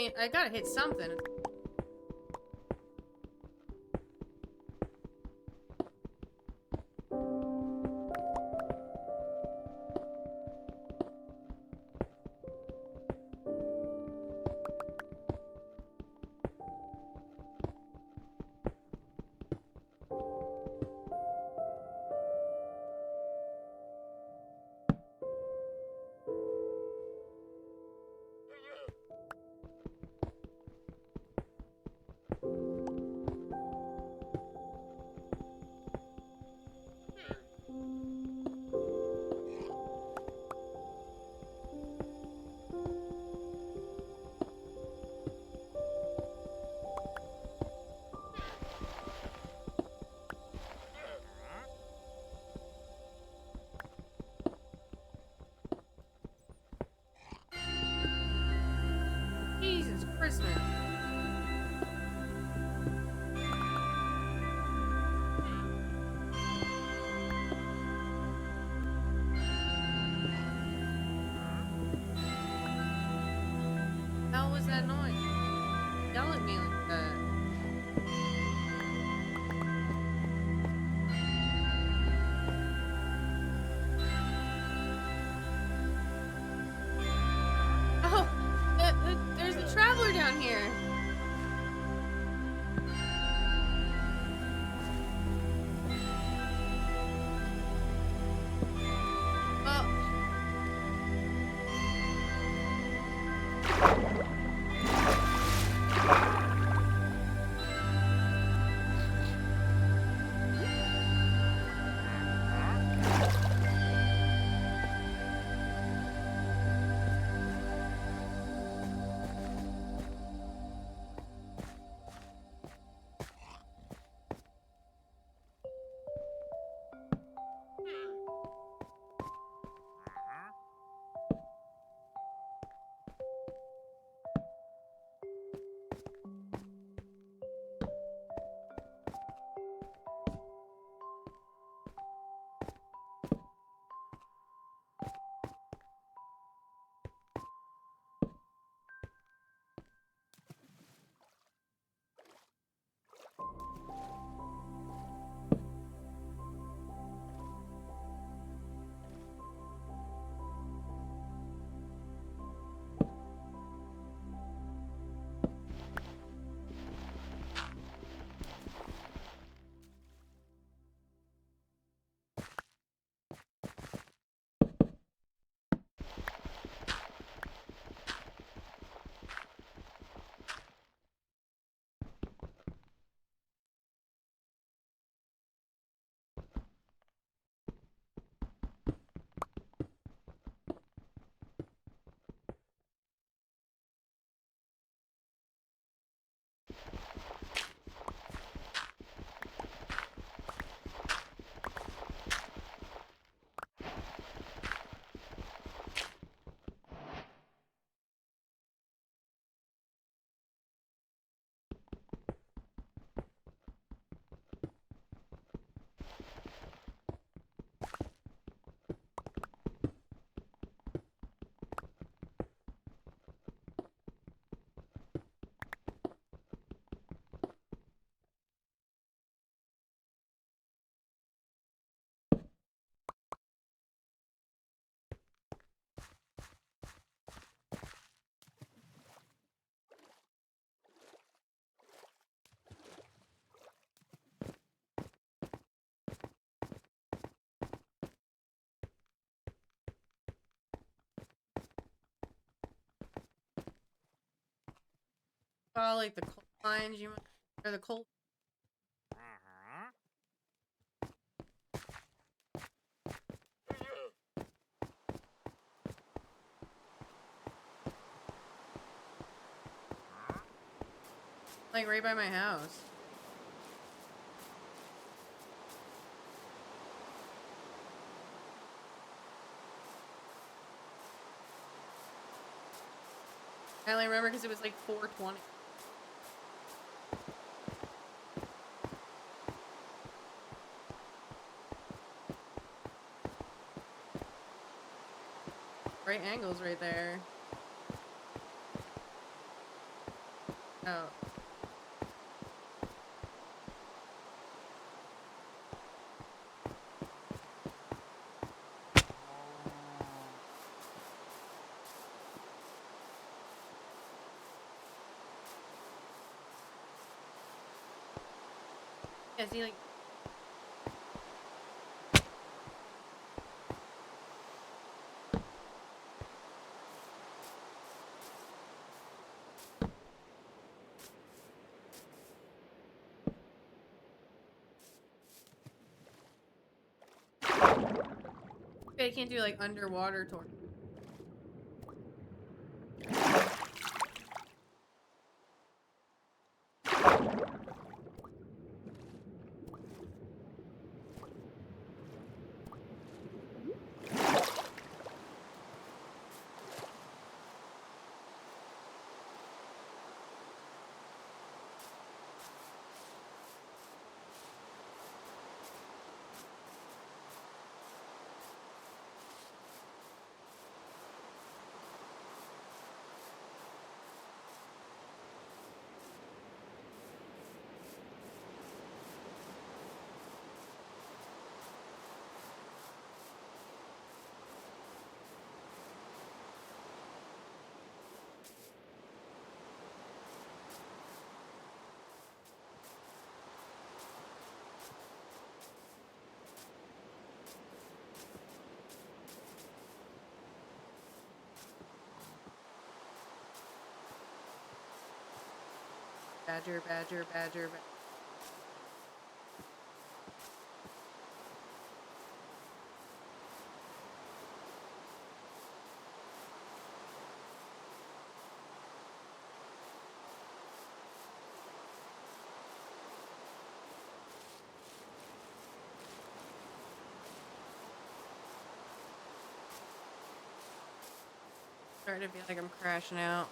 mean, I gotta hit something. Jesus Christmas. How was that noise? Yell at me like that. Oh, there's a traveler down here. Well, oh, like the coal mines, or the coal. Like right by my house. I only remember because it was like 4:20. Right angles right there. Oh. Is he like? I can't do like underwater tour. Badger, badger, badger. Starting to feel like I'm crashing out.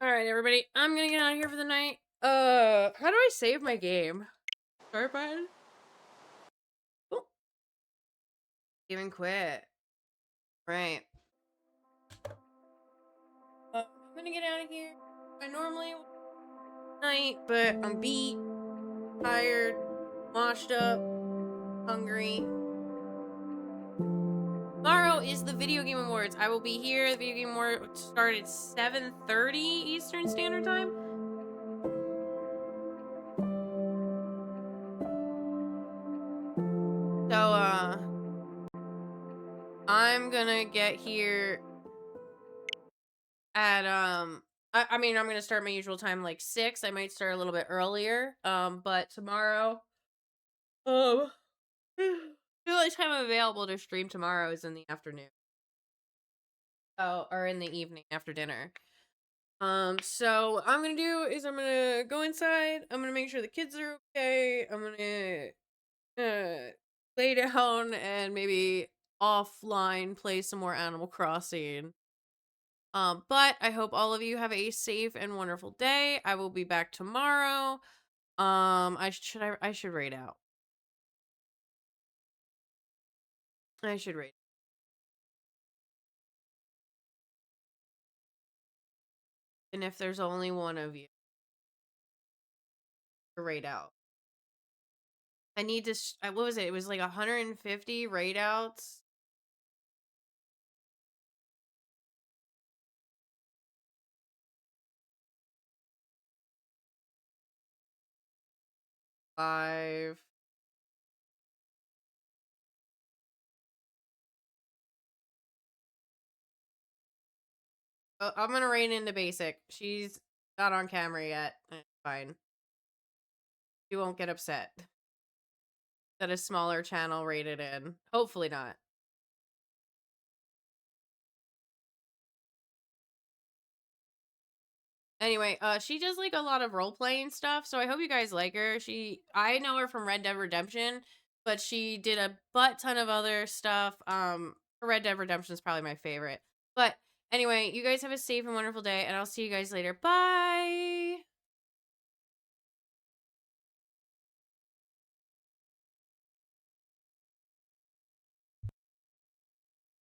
All right, everybody. I'm gonna get out of here for the night. How do I save my game? Start button. Oh, even quit. Right. I'm gonna get out of here. I normally would night, but I'm beat, tired, washed up, hungry. Tomorrow is the Video Game Awards. I will be here. The Video Game Awards start at 7:30 Eastern Standard Time. So, I'm gonna get here at, I mean, I'm gonna start my usual time, like 6. I might start a little bit earlier. But tomorrow, the only time I'm available to stream tomorrow is in the afternoon. Oh, or in the evening after dinner. So what I'm gonna do is I'm gonna go inside. I'm gonna make sure the kids are okay. I'm gonna lay down and maybe offline play some more Animal Crossing. But I hope all of you have a safe and wonderful day. I will be back tomorrow. I should raid out. I should raid. And if there's only one of you to raid out. I need to what was it? It was like 150 raid outs. Five. Oh, I'm gonna raid into basic. She's not on camera yet. It's fine. She won't get upset that a smaller channel rated in. Hopefully not. Anyway, she does like a lot of role playing stuff, so I hope you guys like her. I know her from Red Dead Redemption, but she did a butt ton of other stuff. Red Dead Redemption is probably my favorite. But anyway, you guys have a safe and wonderful day, and I'll see you guys later. Bye.